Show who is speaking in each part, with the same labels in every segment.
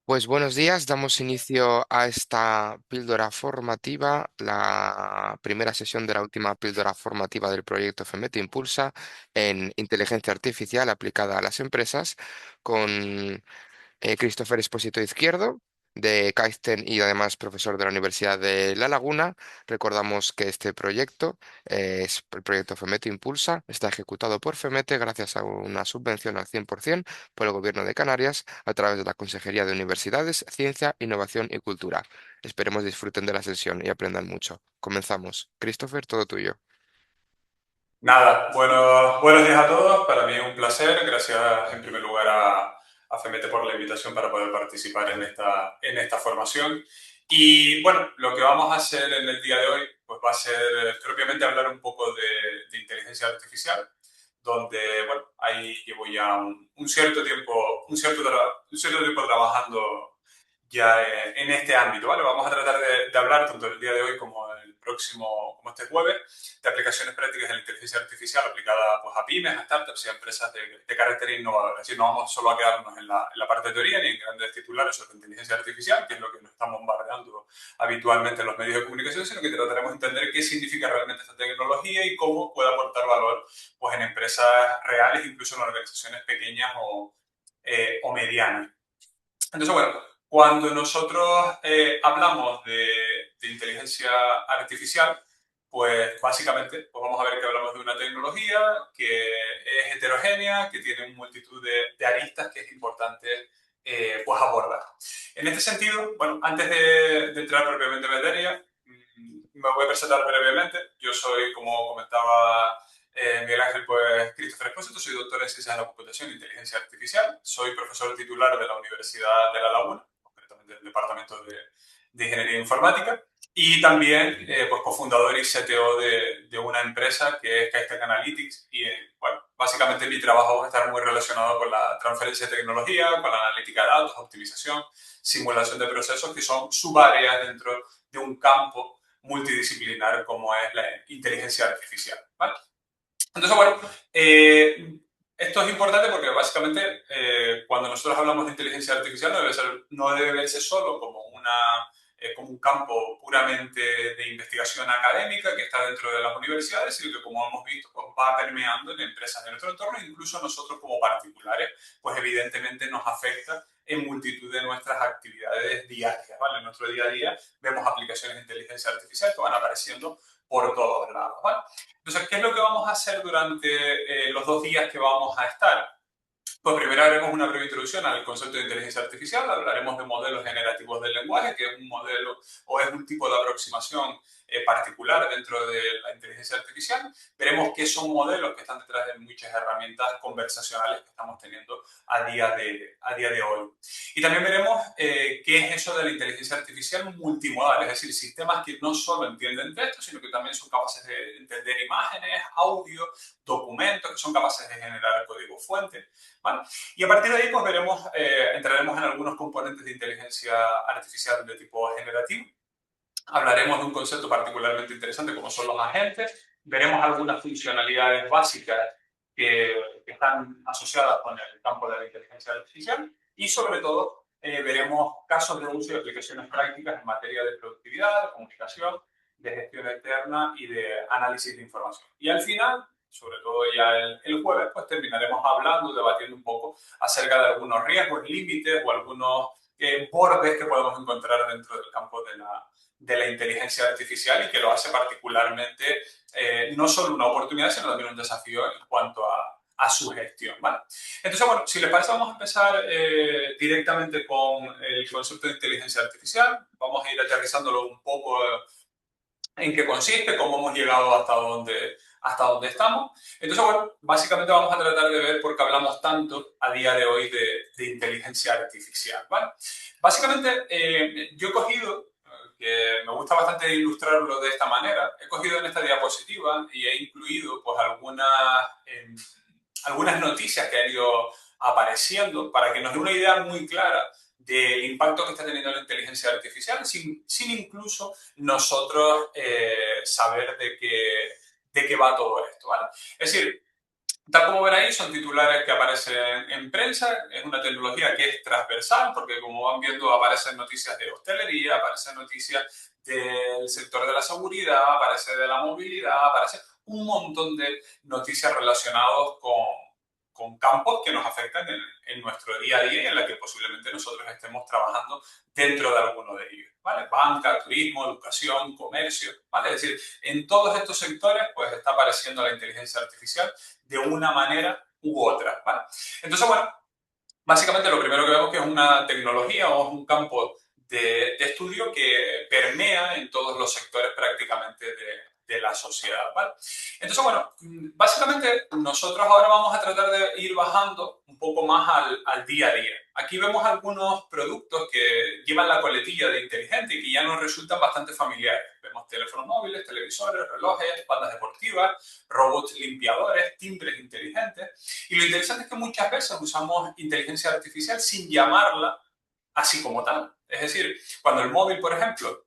Speaker 1: Pues buenos días, damos inicio a esta píldora formativa, la primera sesión de la última píldora formativa del proyecto FEMET Impulsa en inteligencia artificial aplicada a las empresas, con Christopher Espósito Izquierdo, de Kaizen y además profesor de la Universidad de La Laguna. Recordamos que este proyecto es el proyecto FEMETE Impulsa, está ejecutado por FEMETE gracias a una subvención al 100% por el Gobierno de Canarias a través de la Consejería de Universidades, Ciencia, Innovación y Cultura. Esperemos disfruten de la sesión y aprendan mucho. Comenzamos. Christopher, todo tuyo.
Speaker 2: Nada, bueno, buenos días a todos. Para mí es un placer. Gracias en primer lugar a FEMETE por la invitación para poder participar en esta formación. Y bueno, lo que vamos a hacer en el día de hoy pues va a ser propiamente hablar un poco de inteligencia artificial, donde bueno, ahí llevo ya un cierto tiempo, un cierto tiempo trabajando ya en este ámbito, ¿vale? Vamos a tratar de hablar tanto el día de hoy como el próximo, como este jueves, de aplicaciones prácticas de la inteligencia artificial aplicada pues, a pymes, a startups y a empresas de carácter innovador. Es decir, no vamos solo a quedarnos en la parte de teoría ni en grandes titulares sobre inteligencia artificial, que es lo que nos están bombardeando habitualmente en los medios de comunicación, sino que trataremos de entender qué significa realmente esta tecnología y cómo puede aportar valor pues, en empresas reales, incluso en organizaciones pequeñas o medianas. Entonces, bueno, cuando nosotros hablamos de inteligencia artificial, pues básicamente pues vamos a ver que hablamos de una tecnología que es heterogénea, que tiene multitud de aristas que es importante pues abordar. En este sentido, bueno, antes de entrar propiamente en materia, me voy a presentar brevemente. Yo soy, como comentaba Miguel Ángel, pues Christopher Espósito, soy doctor en Ciencias de la Computación e Inteligencia Artificial, soy profesor titular de la Universidad de La Laguna, concretamente del Departamento de Ingeniería Informática, y también pues, cofundador y CTO de una empresa que es Kaizen Analytics, y bueno, básicamente mi trabajo va a estar muy relacionado con la transferencia de tecnología, con la analítica de datos, optimización, simulación de procesos, que son subáreas dentro de un campo multidisciplinar como es la inteligencia artificial. ¿Vale? Entonces, bueno, esto es importante porque básicamente cuando nosotros hablamos de inteligencia artificial no debe verse solo como un campo puramente de investigación académica que está dentro de las universidades, sino que como hemos visto pues, va permeando en empresas de nuestro entorno, incluso nosotros como particulares, pues evidentemente nos afecta en multitud de nuestras actividades diarias. ¿Vale? En nuestro día a día vemos aplicaciones de inteligencia artificial que van apareciendo por todos lados. ¿Vale? Entonces, ¿qué es lo que vamos a hacer durante los 2 días que vamos a estar? Pues primero haremos una breve introducción al concepto de inteligencia artificial, hablaremos de modelos generativos del lenguaje, que es un modelo o es un tipo de aproximación particular dentro de la inteligencia artificial. Veremos qué son modelos que están detrás de muchas herramientas conversacionales que estamos teniendo a día de hoy. Y también veremos qué es eso de la inteligencia artificial multimodal, es decir, sistemas que no solo entienden texto, sino que también son capaces de entender imágenes, audio, documentos, que son capaces de generar código fuente. ¿Vale? Y a partir de ahí pues entraremos en algunos componentes de inteligencia artificial de tipo generativo. Hablaremos de un concepto particularmente interesante como son los agentes. Veremos algunas funcionalidades básicas que están asociadas con el campo de la inteligencia artificial y sobre todo veremos casos de uso y aplicaciones prácticas en materia de productividad, de comunicación, de gestión externa y de análisis de información. Y al final, sobre todo ya el jueves, pues terminaremos hablando, debatiendo un poco acerca de algunos riesgos, límites o algunos bordes que podemos encontrar dentro del campo de la inteligencia artificial y que lo hace particularmente no solo una oportunidad, sino también un desafío en cuanto a su gestión. ¿Vale? Entonces, bueno, si les parece, vamos a empezar directamente con el concepto de inteligencia artificial. Vamos a ir aterrizándolo un poco en qué consiste, cómo hemos llegado hasta donde estamos. Entonces, bueno, básicamente vamos a tratar de ver por qué hablamos tanto a día de hoy de inteligencia artificial. ¿Vale? Básicamente, yo he cogido, que me gusta bastante ilustrarlo de esta manera, he cogido en esta diapositiva y he incluido pues algunas noticias que han ido apareciendo para que nos dé una idea muy clara del impacto que está teniendo la inteligencia artificial, sin incluso nosotros saber de qué va todo esto. ¿Vale? Es decir, Tal como ven ahí, son titulares que aparecen en prensa. Es una tecnología que es transversal, porque como van viendo, aparecen noticias de hostelería, aparecen noticias del sector de la seguridad, aparece de la movilidad, aparece un montón de noticias relacionadas con campos que nos afectan en nuestro día a día y en la que posiblemente nosotros estemos trabajando dentro de alguno de ellos, ¿vale? Banca, turismo, educación, comercio, ¿vale? Es decir, en todos estos sectores pues está apareciendo la inteligencia artificial de una manera u otra, ¿vale? Entonces, bueno, básicamente lo primero que vemos que es una tecnología o es un campo de estudio que permea en todos los sectores prácticamente de la sociedad, ¿vale? Entonces, bueno, básicamente nosotros ahora vamos a tratar de ir bajando un poco más al día a día. Aquí vemos algunos productos que llevan la coletilla de inteligente y que ya nos resultan bastante familiares. Vemos teléfonos móviles, televisores, relojes, bandas deportivas, robots limpiadores, timbres inteligentes. Y lo interesante es que muchas veces usamos inteligencia artificial sin llamarla así como tal. Es decir, cuando el móvil, por ejemplo,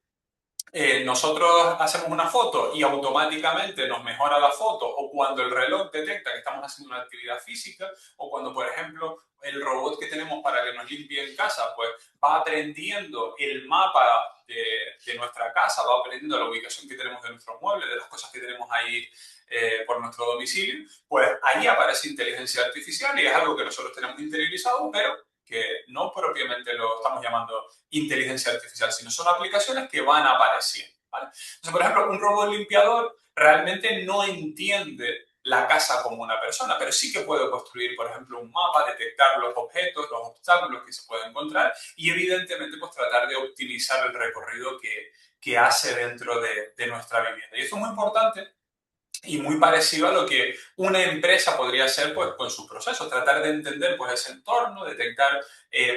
Speaker 2: nosotros hacemos una foto y automáticamente nos mejora la foto, o cuando el reloj detecta que estamos haciendo una actividad física, o cuando, por ejemplo, el robot que tenemos para que nos limpie en casa, pues va aprendiendo el mapa de nuestra casa, va aprendiendo la ubicación que tenemos de nuestros muebles, de las cosas que tenemos ahí por nuestro domicilio, pues ahí aparece inteligencia artificial y es algo que nosotros tenemos interiorizado, pero que no propiamente lo estamos llamando inteligencia artificial, sino son aplicaciones que van apareciendo, ¿vale? Entonces, por ejemplo, un robot limpiador realmente no entiende la casa como una persona, pero sí que puede construir, por ejemplo, un mapa, detectar los objetos, los obstáculos que se pueden encontrar y evidentemente pues tratar de optimizar el recorrido que hace dentro de nuestra vivienda. Y esto es muy importante y muy parecido a lo que una empresa podría hacer pues, con sus procesos, tratar de entender pues, ese entorno, detectar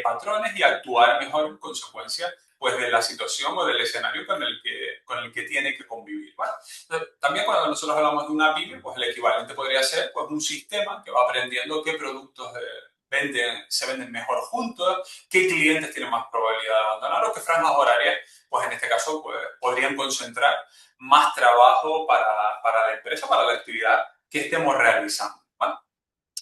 Speaker 2: patrones y actuar mejor en consecuencia pues, de la situación o del escenario con el que tiene que convivir. ¿Vale? Entonces, también cuando nosotros hablamos de una pyme, pues el equivalente podría ser pues, un sistema que va aprendiendo qué productos se venden mejor juntos, qué clientes tienen más probabilidad de abandonar o qué franjas horarias, pues en este caso pues, podrían concentrar más trabajo para la empresa, para la actividad que estemos realizando. ¿Vale?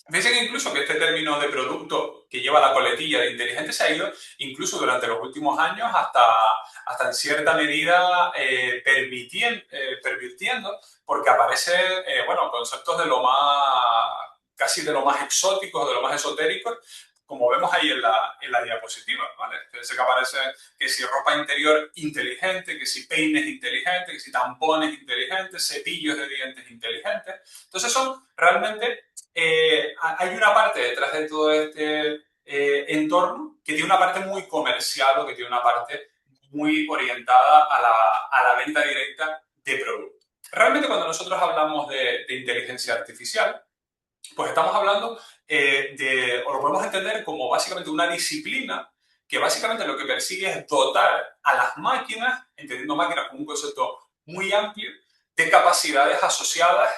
Speaker 2: Fíjense que incluso que este término de producto que lleva la coletilla de inteligente se ha ido incluso durante los últimos años hasta en cierta medida pervirtiendo, porque aparecen bueno, conceptos de lo más, casi de lo más exóticos, de lo más esotéricos, como vemos ahí en la diapositiva, ¿vale? Fíjense que aparece que si ropa interior inteligente, que si peines inteligentes, que si tampones inteligentes, cepillos de dientes inteligentes. Entonces son realmente hay una parte detrás de todo este entorno que tiene una parte muy comercial o que tiene una parte muy orientada a la venta directa de productos. Realmente cuando nosotros hablamos de inteligencia artificial, pues estamos hablando o lo podemos entender como básicamente una disciplina que básicamente lo que persigue es dotar a las máquinas, entendiendo máquinas como un concepto muy amplio, de capacidades asociadas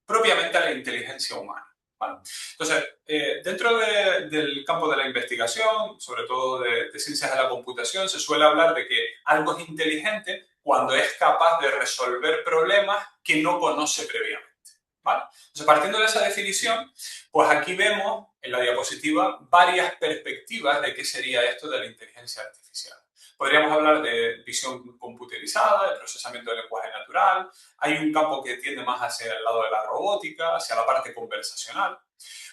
Speaker 2: propiamente a la inteligencia humana. ¿Vale? Entonces, dentro del campo de la investigación, sobre todo de ciencias de la computación, se suele hablar de que algo es inteligente cuando es capaz de resolver problemas que no conoce previamente. ¿Vale? Entonces, partiendo de esa definición, pues aquí vemos en la diapositiva varias perspectivas de qué sería esto de la inteligencia artificial. Podríamos hablar de visión computerizada, de procesamiento de lenguaje natural. Hay un campo que tiende más hacia el lado de la robótica, hacia la parte conversacional.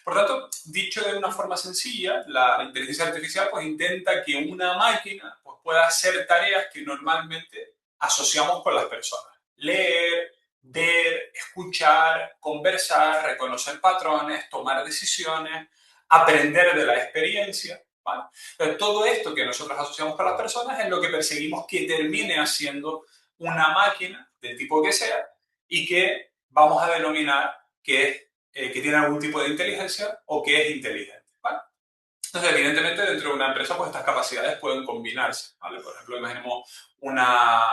Speaker 2: Por tanto, dicho de una forma sencilla, la inteligencia artificial pues, intenta que una máquina pues, pueda hacer tareas que normalmente asociamos con las personas. Leer, ver, escuchar, conversar, reconocer patrones, tomar decisiones, aprender de la experiencia. ¿Vale? Entonces, todo esto que nosotros asociamos con las personas es lo que perseguimos que termine haciendo una máquina del tipo que sea y que vamos a denominar que tiene algún tipo de inteligencia o que es inteligente. ¿Vale? Entonces, evidentemente, dentro de una empresa, pues estas capacidades pueden combinarse. ¿Vale? Por ejemplo, imaginemos una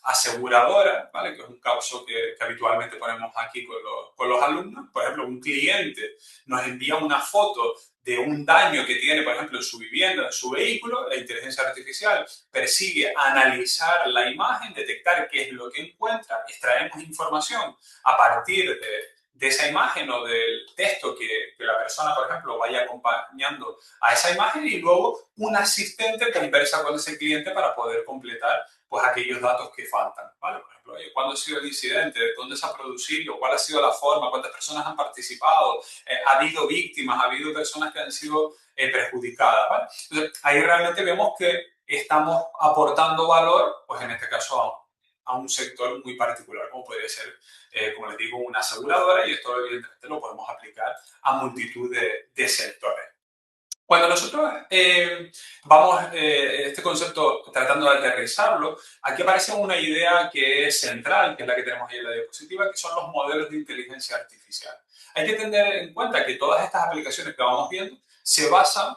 Speaker 2: aseguradora, ¿vale? Que es un caso que habitualmente ponemos aquí con los alumnos. Por ejemplo, un cliente nos envía una foto de un daño que tiene, por ejemplo, en su vivienda, en su vehículo. La inteligencia artificial persigue analizar la imagen, detectar qué es lo que encuentra, extraemos información a partir de esa imagen o del texto que la persona, por ejemplo, vaya acompañando a esa imagen y luego un asistente conversa con ese cliente para poder completar pues aquellos datos que faltan, ¿vale? Por ejemplo, oye, ¿cuándo ha sido el incidente? ¿Dónde se ha producido? ¿Cuál ha sido la forma? ¿Cuántas personas han participado? ¿Ha habido víctimas? ¿Ha habido personas que han sido perjudicadas? ¿Vale? Entonces, ahí realmente vemos que estamos aportando valor, pues en este caso a un sector muy particular, como podría ser, como les digo, una aseguradora, y esto evidentemente lo podemos aplicar a multitud de sectores. Cuando nosotros vamos este concepto tratando de aterrizarlo, aquí aparece una idea que es central, que es la que tenemos ahí en la diapositiva, que son los modelos de inteligencia artificial. Hay que tener en cuenta que todas estas aplicaciones que vamos viendo se basan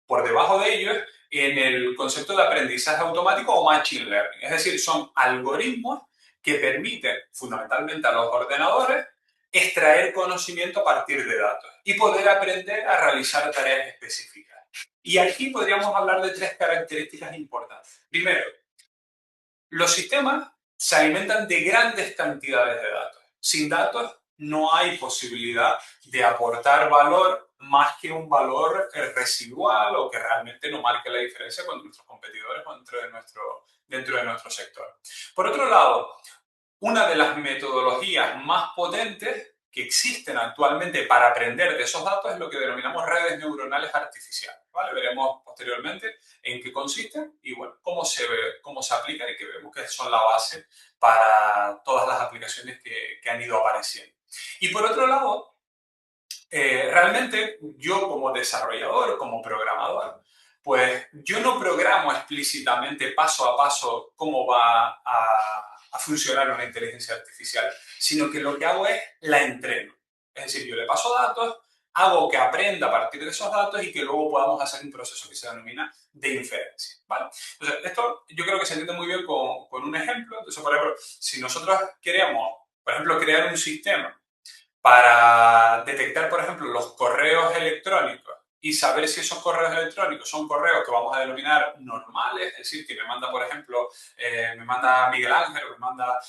Speaker 2: por debajo de ellos en el concepto de aprendizaje automático o machine learning. Es decir, son algoritmos que permiten fundamentalmente a los ordenadores extraer conocimiento a partir de datos y poder aprender a realizar tareas específicas. Y aquí podríamos hablar de tres características importantes. Primero, los sistemas se alimentan de grandes cantidades de datos. Sin datos no hay posibilidad de aportar valor más que un valor residual o que realmente no marque la diferencia con nuestros competidores o dentro de nuestro sector. Por otro lado, una de las metodologías más potentes que existen actualmente para aprender de esos datos es lo que denominamos redes neuronales artificiales. ¿Vale? Veremos posteriormente en qué consisten y bueno, cómo se aplican y que vemos que son la base para todas las aplicaciones que han ido apareciendo. Y por otro lado, realmente yo como desarrollador, como programador, pues yo no programo explícitamente paso a paso cómo va a funcionar una inteligencia artificial, sino que lo que hago es la entreno. Es decir, yo le paso datos, hago que aprenda a partir de esos datos y que luego podamos hacer un proceso que se denomina de inferencia. ¿Vale? Entonces, esto yo creo que se entiende muy bien con un ejemplo. Entonces, por ejemplo, si nosotros queremos, por ejemplo, crear un sistema para detectar, por ejemplo, los correos electrónicos y saber si esos correos electrónicos son correos que vamos a denominar normales, es decir, que me manda, por ejemplo, me manda Miguel Ángel o me manda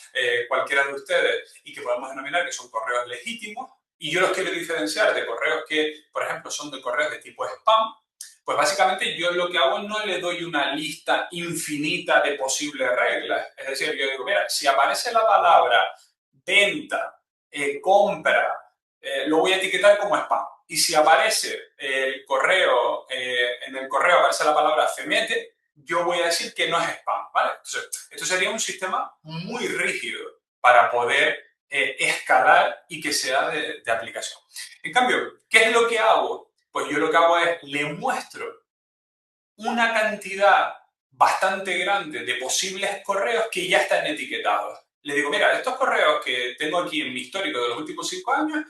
Speaker 2: cualquiera de ustedes y que podemos denominar que son correos legítimos, y yo los quiero diferenciar de correos que, por ejemplo, son de correos de tipo spam, pues básicamente yo lo que hago no le doy una lista infinita de posibles reglas. Es decir, yo digo, mira, si aparece la palabra venta, compra, lo voy a etiquetar como spam. Y si aparece el correo, en el correo aparece la palabra femete, yo voy a decir que no es spam, ¿vale? Entonces, esto sería un sistema muy rígido para poder escalar y que sea de aplicación. En cambio, ¿qué es lo que hago? Pues yo lo que hago es, le muestro una cantidad bastante grande de posibles correos que ya están etiquetados. Le digo, mira, estos correos que tengo aquí en mi histórico de los últimos 5 años,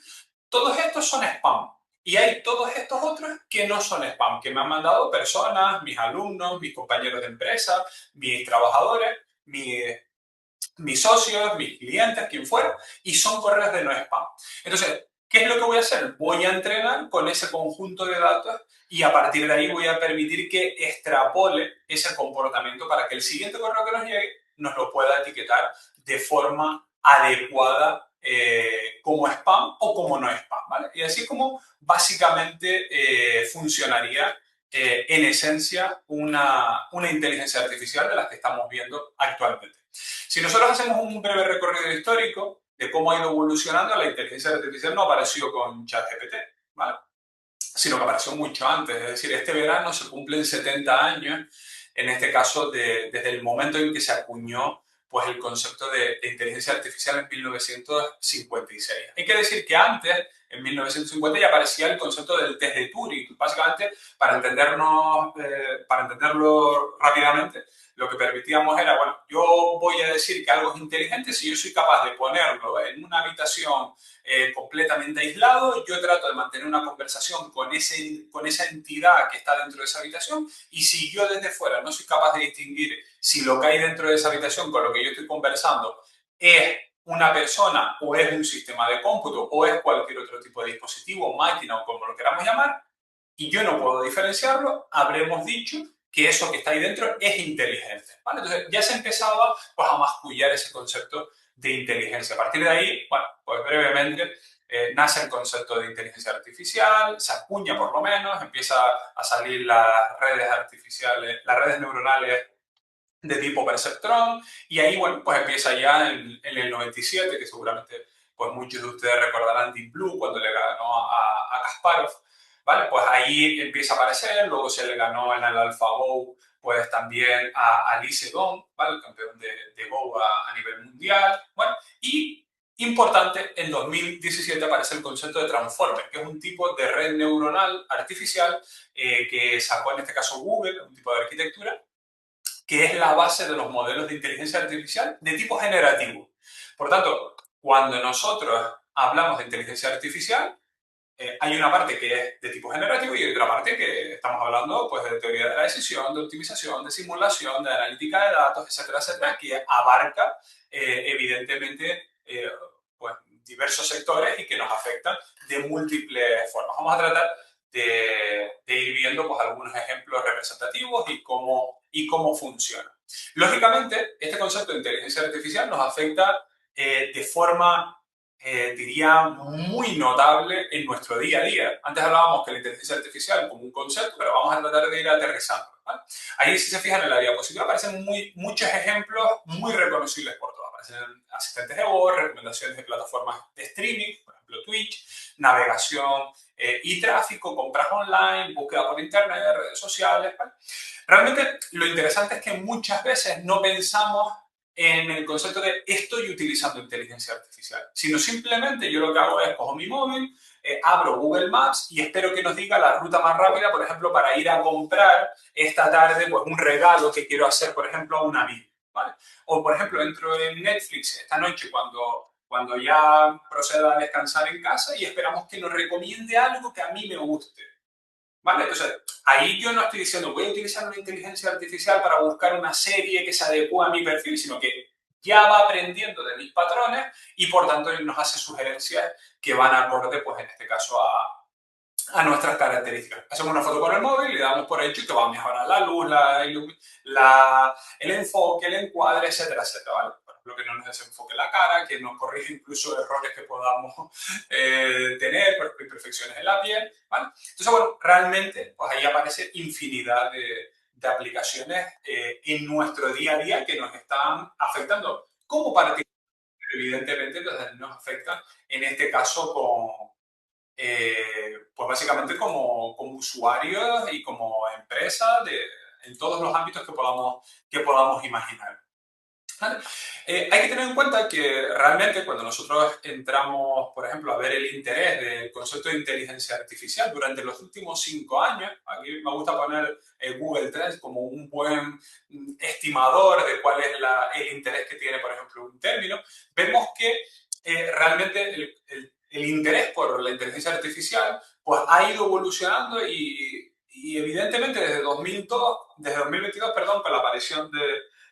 Speaker 2: todos estos son spam. Y hay todos estos otros que no son spam, que me han mandado personas, mis alumnos, mis compañeros de empresa, mis trabajadores, mis socios, mis clientes, quien fuera, y son correos de no spam. Entonces, ¿qué es lo que voy a hacer? Voy a entrenar con ese conjunto de datos y a partir de ahí voy a permitir que extrapole ese comportamiento para que el siguiente correo que nos llegue nos lo pueda etiquetar de forma adecuada como spam o como no spam, ¿vale? Y así como básicamente funcionaría en esencia una inteligencia artificial de las que estamos viendo actualmente. Si nosotros hacemos un breve recorrido histórico de cómo ha ido evolucionando, la inteligencia artificial no apareció con ChatGPT, ¿vale? Sino que apareció mucho antes. Es decir, este verano se cumplen 70 años, en este caso desde el momento en que se acuñó pues, el concepto de inteligencia artificial en 1956. Hay que decir que antes, en 1950, ya aparecía el concepto del test de Turing. Básicamente, para entenderlo rápidamente, lo que permitíamos era, bueno, yo voy a decir que algo es inteligente si yo soy capaz de ponerlo en una habitación completamente aislado, yo trato de mantener una conversación con esa entidad que está dentro de esa habitación, y si yo desde fuera no soy capaz de distinguir si lo que hay dentro de esa habitación con lo que yo estoy conversando es una persona o es un sistema de cómputo o es cualquier otro tipo de dispositivo, máquina o como lo queramos llamar, y yo no puedo diferenciarlo, habremos dicho que eso que está ahí dentro es inteligente, ¿vale? Entonces ya se empezaba pues, a mascullar ese concepto de inteligencia. A partir de ahí, bueno, pues brevemente nace el concepto de inteligencia artificial, se acuña por lo menos, empieza a salir las redes artificiales, las redes neuronales de tipo perceptrón, y ahí, bueno, pues empieza ya en el 97, que seguramente pues muchos de ustedes recordarán Deep Blue cuando le ganó a Kasparov, ¿vale? Pues ahí empieza a aparecer, luego se le ganó en el AlphaGo, pues también a Lee Sedol, ¿vale? El campeón de Go a nivel mundial, bueno, y importante, en 2017 aparece el concepto de Transformer, que es un tipo de red neuronal artificial que sacó en este caso Google, un tipo de arquitectura, que es la base de los modelos de inteligencia artificial de tipo generativo. Por tanto, cuando nosotros hablamos de inteligencia artificial, hay una parte que es de tipo generativo y otra parte que estamos hablando pues, de teoría de la decisión, de optimización, de simulación, de analítica de datos, etcétera, etcétera, que abarca evidentemente pues, diversos sectores y que nos afectan de múltiples formas. Vamos a tratar de ir viendo pues, algunos ejemplos representativos y cómo funciona. Lógicamente, este concepto de inteligencia artificial nos afecta de forma diría, muy notable en nuestro día a día. Antes hablábamos que la inteligencia artificial como un concepto, pero vamos a tratar de ir aterrizando. ¿Vale? Ahí, si se fijan en la diapositiva, aparecen muchos ejemplos muy reconocibles por todos. Aparecen asistentes de voz, recomendaciones de plataformas de streaming, por ejemplo Twitch, navegación y tráfico, compras online, búsqueda por internet, redes sociales. ¿Vale? Realmente lo interesante es que muchas veces no pensamos en el concepto de estoy utilizando inteligencia artificial, sino simplemente yo lo que hago es cojo mi móvil, abro Google Maps y espero que nos diga la ruta más rápida, por ejemplo, para ir a comprar esta tarde pues, un regalo que quiero hacer, por ejemplo, a un amigo. ¿Vale? O, por ejemplo, entro en Netflix esta noche cuando ya proceda a descansar en casa y esperamos que nos recomiende algo que a mí me guste. ¿Vale? Entonces, ahí yo no estoy diciendo voy a utilizar una inteligencia artificial para buscar una serie que se adecue a mi perfil, sino que ya va aprendiendo de mis patrones y por tanto nos hace sugerencias que van acorde, pues en este caso, a nuestras características. Hacemos una foto con el móvil y le damos por hecho que va a mejorar la luz, el enfoque, el encuadre, etcétera, etcétera. ¿Vale? Por ejemplo, que no nos desenfoque la cara, que nos corrige incluso errores que podamos tener, por ejemplo, imperfecciones en la piel. ¿Vale? Entonces, bueno, realmente, pues ahí aparece infinidad de aplicaciones en nuestro día a día que nos están afectando como particular, evidentemente, nos afecta en este caso pues básicamente como usuarios y como empresa en todos los ámbitos que podamos imaginar. ¿Vale? Hay que tener en cuenta que realmente cuando nosotros entramos, por ejemplo, a ver el interés del concepto de inteligencia artificial durante los últimos 5 años, aquí me gusta poner Google Trends como un buen estimador de cuál es el interés que tiene, por ejemplo, un término, vemos que realmente el interés por la inteligencia artificial pues, ha ido evolucionando y evidentemente desde 2022, perdón, con la aparición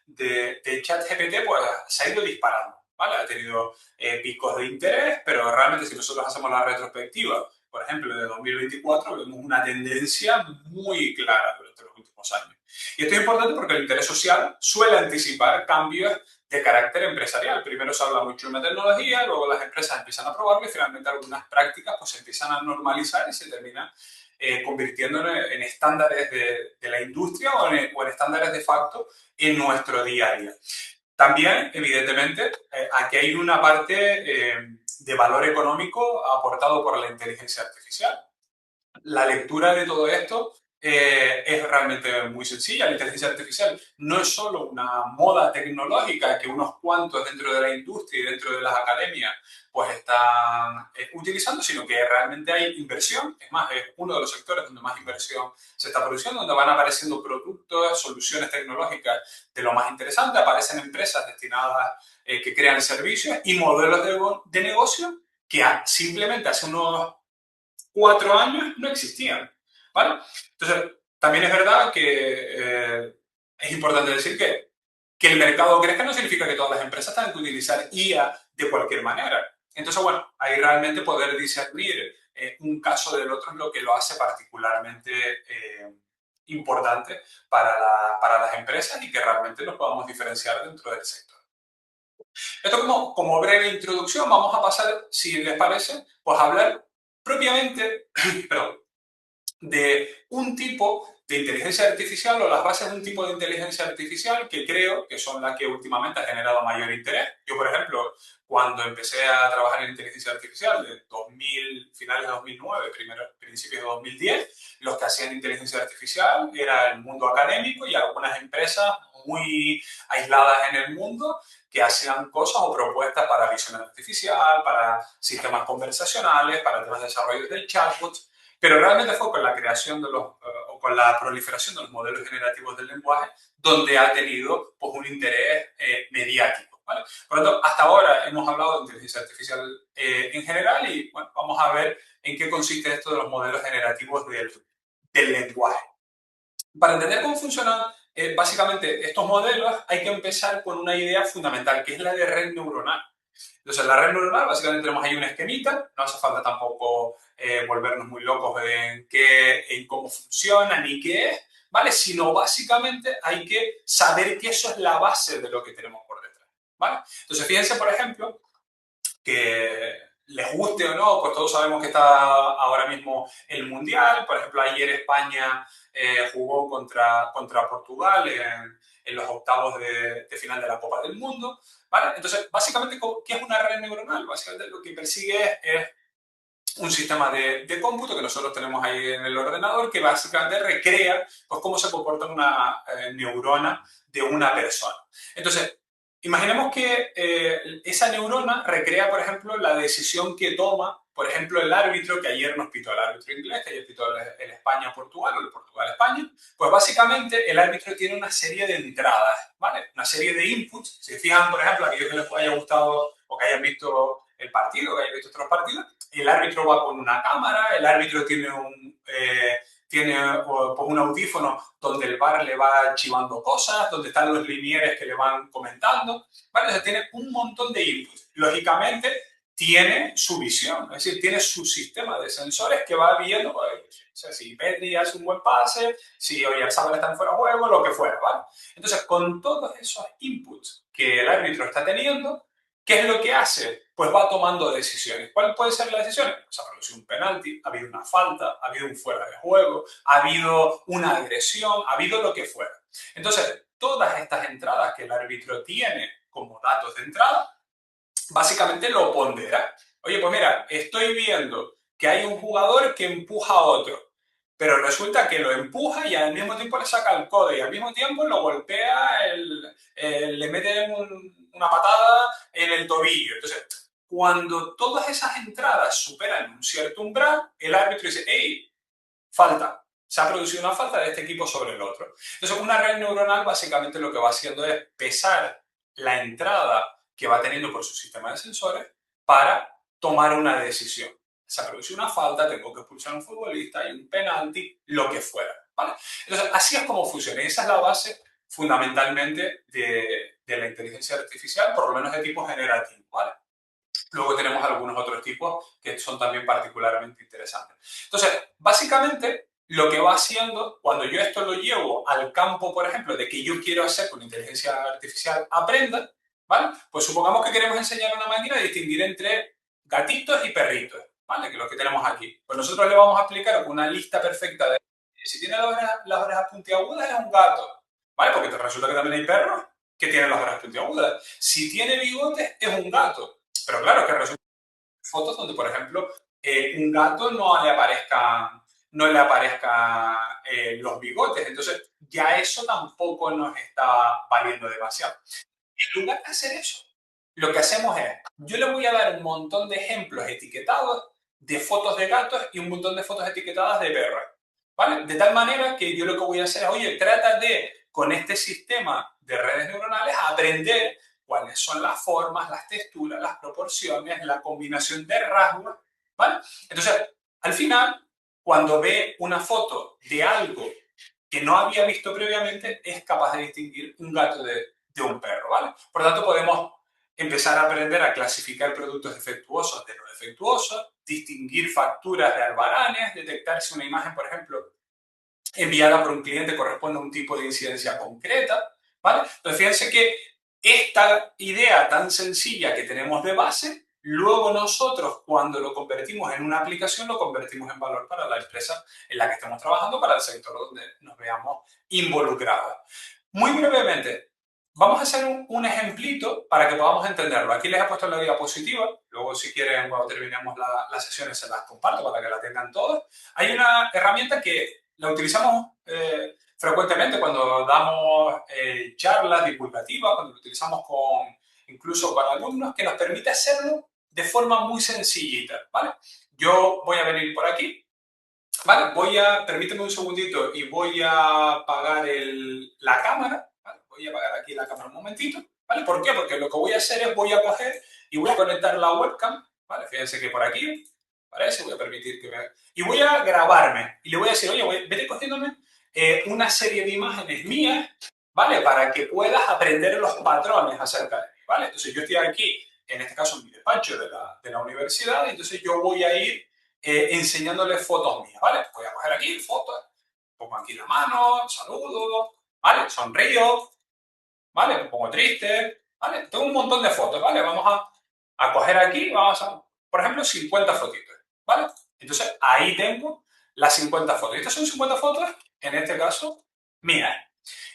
Speaker 2: de ChatGPT, pues se ha ido disparando, ¿vale? Ha tenido picos de interés, pero realmente si nosotros hacemos la retrospectiva, por ejemplo, de 2024, vemos una tendencia muy clara durante los últimos años. Y esto es importante porque el interés social suele anticipar cambios de carácter empresarial. Primero se habla mucho de una tecnología, luego las empresas empiezan a probarlo y finalmente algunas prácticas pues, se empiezan a normalizar y se terminan convirtiendo en estándares de la industria o en estándares de facto en nuestro día a día. También, evidentemente, aquí hay una parte de valor económico aportado por la inteligencia artificial. La lectura de todo esto es realmente muy sencilla. La inteligencia artificial no es solo una moda tecnológica que unos cuantos dentro de la industria y dentro de las academias pues están utilizando, sino que realmente hay inversión. Es más, es uno de los sectores donde más inversión se está produciendo, donde van apareciendo productos, soluciones tecnológicas de lo más interesante. Aparecen empresas destinadas que crean servicios y modelos de negocio que simplemente hace unos 4 años no existían. ¿Vale? Entonces, también es verdad que es importante decir que el mercado crezca no significa que todas las empresas tengan que utilizar IA de cualquier manera. Entonces, bueno, ahí realmente poder discernir un caso del otro es lo que lo hace particularmente importante para las empresas y que realmente nos podamos diferenciar dentro del sector. Esto como breve introducción, vamos a pasar, si les parece, pues a hablar propiamente, perdón, de un tipo de inteligencia artificial o las bases de un tipo de inteligencia artificial que creo que son las que últimamente ha generado mayor interés. Yo, por ejemplo, cuando empecé a trabajar en inteligencia artificial, de 2000, finales de 2009, principios de 2010, los que hacían inteligencia artificial era el mundo académico y algunas empresas muy aisladas en el mundo que hacían cosas o propuestas para visión artificial, para sistemas conversacionales, para temas de desarrollo del chatbot, pero realmente fue con la creación de o con la proliferación de los modelos generativos del lenguaje donde ha tenido pues, un interés mediático. ¿Vale? Por lo tanto, hasta ahora hemos hablado de inteligencia artificial en general y bueno, vamos a ver en qué consiste esto de los modelos generativos del lenguaje. Para entender cómo funcionan básicamente estos modelos hay que empezar con una idea fundamental, que es la de red neuronal. Entonces, la red neuronal, básicamente tenemos ahí un esquemita, no hace falta tampoco volvernos muy locos en cómo funciona ni qué es, ¿vale? Sino básicamente hay que saber que eso es la base de lo que tenemos por detrás, ¿vale? Entonces, fíjense, por ejemplo, que les guste o no, pues todos sabemos que está ahora mismo el Mundial. Por ejemplo, ayer España jugó contra Portugal en los octavos de final de la Copa del Mundo. ¿Vale? Entonces, básicamente, ¿qué es una red neuronal? Básicamente lo que persigue es un sistema de cómputo que nosotros tenemos ahí en el ordenador que básicamente recrea pues, cómo se comporta una neurona de una persona. Entonces, imaginemos que esa neurona recrea, por ejemplo, la decisión que toma, por ejemplo, el árbitro que ayer nos pitó, el árbitro inglés, que ayer pitó el España-Portugal o el Portugal-España. Pues básicamente el árbitro tiene una serie de entradas, ¿vale? Una serie de inputs. Si se fijan, por ejemplo, aquellos que les haya gustado o que hayan visto el partido, que hayan visto otros partidos, el árbitro va con una cámara, el árbitro tiene pues, un audífono donde el bar le va chivando cosas, donde están los linieres que le van comentando, ¿vale? O sea, tiene un montón de inputs. Lógicamente, tiene su visión, es decir, tiene su sistema de sensores que va viendo, pues, o sea, si Pedri hace un buen pase, si Oyarzabal está en fuera de juego, lo que fuera, ¿vale? Entonces, con todos esos inputs que el árbitro está teniendo, ¿qué es lo que hace? Pues va tomando decisiones. ¿Cuál puede ser la decisión? Se ha producido un penalti, ha habido una falta, ha habido un fuera de juego, ha habido una agresión, ha habido lo que fuera. Entonces, todas estas entradas que el árbitro tiene como datos de entrada, básicamente lo pondera. Oye, pues mira, estoy viendo que hay un jugador que empuja a otro, pero resulta que lo empuja y al mismo tiempo le saca el codo y al mismo tiempo lo golpea, le mete una patada en el tobillo. Entonces, cuando todas esas entradas superan un cierto umbral, el árbitro dice, hey, falta. Se ha producido una falta de este equipo sobre el otro. Entonces, una red neuronal básicamente lo que va haciendo es pesar la entrada que va teniendo por su sistema de sensores para tomar una decisión. Se ha producido una falta, tengo que expulsar a un futbolista, hay un penalti, lo que fuera. ¿Vale? Entonces, así es como funciona. Y esa es la base fundamentalmente de la inteligencia artificial, por lo menos de tipo generativo. ¿Vale? Luego tenemos algunos otros tipos que son también particularmente interesantes. Entonces, básicamente, lo que va haciendo, cuando yo esto lo llevo al campo, por ejemplo, de que yo quiero hacer con inteligencia artificial aprenda, ¿vale? Pues supongamos que queremos enseñar a una máquina a distinguir entre gatitos y perritos, ¿vale? Que es lo que tenemos aquí. Pues nosotros le vamos a explicar una lista perfecta de si tiene las orejas puntiagudas es un gato, ¿vale? Porque resulta que también hay perros que tienen las orejas puntiagudas. Si tiene bigotes es un gato. Pero claro, que resulta fotos donde, por ejemplo, un gato no le aparezca los bigotes. Entonces, ya eso tampoco nos está valiendo demasiado. En lugar de hacer eso, lo que hacemos es, yo le voy a dar un montón de ejemplos etiquetados de fotos de gatos y un montón de fotos etiquetadas de perros. ¿Vale? De tal manera que yo lo que voy a hacer es, oye, trata de, con este sistema de redes neuronales, aprender cuáles son las formas, las texturas, las proporciones, la combinación de rasgos, ¿vale? Entonces, al final, cuando ve una foto de algo que no había visto previamente, es capaz de distinguir un gato de un perro, ¿vale? Por lo tanto, podemos empezar a aprender a clasificar productos defectuosos de no defectuosos, distinguir facturas de albaranes, detectar si una imagen, por ejemplo, enviada por un cliente corresponde a un tipo de incidencia concreta, ¿vale? Entonces, fíjense que esta idea tan sencilla que tenemos de base, luego nosotros cuando lo convertimos en una aplicación, lo convertimos en valor para la empresa en la que estamos trabajando, para el sector donde nos veamos involucrados. Muy brevemente, vamos a hacer un ejemplito para que podamos entenderlo. Aquí les he puesto la diapositiva, luego si quieren cuando terminemos las sesiones se las comparto para que la tengan todos. Hay una herramienta que la utilizamos frecuentemente cuando damos charlas divulgativas, cuando lo utilizamos incluso con alumnos, que nos permite hacerlo de forma muy sencillita, ¿vale? Yo voy a venir por aquí, ¿vale? Permíteme un segundito y voy a apagar la cámara, ¿vale? Voy a apagar aquí la cámara un momentito, ¿vale? ¿Por qué? Porque lo que voy a hacer es voy a coger y voy a conectar la webcam, ¿vale? Fíjense que por aquí, parece, voy a permitir que vean. Y voy a grabarme y le voy a decir, oye, vete cogiéndome una serie de imágenes mías, ¿vale? Para que puedas aprender los patrones acerca de mí, ¿vale? Entonces yo estoy aquí, en este caso en mi despacho de la universidad, entonces yo voy a ir enseñándoles fotos mías, ¿vale? Voy a coger aquí fotos, pongo aquí la mano, saludo, ¿vale? Sonrío, ¿vale? Me pongo triste, ¿vale? Tengo un montón de fotos, ¿vale? Vamos a coger aquí, por ejemplo, 50 fotitos, ¿vale? Entonces, ahí tengo las 50 fotos. Estas son 50 fotos, en este caso, mías.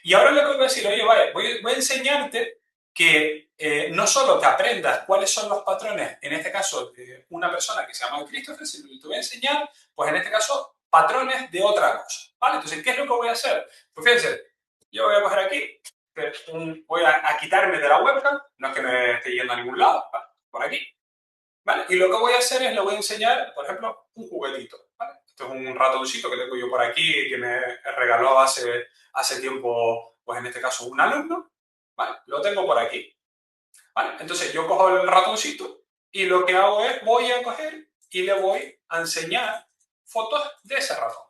Speaker 2: Y ahora le voy a decir, oye, vale, voy a enseñarte que no solo te aprendas cuáles son los patrones, en este caso, de una persona que se llama Christopher, sino que te voy a enseñar, pues en este caso, patrones de otra cosa, ¿vale? Entonces, ¿qué es lo que voy a hacer? Pues fíjense, yo voy a coger aquí, voy a quitarme de la webcam, no es que me esté yendo a ningún lado, ¿vale? Por aquí, ¿vale? Y lo que voy a hacer es, le voy a enseñar, por ejemplo, un juguetito, ¿vale? Esto es un ratoncito que tengo yo por aquí, que me regaló hace tiempo, pues en este caso, un alumno, ¿vale? Lo tengo por aquí, ¿vale? Entonces yo cojo el ratoncito y lo que hago es, voy a coger y le voy a enseñar fotos de ese ratón,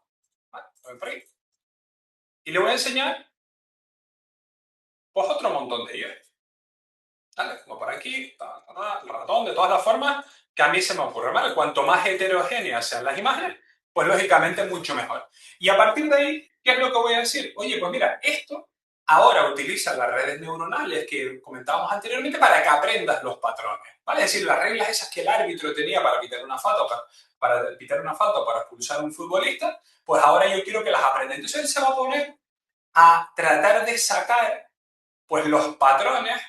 Speaker 2: ¿vale? Voy por ahí. Y le voy a enseñar, pues, otro montón de ellos. ¿Vale? Como por aquí, el ratón, de todas las formas que a mí se me ocurre, ¿vale? Cuanto más heterogéneas sean las imágenes, pues lógicamente mucho mejor. Y a partir de ahí, ¿qué es lo que voy a decir? Oye, pues mira, esto ahora utiliza las redes neuronales que comentábamos anteriormente para que aprendas los patrones, ¿vale? Es decir, las reglas esas que el árbitro tenía para pitar una falta, para pitar una falta o para expulsar a un futbolista, pues ahora yo quiero que las aprenda. Entonces él se va a poner a tratar de sacar pues los patrones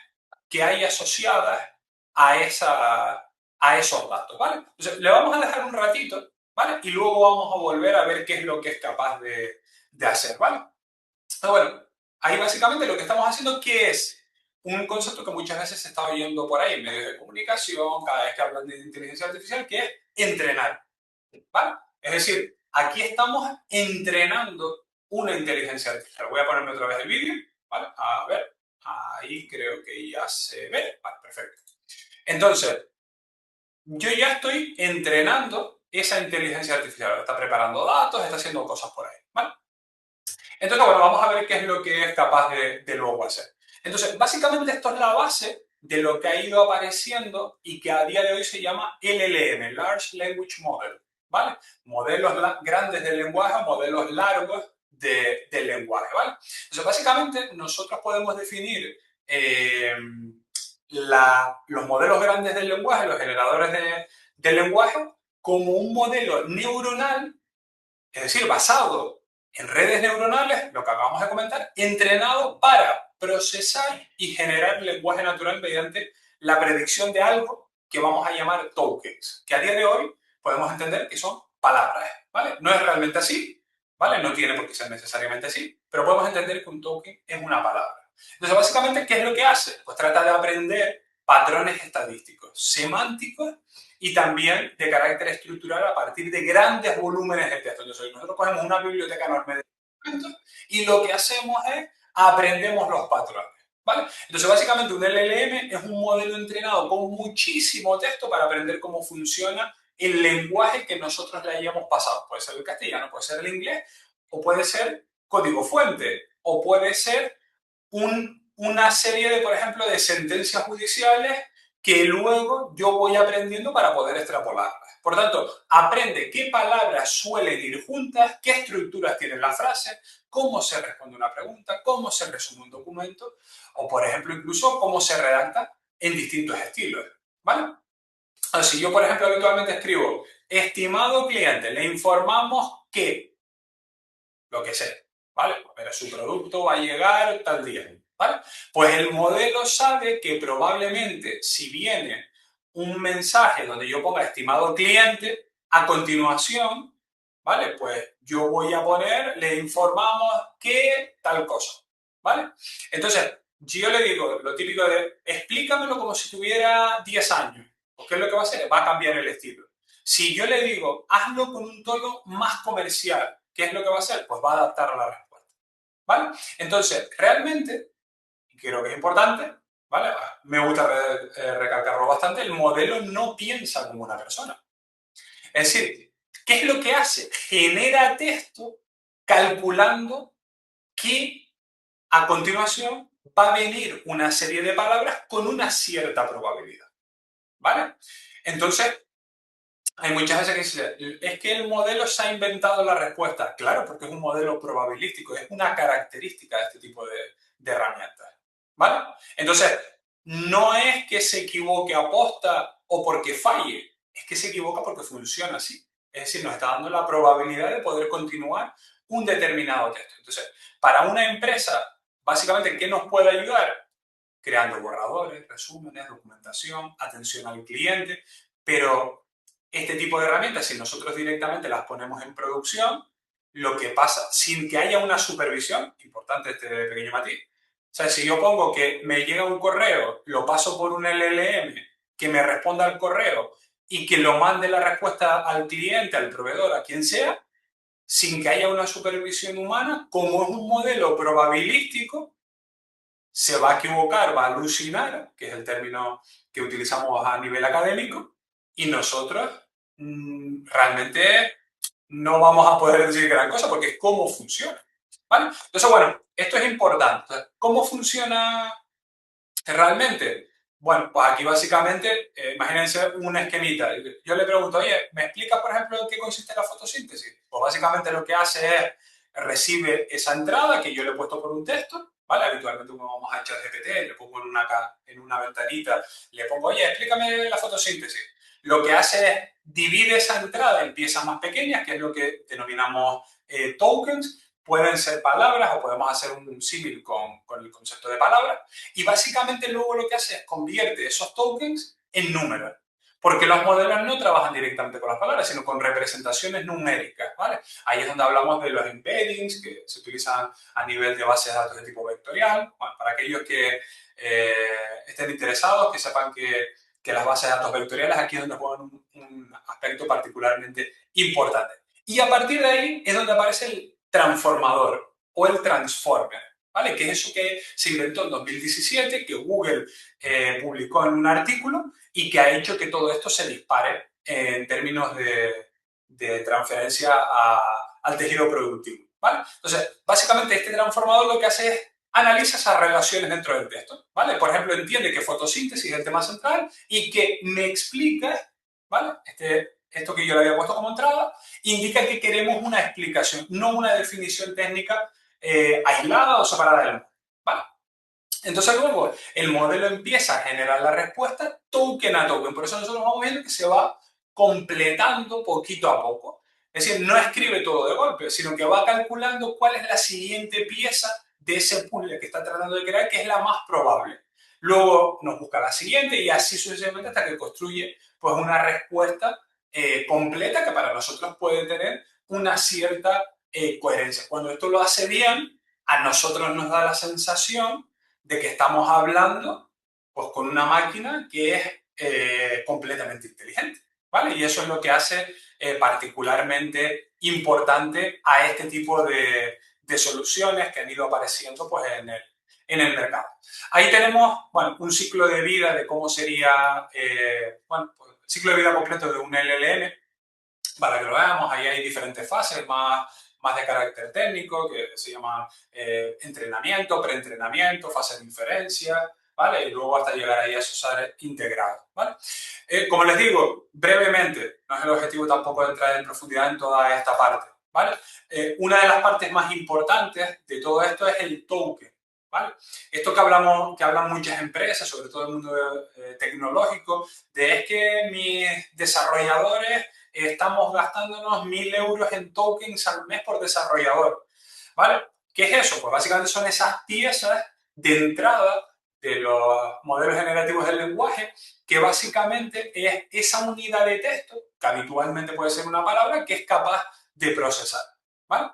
Speaker 2: que hay asociadas a esos datos, ¿vale? Entonces, le vamos a dejar un ratito, ¿vale? Y luego vamos a volver a ver qué es lo que es capaz de hacer, ¿vale? Pero bueno, ahí básicamente lo que estamos haciendo, ¿qué es? Un concepto que muchas veces se está oyendo por ahí en medios de comunicación, cada vez que hablan de inteligencia artificial, que es entrenar, ¿vale? Es decir, aquí estamos entrenando una inteligencia artificial. Voy a ponerme otra vez el vídeo, ¿vale? A ver, ahí creo que ya se ve. Vale, perfecto. Entonces, yo ya estoy entrenando esa inteligencia artificial. Está preparando datos, está haciendo cosas por ahí, ¿vale? Entonces, bueno, vamos a ver qué es lo que es capaz de luego hacer. Entonces, básicamente esto es la base de lo que ha ido apareciendo y que a día de hoy se llama LLM, Large Language Model, ¿vale? Modelos grandes del lenguaje, modelos largos del lenguaje, ¿vale? Entonces, básicamente nosotros podemos definir los modelos grandes del lenguaje, los generadores del lenguaje, como un modelo neuronal, es decir, basado en redes neuronales, lo que acabamos de comentar, entrenado para procesar y generar lenguaje natural mediante la predicción de algo que vamos a llamar tokens, que a día de hoy podemos entender que son palabras, ¿vale? No es realmente así, ¿vale? No tiene por qué ser necesariamente así, pero podemos entender que un token es una palabra. Entonces, básicamente, ¿qué es lo que hace? Pues trata de aprender patrones estadísticos, semánticos y también de carácter estructural a partir de grandes volúmenes de texto. Entonces, nosotros cogemos una biblioteca enorme de documentos y lo que hacemos es aprendemos los patrones, ¿vale? Entonces, básicamente un LLM es un modelo entrenado con muchísimo texto para aprender cómo funciona el lenguaje que nosotros le hayamos pasado. Puede ser el castellano, puede ser el inglés, o puede ser código fuente, o puede ser una serie de, por ejemplo, de sentencias judiciales que luego yo voy aprendiendo para poder extrapolarlas. Por tanto, aprende qué palabras suelen ir juntas, qué estructuras tiene la frase, cómo se responde una pregunta, cómo se resume un documento o, por ejemplo, incluso cómo se redacta en distintos estilos, ¿vale? Así yo, por ejemplo, habitualmente escribo, estimado cliente, le informamos que, lo que sea, ¿vale? Pero su producto va a llegar tal día, ¿vale? Pues el modelo sabe que probablemente si viene un mensaje donde yo ponga estimado cliente, a continuación, ¿vale? Pues yo voy a poner, le informamos que tal cosa, ¿vale? Entonces, yo le digo lo típico de explícamelo como si tuviera 10 años. Pues, ¿qué es lo que va a hacer? Va a cambiar el estilo. Si yo le digo, hazlo con un tono más comercial, ¿qué es lo que va a hacer? Pues va a adaptar a la respuesta, ¿vale? Entonces, realmente, y creo que es importante, ¿vale? Me gusta recalcarlo bastante, el modelo no piensa como una persona. Es decir, ¿qué es lo que hace? Genera texto calculando que a continuación va a venir una serie de palabras con una cierta probabilidad, ¿vale? Entonces, hay muchas veces que dicen, es que el modelo se ha inventado la respuesta. Claro, porque es un modelo probabilístico, es una característica de este tipo de herramientas. ¿Vale? Entonces, no es que se equivoque a posta o porque falle, es que se equivoca porque funciona así. Es decir, nos está dando la probabilidad de poder continuar un determinado texto. Entonces, para una empresa, básicamente, ¿qué nos puede ayudar? Creando borradores, resúmenes, documentación, atención al cliente, pero este tipo de herramientas, si nosotros directamente las ponemos en producción, lo que pasa, sin que haya una supervisión, importante este pequeño matiz, o sea, si yo pongo que me llega un correo, lo paso por un LLM, que me responda al correo y que lo mande la respuesta al cliente, al proveedor, a quien sea, sin que haya una supervisión humana, como es un modelo probabilístico, se va a equivocar, va a alucinar, que es el término que utilizamos a nivel académico, y nosotros realmente no vamos a poder decir gran cosa porque es cómo funciona. ¿Vale? Entonces, bueno, esto es importante. ¿Cómo funciona realmente? Bueno, pues aquí básicamente, imagínense un esquemita. Yo le pregunto, oye, ¿me explicas, por ejemplo, en qué consiste la fotosíntesis? Pues básicamente lo que hace es, recibe esa entrada que yo le he puesto por un texto, ¿vale? Habitualmente uno vamos a ChatGPT, le pongo en una ventanita, le pongo, oye, explícame la fotosíntesis. Lo que hace es, divide esa entrada en piezas más pequeñas, que es lo que denominamos tokens. Pueden ser palabras o podemos hacer un símil con el concepto de palabras. Y básicamente luego lo que hace es convierte esos tokens en números. Porque los modelos no trabajan directamente con las palabras, sino con representaciones numéricas, ¿vale? Ahí es donde hablamos de los embeddings que se utilizan a nivel de bases de datos de tipo vectorial. Bueno, para aquellos que estén interesados, que sepan que las bases de datos vectoriales aquí es donde juegan un aspecto particularmente importante. Y a partir de ahí es donde aparece el transformador o el transformer. ¿Vale? Que es eso que se inventó en 2017, que Google publicó en un artículo y que ha hecho que todo esto se dispare en términos de transferencia al tejido productivo. ¿Vale? Entonces, básicamente este transformador lo que hace es analiza esas relaciones dentro del texto. ¿Vale? Por ejemplo, entiende que fotosíntesis es el tema central y que me explica, ¿vale? Esto que yo le había puesto como entrada, indica que queremos una explicación, no una definición técnica aislada o separada del mundo. ¿Vale? Entonces luego el modelo empieza a generar la respuesta token a token. Por eso nosotros vamos viendo que se va completando poquito a poco. Es decir, no escribe todo de golpe, sino que va calculando cuál es la siguiente pieza de ese puzzle que está tratando de crear, que es la más probable. Luego nos busca la siguiente y así sucesivamente hasta que construye pues, una respuesta completa que para nosotros puede tener una cierta coherencia. Cuando esto lo hace bien, a nosotros nos da la sensación de que estamos hablando pues, con una máquina que es completamente inteligente. ¿Vale? Y eso es lo que hace particularmente importante a este tipo de soluciones que han ido apareciendo pues, en el mercado. Ahí tenemos bueno, un ciclo de vida de cómo sería, bueno, pues, el ciclo de vida completo de un LLM, para que lo veamos. Ahí hay diferentes fases más de carácter técnico, que se llama entrenamiento, preentrenamiento, fase de inferencia, ¿vale? Y luego hasta llegar ahí a esos áreas integrados, ¿vale? Como les digo, brevemente, no es el objetivo tampoco de entrar en profundidad en toda esta parte, ¿vale? Una de las partes más importantes de todo esto es el token, ¿vale? Esto que hablan muchas empresas, sobre todo el mundo tecnológico, de es que mis desarrolladores estamos gastándonos 1.000 euros en tokens al mes por desarrollador, ¿vale? ¿Qué es eso? Pues básicamente son esas piezas de entrada de los modelos generativos del lenguaje, que básicamente es esa unidad de texto, que habitualmente puede ser una palabra, que es capaz de procesar, ¿vale?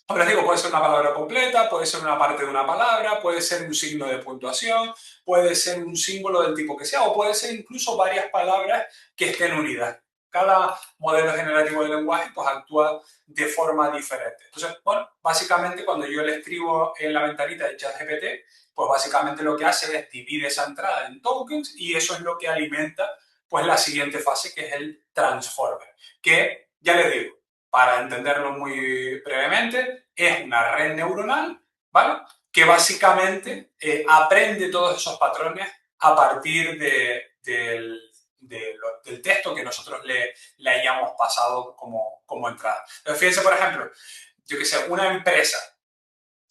Speaker 2: Como les digo, puede ser una palabra completa, puede ser una parte de una palabra, puede ser un signo de puntuación, puede ser un símbolo del tipo que sea, o puede ser incluso varias palabras que estén unidas. Cada modelo generativo de lenguaje pues actúa de forma diferente. Entonces, bueno, básicamente cuando yo le escribo en la ventanita de ChatGPT, pues básicamente lo que hace es divide esa entrada en tokens y eso es lo que alimenta pues la siguiente fase, que es el transformer, que ya les digo, para entenderlo muy brevemente, es una red neuronal, ¿vale? Que básicamente aprende todos esos patrones a partir del texto que nosotros le hayamos pasado como entrada. Entonces, fíjense, por ejemplo, yo que sé, una empresa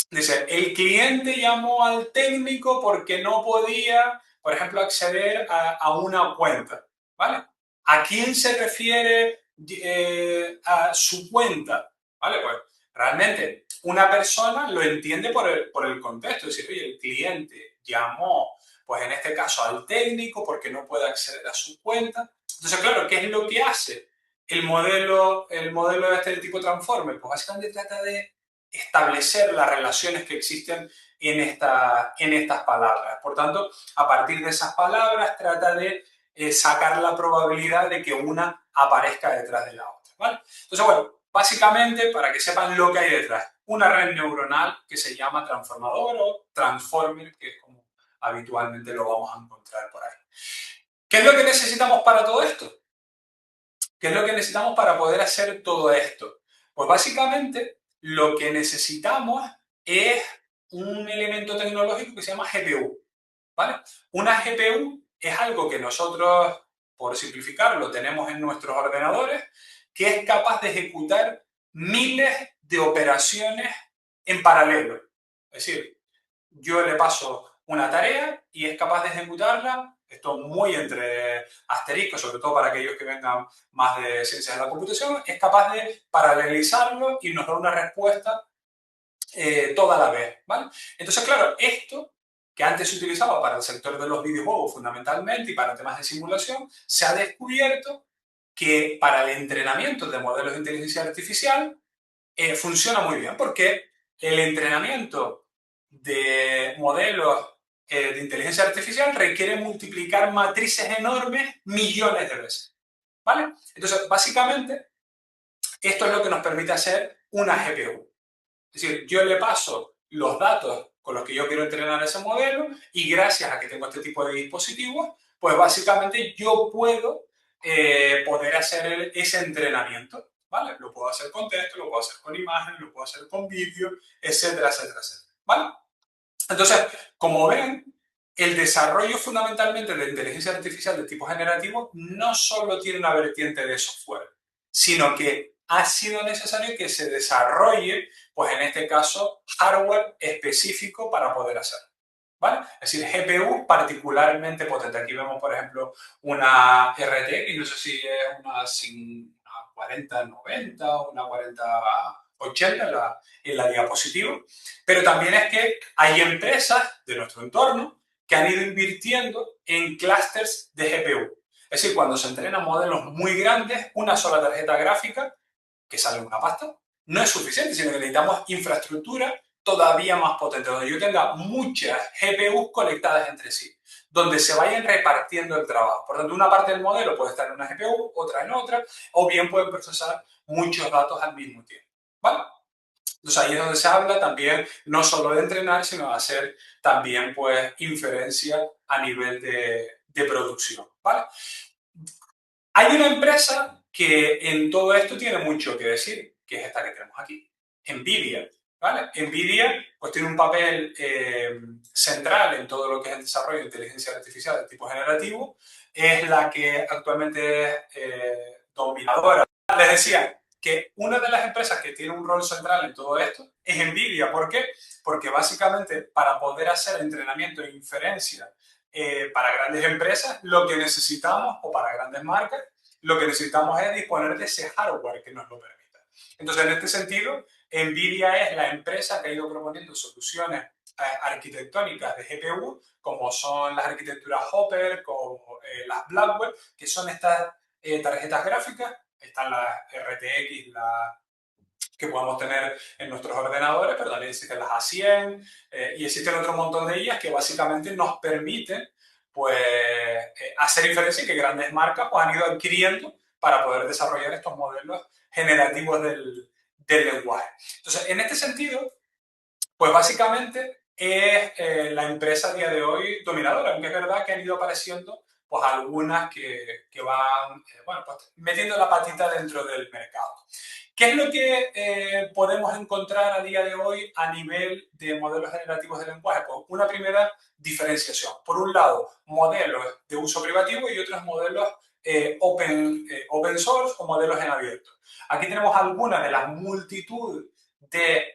Speaker 2: dice, el cliente llamó al técnico porque no podía, por ejemplo, acceder a una cuenta, ¿vale? ¿A quién se refiere a su cuenta? ¿Vale? Pues realmente una persona lo entiende por el contexto, es decir, oye, el cliente llamó, pues en este caso al técnico porque no puede acceder a su cuenta. Entonces, claro, ¿qué es lo que hace el modelo de este tipo Transformer? Pues básicamente trata de establecer las relaciones que existen en estas palabras. Por tanto, a partir de esas palabras trata de sacar la probabilidad de que una aparezca detrás de la otra, ¿vale? Entonces, bueno, básicamente, para que sepan lo que hay detrás, una red neuronal que se llama transformador o transformer, que es como habitualmente lo vamos a encontrar por ahí. ¿Qué es lo que necesitamos para todo esto? ¿Qué es lo que necesitamos para poder hacer todo esto? Pues básicamente lo que necesitamos es un elemento tecnológico que se llama GPU, ¿vale? Una GPU es algo que nosotros, por simplificarlo, tenemos en nuestros ordenadores, que es capaz de ejecutar miles de operaciones en paralelo. Es decir, yo le paso una tarea y es capaz de ejecutarla, esto muy entre asteriscos, sobre todo para aquellos que vengan más de ciencias de la computación, es capaz de paralelizarlo y nos da una respuesta toda la vez, ¿vale? Entonces, claro, esto que antes se utilizaba para el sector de los videojuegos fundamentalmente y para temas de simulación, se ha descubierto que para el entrenamiento de modelos de inteligencia artificial funciona muy bien porque el entrenamiento de modelos de inteligencia artificial requiere multiplicar matrices enormes millones de veces, ¿vale? Entonces, básicamente, esto es lo que nos permite hacer una GPU. Es decir, yo le paso los datos con los que yo quiero entrenar ese modelo y gracias a que tengo este tipo de dispositivos, pues básicamente yo puedo poder hacer ese entrenamiento, ¿vale? Lo puedo hacer con texto, lo puedo hacer con imágenes, lo puedo hacer con vídeo, etcétera, etcétera, etcétera, ¿vale? Entonces, como ven, el desarrollo fundamentalmente de inteligencia artificial de tipo generativo no solo tiene una vertiente de software, sino que ha sido necesario que se desarrolle, pues en este caso, hardware específico para poder hacerlo, ¿vale? Es decir, GPU particularmente potente. Aquí vemos, por ejemplo, una RTX, no sé si es una 4090 o una 4080 en la diapositiva, pero también es que hay empresas de nuestro entorno que han ido invirtiendo en clústeres de GPU. Es decir, cuando se entrenan modelos muy grandes, una sola tarjeta gráfica, que sale una pasta, no es suficiente, sino que necesitamos infraestructura todavía más potente, donde yo tenga muchas GPUs conectadas entre sí, donde se vayan repartiendo el trabajo. Por tanto, una parte del modelo puede estar en una GPU, otra en otra, o bien pueden procesar muchos datos al mismo tiempo, ¿vale? Entonces ahí es donde se habla también no solo de entrenar, sino de hacer también pues inferencia a nivel de producción, ¿vale? Hay una empresa que en todo esto tiene mucho que decir, que es esta que tenemos aquí, NVIDIA. ¿vale? NVIDIA pues, tiene un papel central en todo lo que es el desarrollo de inteligencia artificial de tipo generativo. Es la que actualmente es dominadora. Les decía que una de las empresas que tiene un rol central en todo esto es NVIDIA. ¿Por qué? Porque básicamente para poder hacer entrenamiento e inferencia para grandes empresas, lo que necesitamos, o para grandes marcas, lo que necesitamos es disponer de ese hardware que nos lo permita. Entonces, en este sentido, NVIDIA es la empresa que ha ido proponiendo soluciones arquitectónicas de GPU, como son las arquitecturas Hopper, como las Blackwell, que son estas tarjetas gráficas. Están las RTX, que podemos tener en nuestros ordenadores, pero también existen las A100 y existen otro montón de ellas que básicamente nos permiten pues, hacer inferencia que grandes marcas pues, han ido adquiriendo para poder desarrollar estos modelos generativos del lenguaje. Entonces, en este sentido, pues básicamente es la empresa a día de hoy dominadora, aunque es verdad que han ido apareciendo pues algunas que van bueno, pues, metiendo la patita dentro del mercado. ¿Qué es lo que podemos encontrar a día de hoy a nivel de modelos generativos de lenguaje? Pues una primera diferenciación. Por un lado, modelos de uso privativo y otros modelos open source o modelos en abierto. Aquí tenemos algunas de las multitud de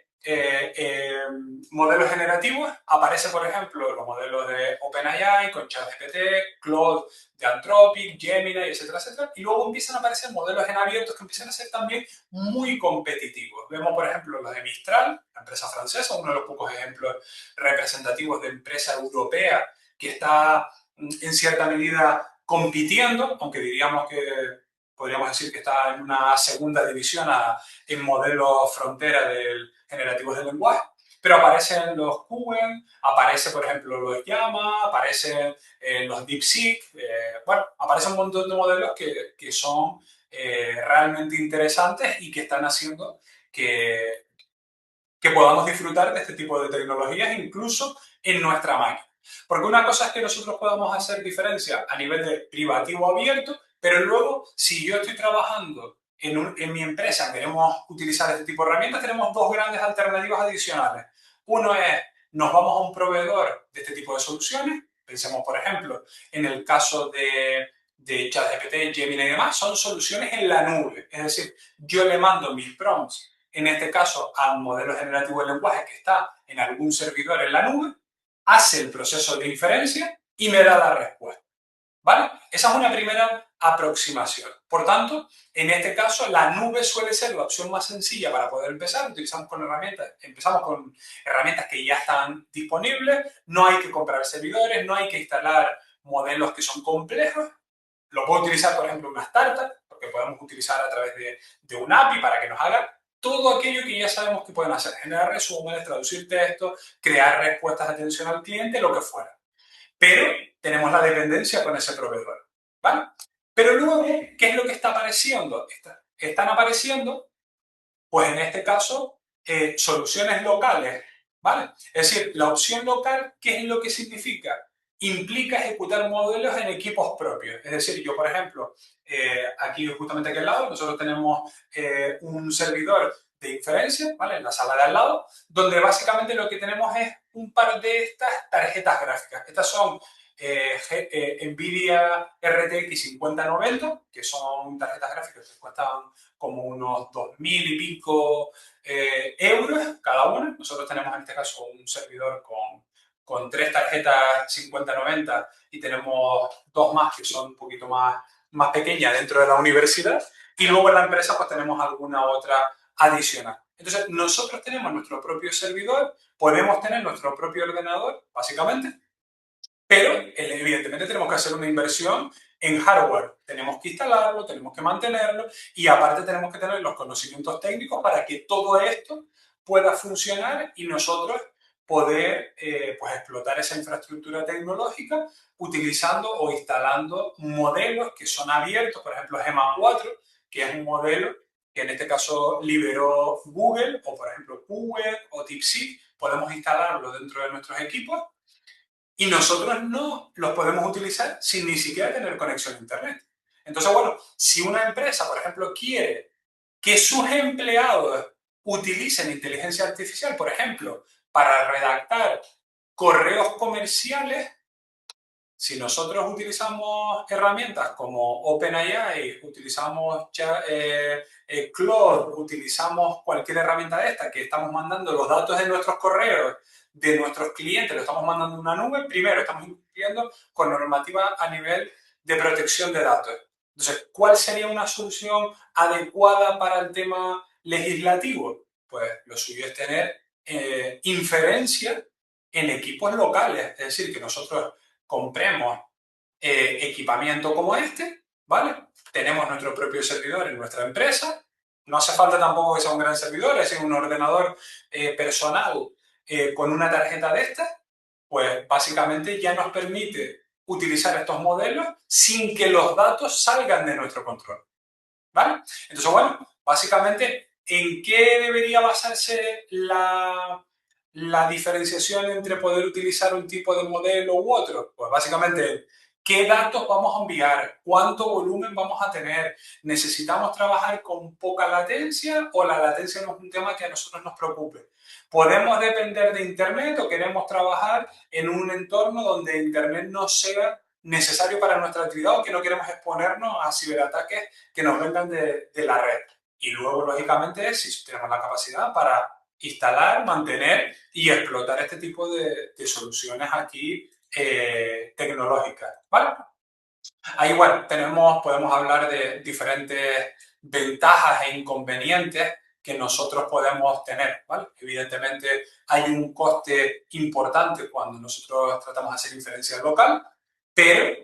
Speaker 2: modelos generativos. Aparece, por ejemplo, los modelos de OpenAI con ChatGPT, Claude de Anthropic, Gemini, etcétera, etcétera. Y luego empiezan a aparecer modelos en abiertos que empiezan a ser también muy competitivos. Vemos, por ejemplo, los de Mistral, la empresa francesa, uno de los pocos ejemplos representativos de empresa europea que está en cierta medida compitiendo, aunque diríamos que podríamos decir que está en una segunda división en modelos frontera del generativos de lenguaje. Pero aparecen los QM, aparece, por ejemplo, los Llama, aparecen los DeepSeek, bueno, aparecen un montón de modelos que son realmente interesantes y que están haciendo que, que podamos disfrutar de este tipo de tecnologías incluso en nuestra máquina. Porque una cosa es que nosotros podamos hacer diferencia a nivel de privativo abierto, pero luego, si yo estoy trabajando en mi empresa, queremos utilizar este tipo de herramientas, tenemos dos grandes alternativas adicionales. Uno es, nos vamos a un proveedor de este tipo de soluciones. Pensemos, por ejemplo, en el caso de ChatGPT, Gemini y demás, son soluciones en la nube. Es decir, yo le mando mis prompts en este caso a un modelo generativo de lenguaje que está en algún servidor en la nube, hace el proceso de inferencia y me da la respuesta. ¿Vale? Esa es una primera aproximación. Por tanto, en este caso, la nube suele ser la opción más sencilla para poder empezar. Empezamos con herramientas que ya están disponibles, no hay que comprar servidores, no hay que instalar modelos que son complejos. Lo puedo utilizar, por ejemplo, una startup, porque podemos utilizar a través de un API para que nos haga todo aquello que ya sabemos que pueden hacer. Generar resúmenes, traducir textos, crear respuestas de atención al cliente, lo que fuera. Pero tenemos la dependencia con ese proveedor. ¿Vale? Pero luego, ¿qué es lo que está apareciendo? Están apareciendo, pues en este caso, soluciones locales. ¿Vale? Es decir, la opción local, ¿qué es lo que significa? Implica ejecutar modelos en equipos propios. Es decir, yo, por ejemplo, aquí justamente aquí al lado, nosotros tenemos un servidor de inferencia, ¿vale? En la sala de al lado, donde básicamente lo que tenemos es un par de estas tarjetas gráficas. Estas son NVIDIA RTX 5090, que son tarjetas gráficas que cuestan como unos 2.000 y pico euros cada una. Nosotros tenemos en este caso un servidor con tres tarjetas 5090 y tenemos dos más que son un poquito más pequeñas dentro de la universidad. Y luego en la empresa pues tenemos alguna otra adicional. Entonces nosotros tenemos nuestro propio servidor, podemos tener nuestro propio ordenador, básicamente, pero evidentemente tenemos que hacer una inversión en hardware. Tenemos que instalarlo, tenemos que mantenerlo y aparte tenemos que tener los conocimientos técnicos para que todo esto pueda funcionar y nosotros poder pues explotar esa infraestructura tecnológica utilizando o instalando modelos que son abiertos, por ejemplo GEMA 4, que es un modelo que en este caso liberó Google o por ejemplo Google o DeepSeek, podemos instalarlo dentro de nuestros equipos y nosotros no los podemos utilizar sin ni siquiera tener conexión a Internet. Entonces, bueno, si una empresa, por ejemplo, quiere que sus empleados utilicen inteligencia artificial, por ejemplo, para redactar correos comerciales. Si nosotros utilizamos herramientas como OpenAI, utilizamos Claude, utilizamos cualquier herramienta de esta, que estamos mandando los datos de nuestros correos, de nuestros clientes, lo estamos mandando en una nube, primero estamos incumpliendo con normativa a nivel de protección de datos. Entonces, ¿cuál sería una solución adecuada para el tema legislativo? Pues lo suyo es tener inferencia en equipos locales, es decir, que nosotros compremos equipamiento como este, ¿vale? Tenemos nuestro propio servidor en nuestra empresa. No hace falta tampoco que sea un gran servidor, es decir, un ordenador personal con una tarjeta de esta, pues básicamente ya nos permite utilizar estos modelos sin que los datos salgan de nuestro control, ¿vale? Entonces, bueno, básicamente, ¿en qué debería basarse la diferenciación entre poder utilizar un tipo de modelo u otro? Pues básicamente, ¿qué datos vamos a enviar? ¿Cuánto volumen vamos a tener? ¿Necesitamos trabajar con poca latencia o la latencia no es un tema que a nosotros nos preocupe? ¿Podemos depender de Internet o queremos trabajar en un entorno donde Internet no sea necesario para nuestra actividad o que no queremos exponernos a ciberataques que nos vengan de la red? Y luego, lógicamente, si tenemos la capacidad para instalar, mantener y explotar este tipo de soluciones aquí tecnológicas, ¿vale? Ahí, bueno, podemos hablar de diferentes ventajas e inconvenientes que nosotros podemos tener, ¿vale? Evidentemente, hay un coste importante cuando nosotros tratamos de hacer inferencia local, pero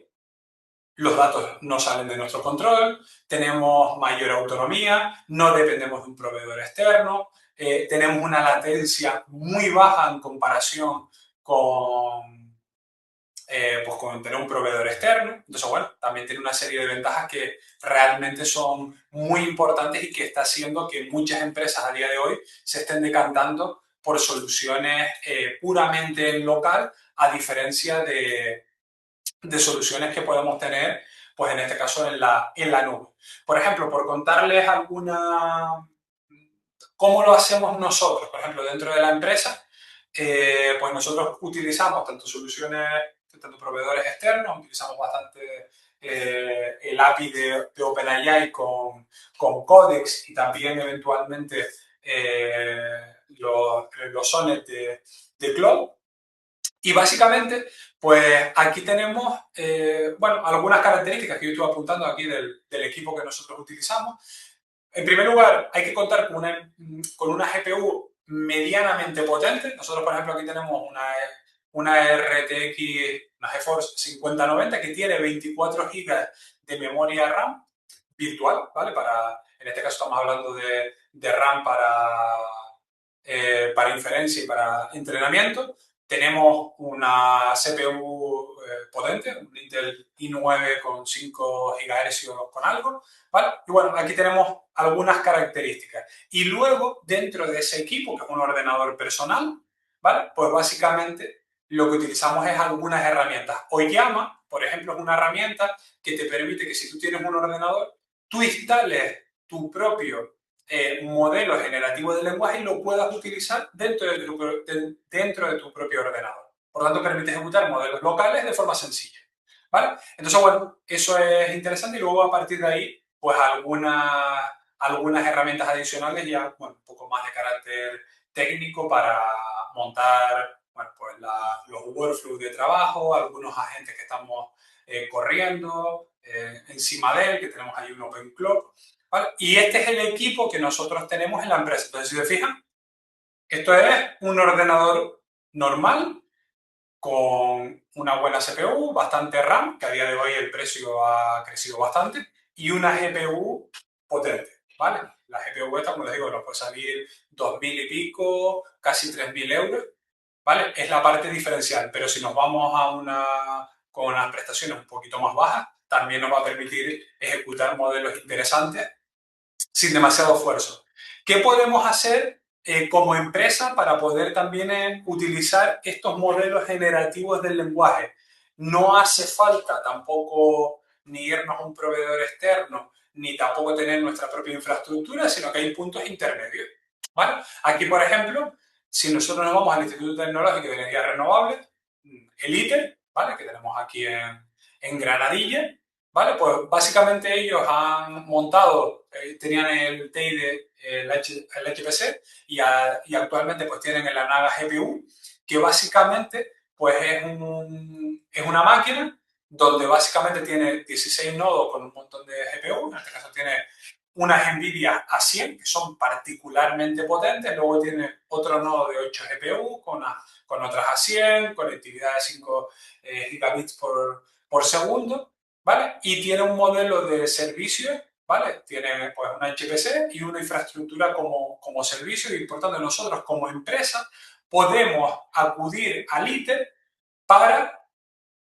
Speaker 2: los datos no salen de nuestro control, tenemos mayor autonomía, no dependemos de un proveedor externo, tenemos una latencia muy baja en comparación con, pues con tener un proveedor externo. Entonces, bueno, también tiene una serie de ventajas que realmente son muy importantes y que está haciendo que muchas empresas a día de hoy se estén decantando por soluciones puramente en local, a diferencia de soluciones que podemos tener, pues en este caso en la nube. Por ejemplo, por contarles cómo lo hacemos nosotros, por ejemplo, dentro de la empresa, pues nosotros utilizamos tanto soluciones, tanto proveedores externos, utilizamos bastante el API de OpenAI con Codex y también eventualmente los sonnets de Cloud. Y básicamente, pues aquí tenemos, bueno, algunas características que yo estuve apuntando aquí del equipo que nosotros utilizamos. En primer lugar, hay que contar con una GPU medianamente potente. Nosotros, por ejemplo, aquí tenemos una RTX, una GeForce 5090 que tiene 24 GB de memoria RAM virtual, ¿vale? En este caso estamos hablando de RAM para inferencia y para entrenamiento. Tenemos una CPU potente, un Intel i9 con 5 GHz con algo, ¿vale? Y bueno, aquí tenemos algunas características. Y luego, dentro de ese equipo, que es un ordenador personal, ¿vale? Pues básicamente lo que utilizamos es algunas herramientas. Oyama, por ejemplo, es una herramienta que te permite que si tú tienes un ordenador, tú instales tu propio modelo generativo de lenguaje y lo puedas utilizar dentro de tu propio ordenador. Por lo tanto, permite ejecutar modelos locales de forma sencilla, ¿vale? Entonces, bueno, eso es interesante y luego a partir de ahí, pues algunas herramientas adicionales ya, bueno, un poco más de carácter técnico para montar, bueno, pues los workflows de trabajo, algunos agentes que estamos corriendo encima de él, que tenemos ahí un OpenCloud, ¿vale? Y este es el equipo que nosotros tenemos en la empresa. Entonces, si te fijas, esto es un ordenador normal con una buena CPU, bastante RAM, que a día de hoy el precio ha crecido bastante, y una GPU potente, ¿vale? La GPU esta, como les digo, nos puede salir 2.000 y pico, casi 3.000 euros, ¿vale? Es la parte diferencial, pero si nos vamos con unas prestaciones un poquito más bajas, también nos va a permitir ejecutar modelos interesantes sin demasiado esfuerzo. ¿Qué podemos hacer como empresa para poder también utilizar estos modelos generativos del lenguaje? No hace falta tampoco ni irnos a un proveedor externo, ni tampoco tener nuestra propia infraestructura, sino que hay puntos intermedios. ¿vale? Aquí, por ejemplo, si nosotros nos vamos al Instituto Tecnológico de Energías Renovables, el ITER, ¿vale? Que tenemos aquí en Granadilla, ¿vale? Pues básicamente ellos han montado, tenían el TID, el HPC, y actualmente pues tienen el ANAGA GPU, que básicamente pues es una máquina donde básicamente tiene 16 nodos con un montón de GPU, en este caso tiene unas NVIDIA A100 que son particularmente potentes, luego tiene otro nodo de 8 GPU con otras A100, conectividad de 5 gigabits por segundo, ¿vale? Y tiene un modelo de servicio, ¿vale? Tiene pues una HPC y una infraestructura como servicio y por tanto nosotros como empresa podemos acudir al ITER para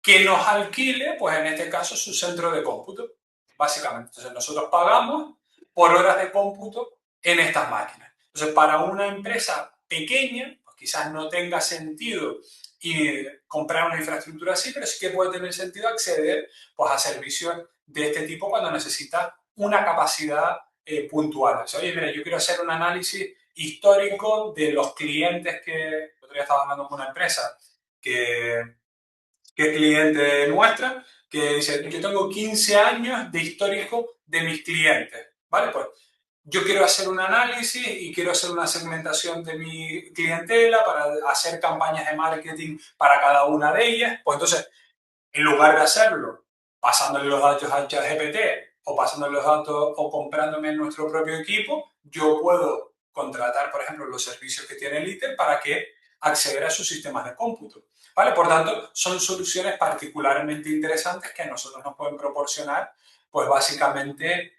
Speaker 2: que nos alquile, pues en este caso, su centro de cómputo, básicamente. Entonces nosotros pagamos por horas de cómputo en estas máquinas. Entonces, para una empresa pequeña, pues quizás no tenga sentido y comprar una infraestructura así, pero sí que puede tener sentido acceder pues, a servicios de este tipo cuando necesita una capacidad puntual. O sea, oye, mira, yo quiero hacer un análisis histórico de los clientes que... El otro día estaba hablando con una empresa que es cliente nuestra, que dice, yo tengo 15 años de histórico de mis clientes, ¿vale? Pues yo quiero hacer un análisis y quiero hacer una segmentación de mi clientela para hacer campañas de marketing para cada una de ellas. Pues entonces, en lugar de hacerlo pasándole los datos a ChatGPT o pasándole los datos o comprándome en nuestro propio equipo, yo puedo contratar, por ejemplo, los servicios que tiene el ITER para que acceder a sus sistemas de cómputo. ¿Vale? Por tanto, son soluciones particularmente interesantes que a nosotros nos pueden proporcionar, pues básicamente,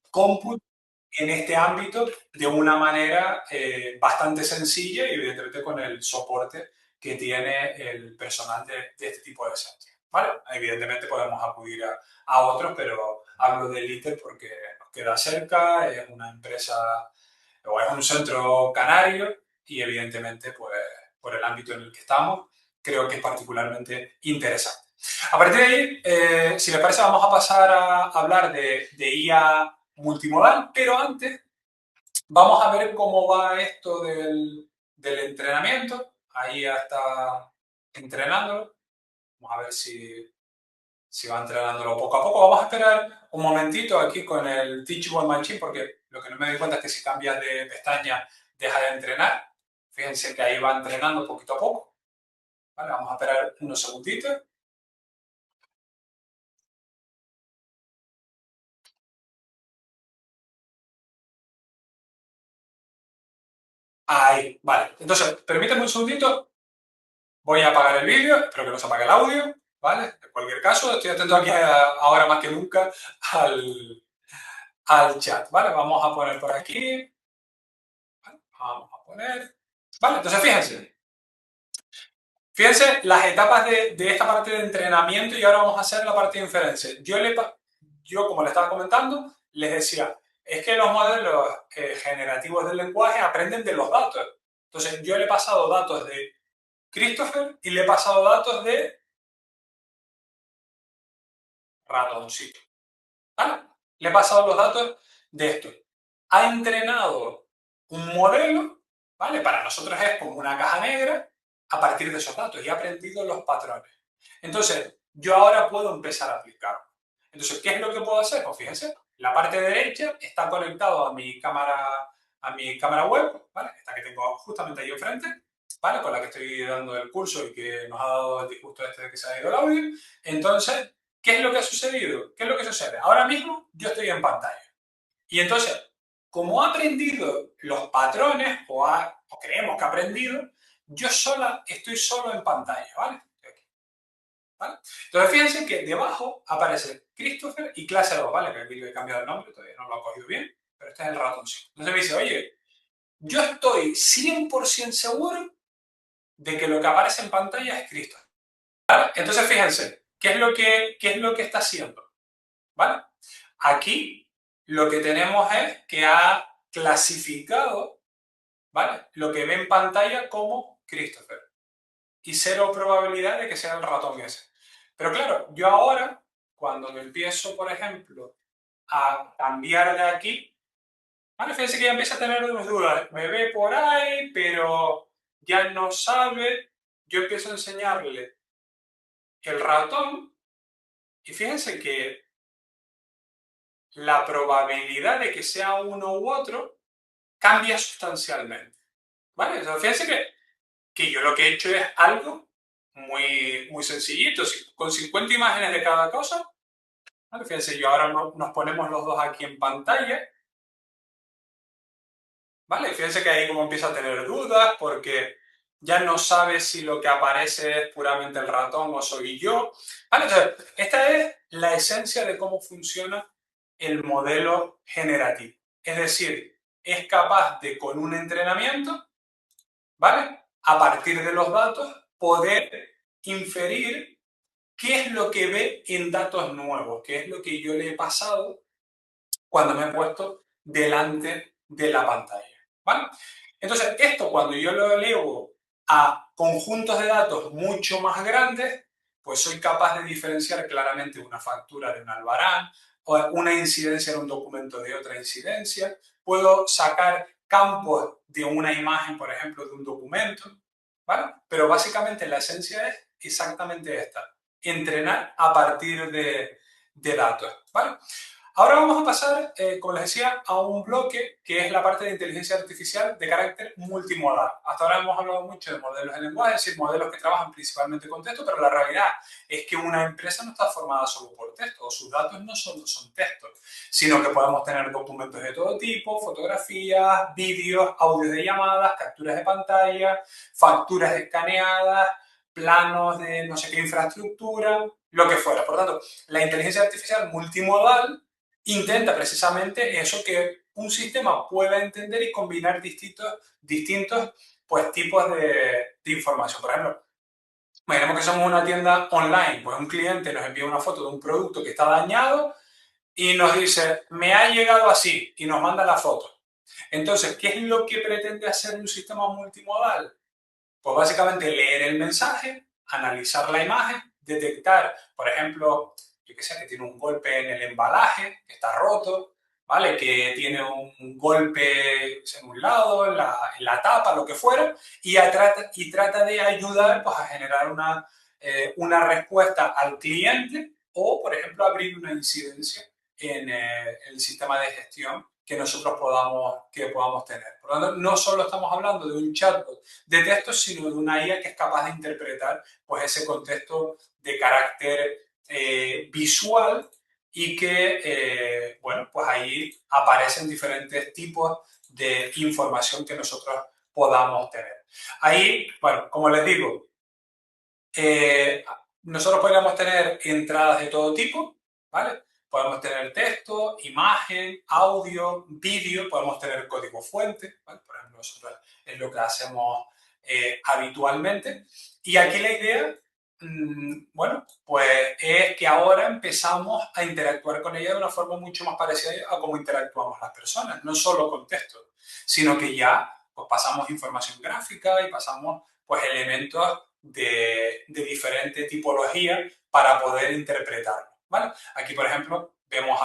Speaker 2: cómputo en este ámbito de una manera bastante sencilla y evidentemente con el soporte que tiene el personal de este tipo de centros. ¿Vale? Evidentemente podemos acudir a otros, pero hablo del ITER porque nos queda cerca, es una empresa o es un centro canario y evidentemente pues, por el ámbito en el que estamos creo que es particularmente interesante. A partir de ahí, si les parece, vamos a pasar a hablar de IA multimodal, pero antes vamos a ver cómo va esto del entrenamiento. Ahí ya está entrenándolo. Vamos a ver si va entrenándolo poco a poco. Vamos a esperar un momentito aquí con el Teachable Machine porque lo que no me doy cuenta es que si cambias de pestaña deja de entrenar. Fíjense que ahí va entrenando poquito a poco. Vale, vamos a esperar unos segunditos. Ahí, vale. Entonces, permíteme un segundito. Voy a apagar el vídeo, espero que no se apague el audio, ¿vale? En cualquier caso, estoy atento aquí ahora más que nunca al chat, ¿vale? Vamos a poner por aquí, ¿vale? Vamos a poner, ¿vale? Entonces, fíjense las etapas de esta parte de entrenamiento y ahora vamos a hacer la parte de inferencia. Yo como le estaba comentando, les decía, es que los modelos generativos del lenguaje aprenden de los datos. Entonces, yo le he pasado datos de Christopher y le he pasado datos de ratoncito. ¿Vale? Le he pasado los datos de esto. Ha entrenado un modelo, ¿vale? Para nosotros es como una caja negra a partir de esos datos y ha aprendido los patrones. Entonces, yo ahora puedo empezar a aplicarlo. Entonces, ¿qué es lo que puedo hacer? Pues fíjense, la parte derecha está conectado a mi cámara web, ¿vale? Esta que tengo justamente ahí enfrente, ¿vale? Con la que estoy dando el curso y que nos ha dado el disgusto este de que se ha ido el audio. Entonces, ¿qué es lo que ha sucedido? ¿Qué es lo que sucede? Ahora mismo yo estoy en pantalla. Y entonces, como ha aprendido los patrones, o creemos que ha aprendido, estoy solo en pantalla, ¿vale? ¿Vale? Entonces, fíjense que debajo aparece Christopher y clase 2, ¿vale? Que aquí le he cambiado el nombre, todavía no lo ha cogido bien, pero este es el ratoncito. Entonces me dice, oye, yo estoy 100% seguro de que lo que aparece en pantalla es Christopher. ¿Vale? Entonces, fíjense, qué es lo que está haciendo? ¿Vale? Aquí lo que tenemos es que ha clasificado, ¿vale? Lo que ve en pantalla como Christopher y cero probabilidad de que sea el ratón ese. Pero claro, yo ahora, cuando me empiezo, por ejemplo, a cambiar de aquí, ¿Vale? Fíjense que ya empieza a tener unas dudas. Me ve por ahí, pero ya no sabe. Yo empiezo a enseñarle el ratón y fíjense que la probabilidad de que sea uno u otro cambia sustancialmente. ¿Vale? O sea, fíjense que yo lo que he hecho es algo muy sencillito, con 50 imágenes de cada cosa. ¿Vale? Fíjense, yo ahora nos ponemos los dos aquí en pantalla. ¿Vale? Fíjense que ahí como empieza a tener dudas porque ya no sabe si lo que aparece es puramente el ratón o soy yo. ¿Vale? Entonces, esta es la esencia de cómo funciona el modelo generativo. Es decir, es capaz de, con un entrenamiento, ¿vale? A partir de los datos, poder inferir qué es lo que ve en datos nuevos, qué es lo que yo le he pasado cuando me he puesto delante de la pantalla. ¿Vale? Entonces, esto cuando yo lo elevo a conjuntos de datos mucho más grandes, pues soy capaz de diferenciar claramente una factura de un albarán, o una incidencia en un documento de otra incidencia. Puedo sacar campos de una imagen, por ejemplo, de un documento. ¿Vale? Pero básicamente la esencia es exactamente esta: entrenar a partir de datos. ¿Vale? Ahora vamos a pasar, como les decía, a un bloque que es la parte de inteligencia artificial de carácter multimodal. Hasta ahora hemos hablado mucho de modelos de lenguaje, es decir, modelos que trabajan principalmente con texto, pero la realidad es que una empresa no está formada solo por texto, o sus datos no solo son textos, sino que podemos tener documentos de todo tipo, fotografías, vídeos, audios de llamadas, capturas de pantalla, facturas escaneadas, planos de no sé qué infraestructura, lo que fuera. Por tanto, la inteligencia artificial multimodal intenta precisamente eso, que un sistema pueda entender y combinar distintos pues, tipos de información. Por ejemplo, imaginemos que somos una tienda online, pues un cliente nos envía una foto de un producto que está dañado y nos dice, me ha llegado así, y nos manda la foto. Entonces, ¿qué es lo que pretende hacer un sistema multimodal? Pues básicamente leer el mensaje, analizar la imagen, detectar, por ejemplo, yo que sé, que tiene un golpe en el embalaje, que está roto, ¿vale? Que tiene un golpe en un lado, en la tapa, lo que fuera, y trata de ayudar pues, a generar una respuesta al cliente o, por ejemplo, abrir una incidencia en el sistema de gestión que nosotros podamos tener. Por lo tanto, no solo estamos hablando de un chatbot de textos, sino de una IA que es capaz de interpretar pues, ese contexto de carácter visual y que, bueno, pues ahí aparecen diferentes tipos de información que nosotros podamos tener. Ahí, bueno, como les digo, eh, nosotros podríamos tener entradas de todo tipo, ¿vale? Podemos tener texto, imagen, audio, vídeo, podemos tener código fuente, ¿vale? Por ejemplo, nosotros es lo que hacemos habitualmente. Y aquí la idea, bueno, pues es que ahora empezamos a interactuar con ella de una forma mucho más parecida a cómo interactuamos las personas, no solo con texto, sino que ya pues, pasamos información gráfica y pasamos pues, elementos de diferente tipología para poder interpretarlo. ¿Vale? Aquí, por ejemplo, vemos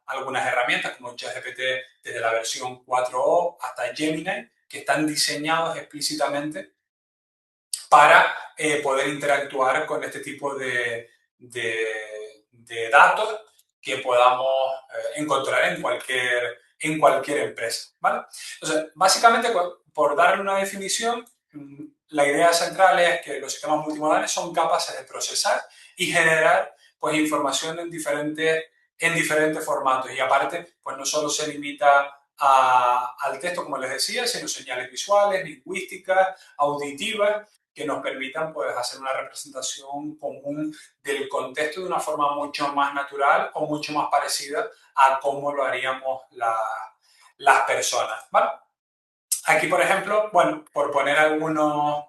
Speaker 2: algunas herramientas como ChatGPT desde la versión 4.0 hasta Gemini, que están diseñados explícitamente para poder interactuar con este tipo de datos que podamos encontrar en cualquier empresa. ¿Vale? Entonces, básicamente, por darle una definición, la idea central es que los sistemas multimodales son capaces de procesar y generar pues, información en diferentes formatos. Y aparte, pues no solo se limita al texto, como les decía, sino señales visuales, lingüísticas, auditivas, que nos permitan pues, hacer una representación común del contexto de una forma mucho más natural o mucho más parecida a cómo lo haríamos las personas. ¿Vale? Aquí, por ejemplo, bueno, por poner algunos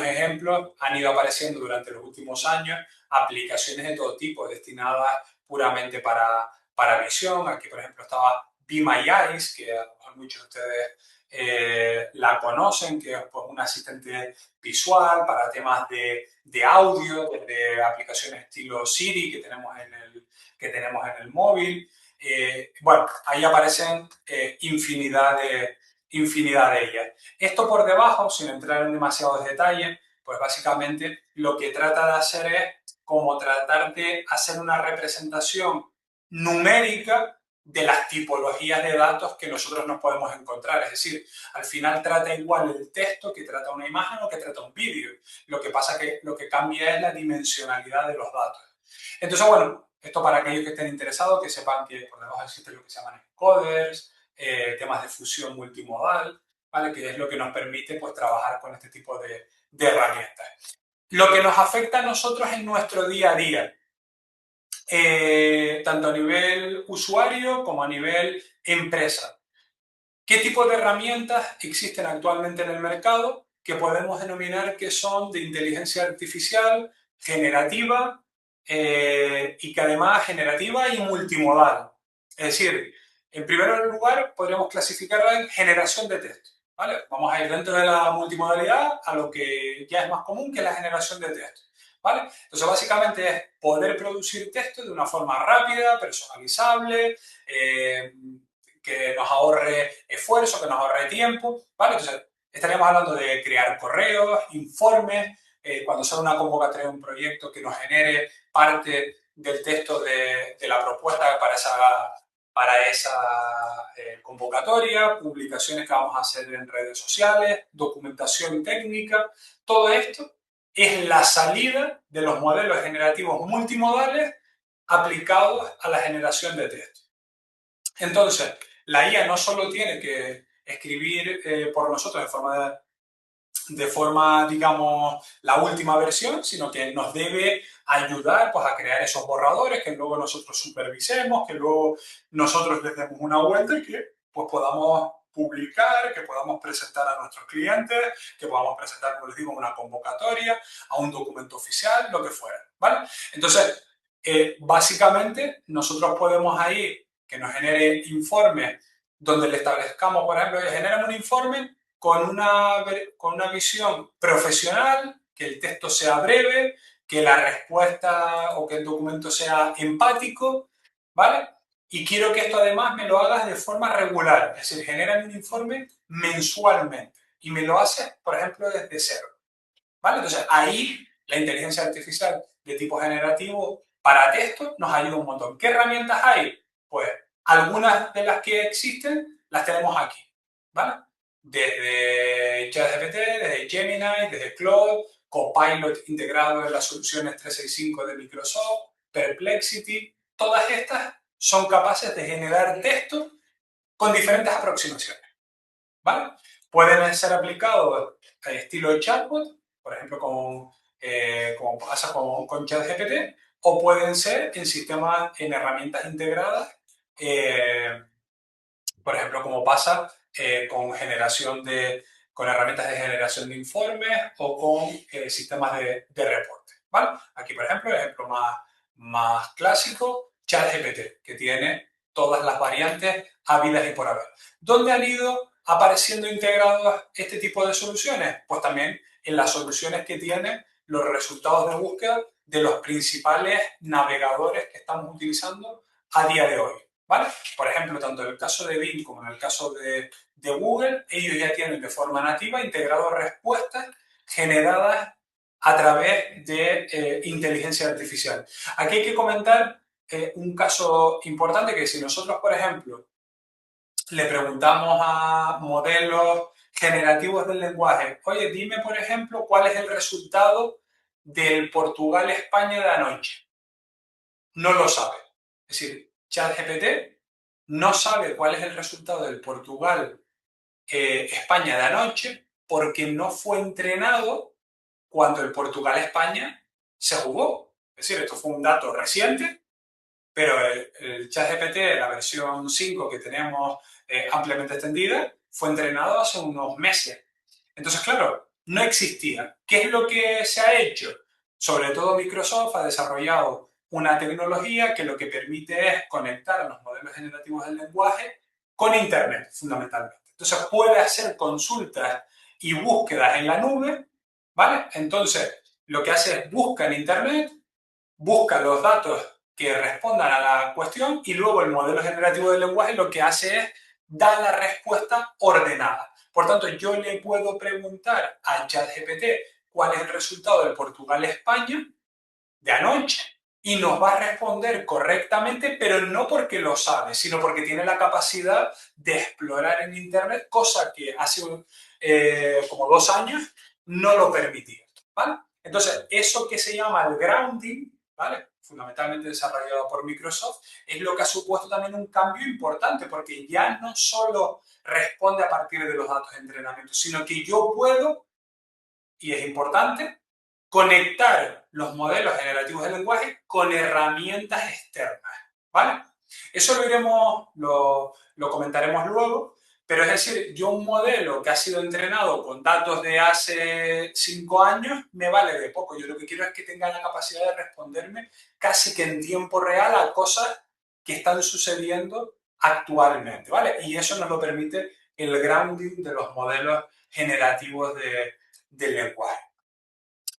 Speaker 2: ejemplos, han ido apareciendo durante los últimos años aplicaciones de todo tipo destinadas puramente para visión. Aquí, por ejemplo, estaba Be My Eyes, que a lo mejor muchos de ustedes la conocen, que es pues, un asistente visual para temas de audio, desde aplicaciones estilo Siri que tenemos en el móvil. Bueno, ahí aparecen infinidad de ellas. Esto por debajo, sin entrar en demasiados detalles, pues básicamente lo que trata de hacer es como tratar de hacer una representación numérica de las tipologías de datos que nosotros nos podemos encontrar. Es decir, al final trata igual el texto que trata una imagen o que trata un vídeo. Lo que pasa que lo que cambia es la dimensionalidad de los datos. Entonces, bueno, esto para aquellos que estén interesados, que sepan que por debajo existe lo que se llaman encoders, temas de fusión multimodal, ¿vale? Que es lo que nos permite pues, trabajar con este tipo de herramientas. Lo que nos afecta a nosotros en nuestro día a día, tanto a nivel usuario como a nivel empresa. ¿Qué tipo de herramientas existen actualmente en el mercado que podemos denominar que son de inteligencia artificial generativa y que además generativa y multimodal? Es decir, en primer lugar podríamos clasificarla en generación de texto. ¿Vale? Vamos a ir dentro de la multimodalidad a lo que ya es más común, que es la generación de texto. ¿Vale? Entonces, básicamente es poder producir texto de una forma rápida, personalizable, que nos ahorre esfuerzo, que nos ahorre tiempo, ¿vale? Entonces, estaríamos hablando de crear correos, informes, cuando sale una convocatoria de un proyecto que nos genere parte del texto de la propuesta para esa convocatoria, publicaciones que vamos a hacer en redes sociales, documentación técnica, todo esto es la salida de los modelos generativos multimodales aplicados a la generación de texto. Entonces, la IA no solo tiene que escribir por nosotros de forma, digamos, la última versión, sino que nos debe ayudar pues, a crear esos borradores que luego nosotros supervisemos, que luego nosotros les demos una vuelta y que pues, podamos publicar, que podamos presentar a nuestros clientes, que podamos presentar, como les digo, una convocatoria, a un documento oficial, lo que fuera, ¿vale? Entonces, básicamente, nosotros podemos ahí que nos genere informes donde le establezcamos, por ejemplo, genera un informe con una visión profesional, que el texto sea breve, que la respuesta o que el documento sea empático, ¿vale? Y quiero que esto además me lo hagas de forma regular, es decir, genera un informe mensualmente y me lo haces, por ejemplo, desde cero, ¿vale? Entonces ahí la inteligencia artificial de tipo generativo para texto nos ayuda un montón. ¿Qué herramientas hay? Pues algunas de las que existen las tenemos aquí, ¿vale? Desde ChatGPT, desde Gemini, desde Claude, Copilot integrado en las soluciones 365 de Microsoft, Perplexity, todas estas son capaces de generar texto con diferentes aproximaciones, ¿vale? Pueden ser aplicados a estilo de chatbot, por ejemplo, como pasa con ChatGPT, o pueden ser en sistemas, en herramientas integradas, eh, por ejemplo, como pasa con herramientas de generación de informes o con sistemas de reporte, ¿vale? Aquí, por ejemplo, el ejemplo más clásico, ChatGPT, que tiene todas las variantes habidas y por haber. ¿Dónde han ido apareciendo integrados este tipo de soluciones? Pues también en las soluciones que tienen los resultados de búsqueda de los principales navegadores que estamos utilizando a día de hoy, ¿vale? Por ejemplo, tanto en el caso de Bing como en el caso de Google, ellos ya tienen de forma nativa integrado respuestas generadas a través de inteligencia artificial. Aquí hay que comentar un caso importante que si nosotros, por ejemplo, le preguntamos a modelos generativos del lenguaje, oye, dime, por ejemplo, cuál es el resultado del Portugal-España de anoche. No lo sabe. Es decir, ChatGPT no sabe cuál es el resultado del Portugal-España de anoche porque no fue entrenado cuando el Portugal-España se jugó. Es decir, esto fue un dato reciente, pero el ChatGPT, la versión 5 que tenemos ampliamente extendida, fue entrenado hace unos meses. Entonces, claro, no existía. ¿Qué es lo que se ha hecho? Sobre todo Microsoft ha desarrollado una tecnología que lo que permite es conectar a los modelos generativos del lenguaje con Internet, fundamentalmente. Entonces puede hacer consultas y búsquedas en la nube, ¿vale? Entonces lo que hace es busca en Internet, busca los datos que respondan a la cuestión y luego el modelo generativo del lenguaje lo que hace es dar la respuesta ordenada. Por tanto, yo le puedo preguntar a ChatGPT cuál es el resultado del Portugal-España de anoche y nos va a responder correctamente, pero no porque lo sabe, sino porque tiene la capacidad de explorar en Internet, cosa que hace como 2 años no lo permitía. ¿Vale? Entonces, eso que se llama el grounding, ¿vale? Fundamentalmente desarrollado por Microsoft, es lo que ha supuesto también un cambio importante, porque ya no solo responde a partir de los datos de entrenamiento, sino que yo puedo, y es importante, conectar los modelos generativos de lenguaje con herramientas externas, ¿vale? Eso lo comentaremos luego, pero es decir, yo un modelo que ha sido entrenado con datos de hace 5 años me vale de poco. Yo lo que quiero es que tenga la capacidad de responderme casi que en tiempo real a cosas que están sucediendo actualmente, ¿vale? Y eso nos lo permite el grounding de los modelos generativos del lenguaje.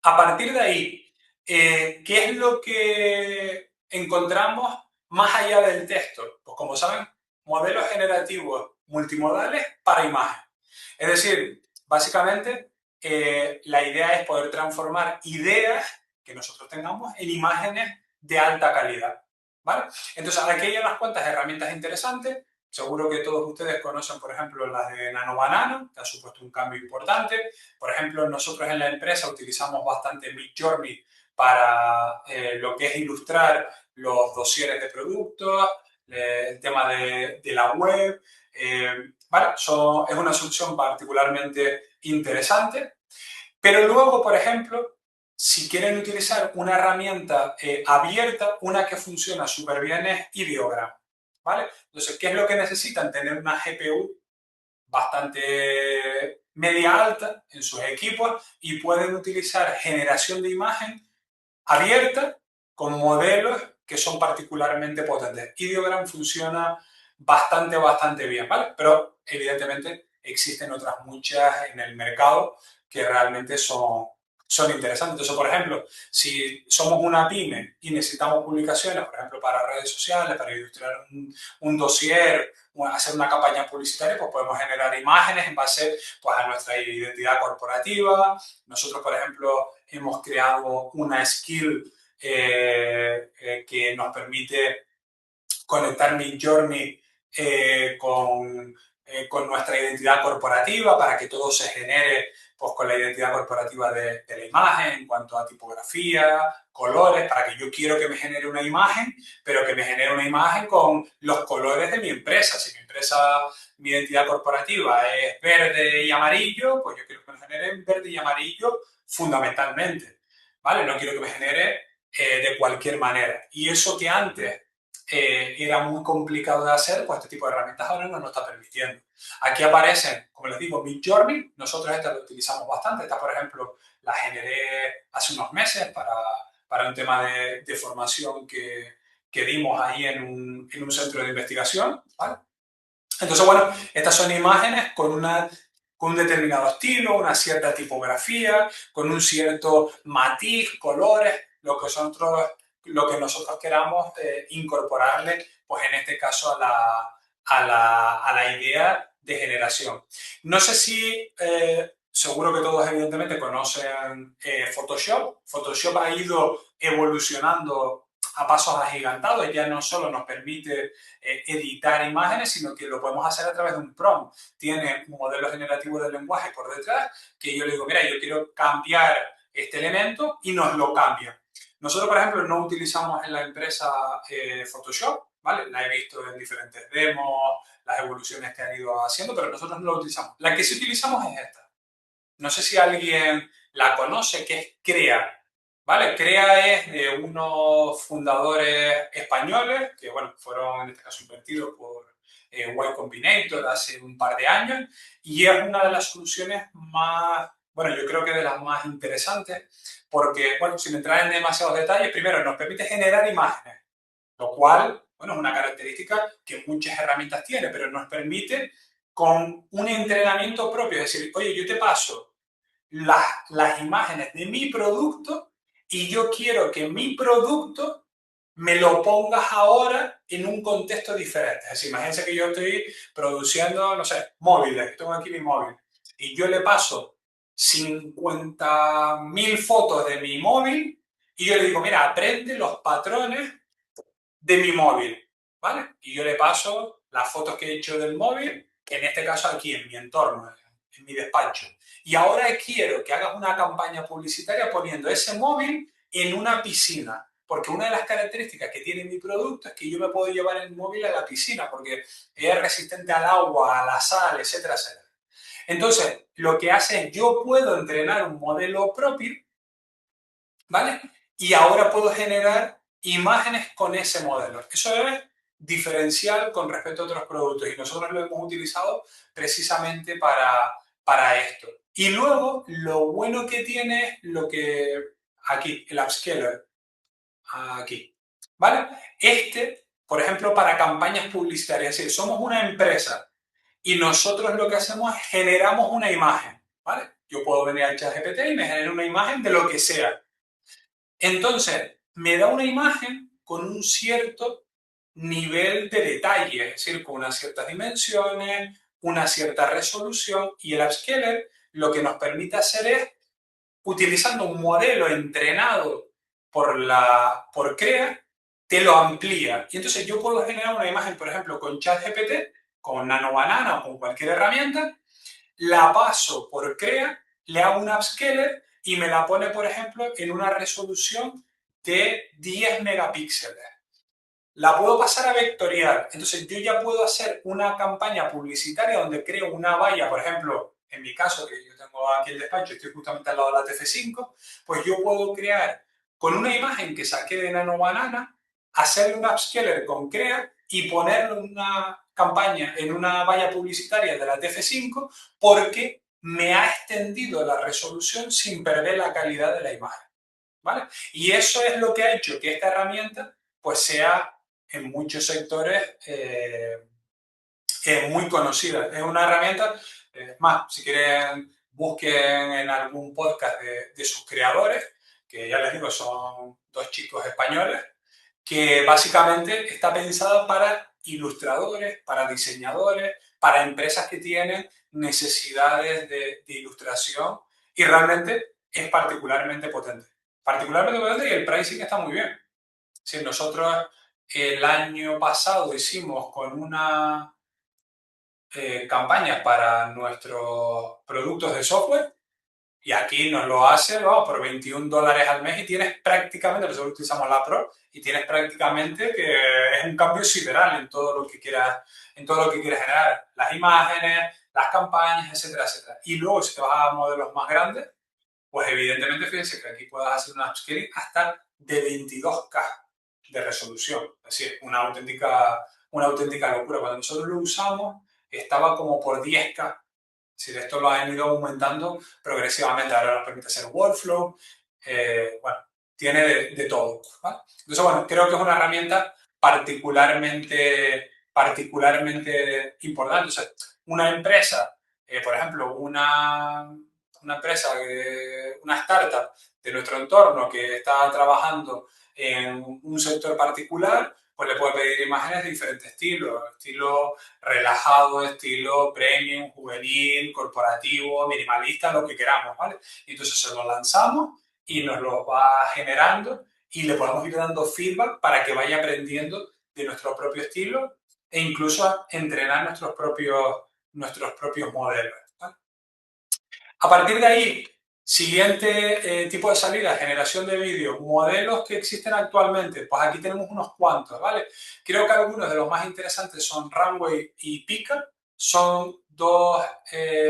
Speaker 2: A partir de ahí, ¿qué es lo que encontramos más allá del texto? Pues como saben, modelos generativos multimodales para imagen. Es decir, básicamente la idea es poder transformar ideas que nosotros tengamos en imágenes de alta calidad. ¿Vale? Entonces, aquí hay unas cuantas herramientas interesantes. Seguro que todos ustedes conocen, por ejemplo, las de Nano Banano, que ha supuesto un cambio importante. Por ejemplo, nosotros en la empresa utilizamos bastante Midjourney para lo que es ilustrar los dosieres de productos, el tema de la web. ¿Vale? Es una solución particularmente interesante. Pero luego, por ejemplo, si quieren utilizar una herramienta abierta, una que funciona súper bien es Ideogram. ¿Vale? Entonces, ¿qué es lo que necesitan? Tener una GPU bastante media alta en sus equipos y pueden utilizar generación de imagen abierta con modelos que son particularmente potentes. Ideogram funciona bastante bien, ¿vale? Pero evidentemente existen otras muchas en el mercado que realmente son interesantes. Entonces, por ejemplo, si somos una pyme y necesitamos publicaciones, por ejemplo, para redes sociales, para ilustrar un dossier, hacer una campaña publicitaria, pues podemos generar imágenes en base pues, a nuestra identidad corporativa. Nosotros, por ejemplo, hemos creado una skill que nos permite conectar Midjourney con nuestra identidad corporativa para que todo se genere pues, con la identidad corporativa de la imagen en cuanto a tipografía, colores, para que yo quiero que me genere una imagen, pero que me genere una imagen con los colores de mi empresa. Si mi empresa, mi identidad corporativa es verde y amarillo, pues yo quiero que me genere en verde y amarillo fundamentalmente. ¿Vale? No quiero que me genere de cualquier manera. Y eso que antes era muy complicado de hacer, pues este tipo de herramientas ahora no nos está permitiendo. Aquí aparecen, como les digo, Midjourney. Nosotros esta la utilizamos bastante. Esta, por ejemplo, la generé hace unos meses para un tema de formación que dimos ahí en un centro de investigación. ¿Vale? Entonces, bueno, estas son imágenes con un determinado estilo, una cierta tipografía, con un cierto matiz, colores, lo que nosotros queramos incorporarle, pues en este caso a la idea de generación. No sé si, seguro que todos evidentemente conocen Photoshop. Photoshop ha ido evolucionando a pasos agigantados, ya no solo nos permite editar imágenes, sino que lo podemos hacer a través de un prompt. Tiene un modelo generativo del lenguaje por detrás que yo le digo, mira, yo quiero cambiar este elemento y nos lo cambia. Nosotros, por ejemplo, no utilizamos en la empresa Photoshop, ¿vale? La he visto en diferentes demos, las evoluciones que han ido haciendo, pero nosotros no lo utilizamos. La que sí utilizamos es esta. No sé si alguien la conoce, que es Crea. ¿Vale? Crea es de unos fundadores españoles que, bueno, fueron en este caso invertidos por Y Combinator hace un par de años y es una de las soluciones más, bueno, yo creo que de las más interesantes porque, bueno, sin entrar en demasiados detalles, primero nos permite generar imágenes, lo cual, bueno, es una característica que muchas herramientas tienen, pero nos permite con un entrenamiento propio, es decir, oye, yo te paso las imágenes de mi producto y yo quiero que mi producto me lo pongas ahora en un contexto diferente. Es decir, imagínense que yo estoy produciendo, no sé, móviles, tengo aquí mi móvil, y yo le paso 50.000 fotos de mi móvil y yo le digo, mira, aprende los patrones de mi móvil, ¿vale? Y yo le paso las fotos que he hecho del móvil, en este caso aquí en mi entorno, en mi despacho. Y ahora quiero que hagas una campaña publicitaria poniendo ese móvil en una piscina. Porque una de las características que tiene mi producto es que yo me puedo llevar el móvil a la piscina porque es resistente al agua, a la sal, etcétera, etcétera. Entonces, lo que hace es yo puedo entrenar un modelo propio, ¿vale? Y ahora puedo generar imágenes con ese modelo. Eso es diferencial con respecto a otros productos y nosotros lo hemos utilizado precisamente para esto. Y luego, lo bueno que tiene es lo que aquí, el upscaler, aquí, ¿vale? Por ejemplo, para campañas publicitarias, es decir, somos una empresa y nosotros lo que hacemos es generamos una imagen, ¿vale? Yo puedo venir al ChatGPT y me genera una imagen de lo que sea. Entonces, me da una imagen con un cierto nivel de detalle, es decir, con unas ciertas dimensiones, una cierta resolución, y el upscaler lo que nos permite hacer es, utilizando un modelo entrenado por CREA, te lo amplía. Y entonces yo puedo generar una imagen, por ejemplo, con ChatGPT, con Nano Banana o con cualquier herramienta, la paso por CREA, le hago un upscaler y me la pone, por ejemplo, en una resolución de 10 megapíxeles. La puedo pasar a vectorial. Entonces yo ya puedo hacer una campaña publicitaria donde creo una valla, por ejemplo, en mi caso, que yo tengo aquí el despacho, estoy justamente al lado de la TF5, pues yo puedo crear con una imagen que saqué de Nano Banana, hacerle un upscaler con Crea y ponerlo en una campaña, en una valla publicitaria de la TF5, porque me ha extendido la resolución sin perder la calidad de la imagen. ¿Vale? Y eso es lo que ha hecho que esta herramienta pues sea en muchos sectores muy conocida. Es una herramienta, más, si quieren, busquen en algún podcast de sus creadores, que ya les digo, son dos chicos españoles, que básicamente está pensada para ilustradores, para diseñadores, para empresas que tienen necesidades de ilustración y realmente es particularmente potente. Particularmente potente y el pricing está muy bien. Si nosotros el año pasado hicimos con una campaña para nuestros productos de software y aquí nos lo hace, vamos, por $21 al mes y tienes prácticamente, nosotros utilizamos la Pro, y tienes prácticamente que es un cambio sideral en todo lo que quieras, en todo lo que quieras generar, las imágenes, las campañas, etcétera, etcétera. Y luego si te vas a modelos más grandes, pues evidentemente fíjense que aquí puedes hacer una upscaling hasta de 22K de resolución. Es decir, una auténtica locura. Cuando nosotros lo usamos, estaba como por 10K. Si de esto lo han ido aumentando progresivamente, ahora nos permite hacer workflow, bueno, tiene de todo. ¿Vale? Entonces, bueno, creo que es una herramienta particularmente importante. O sea, una empresa, por ejemplo, una empresa, una startup de nuestro entorno que está trabajando en un sector particular, pues le puede pedir imágenes de diferentes estilos, estilo relajado, estilo premium, juvenil, corporativo, minimalista, lo que queramos, ¿vale? Y entonces se lo lanzamos y nos lo va generando y le podemos ir dando feedback para que vaya aprendiendo de nuestro propio estilo e incluso entrenar nuestros propios modelos. ¿Vale? A partir de ahí, siguiente tipo de salida, generación de vídeo, modelos que existen actualmente, pues aquí tenemos unos cuantos, ¿vale? Creo que algunos de los más interesantes son Runway y Pika, son dos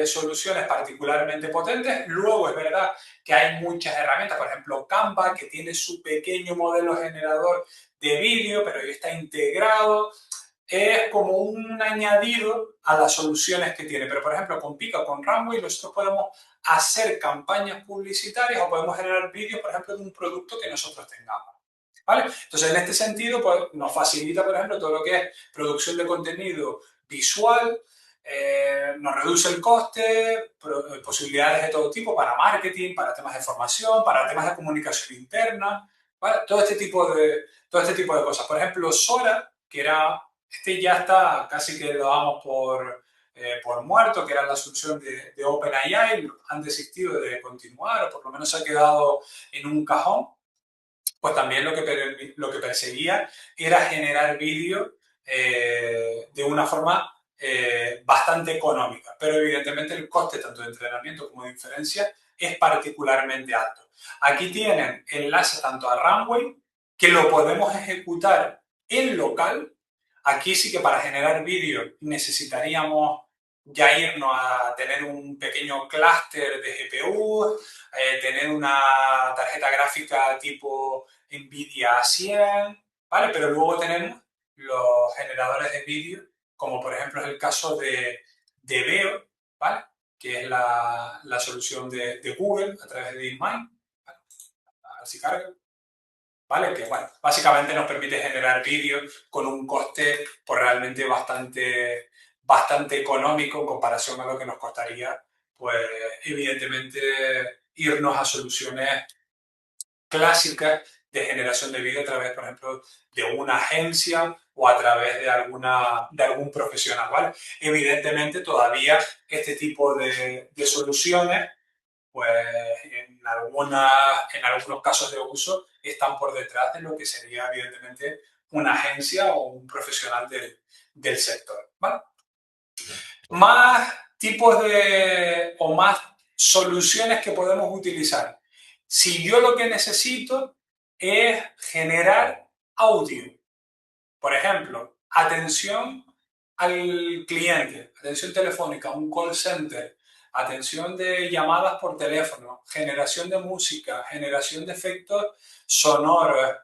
Speaker 2: soluciones particularmente potentes. Luego es verdad que hay muchas herramientas, por ejemplo Canva, que tiene su pequeño modelo generador de vídeo, pero ya está integrado, es como un añadido a las soluciones que tiene. Pero, por ejemplo, con Pika o con Runway nosotros podemos hacer campañas publicitarias o podemos generar vídeos, por ejemplo, de un producto que nosotros tengamos. ¿Vale? Entonces, en este sentido, pues, nos facilita, por ejemplo, todo lo que es producción de contenido visual, nos reduce el coste, posibilidades de todo tipo para marketing, para temas de formación, para temas de comunicación interna. ¿vale? Todo este tipo de cosas. Por ejemplo, Sora, que era, este ya está, casi que lo damos por muerto, que era la solución de OpenAI, han desistido de continuar, o por lo menos se ha quedado en un cajón. Pues también lo que perseguía era generar vídeo de una forma bastante económica, pero evidentemente el coste tanto de entrenamiento como de inferencia es particularmente alto. Aquí tienen enlace tanto a Runway, que lo podemos ejecutar en local. Aquí sí que para generar vídeo necesitaríamos ya irnos a tener un pequeño clúster de GPU, tener una tarjeta gráfica tipo NVIDIA 100, ¿vale? Pero luego tenemos los generadores de vídeo, como por ejemplo es el caso de Veo, ¿vale? Que es la solución de Google a través de DeepMind, ¿vale? A ver si carga. ¿Vale? Que bueno, básicamente nos permite generar vídeos con un coste pues, realmente bastante económico en comparación a lo que nos costaría, pues evidentemente irnos a soluciones clásicas de generación de vídeo a través, por ejemplo, de una agencia o a través de algún profesional, ¿vale? Evidentemente todavía este tipo de soluciones pues en algunos casos de uso están por detrás de lo que sería evidentemente una agencia o un profesional del sector. ¿Vale? Más tipos o más soluciones que podemos utilizar. Si yo lo que necesito es generar audio, por ejemplo, atención al cliente, atención telefónica, un call center, atención de llamadas por teléfono, generación de música, generación de efectos sonoros,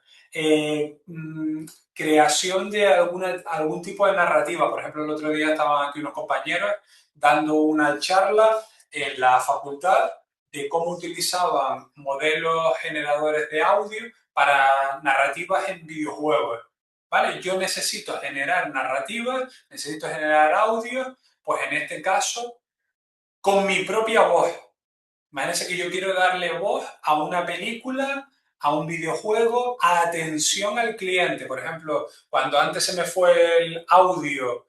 Speaker 2: creación de algún tipo de narrativa. Por ejemplo, el otro día estaban aquí unos compañeros dando una charla en la facultad de cómo utilizaban modelos generadores de audio para narrativas en videojuegos. ¿Vale? Yo necesito generar narrativas, necesito generar audio, pues en este caso, con mi propia voz. Imagínense que yo quiero darle voz a una película, a un videojuego, a atención al cliente. Por ejemplo, cuando antes se me fue el audio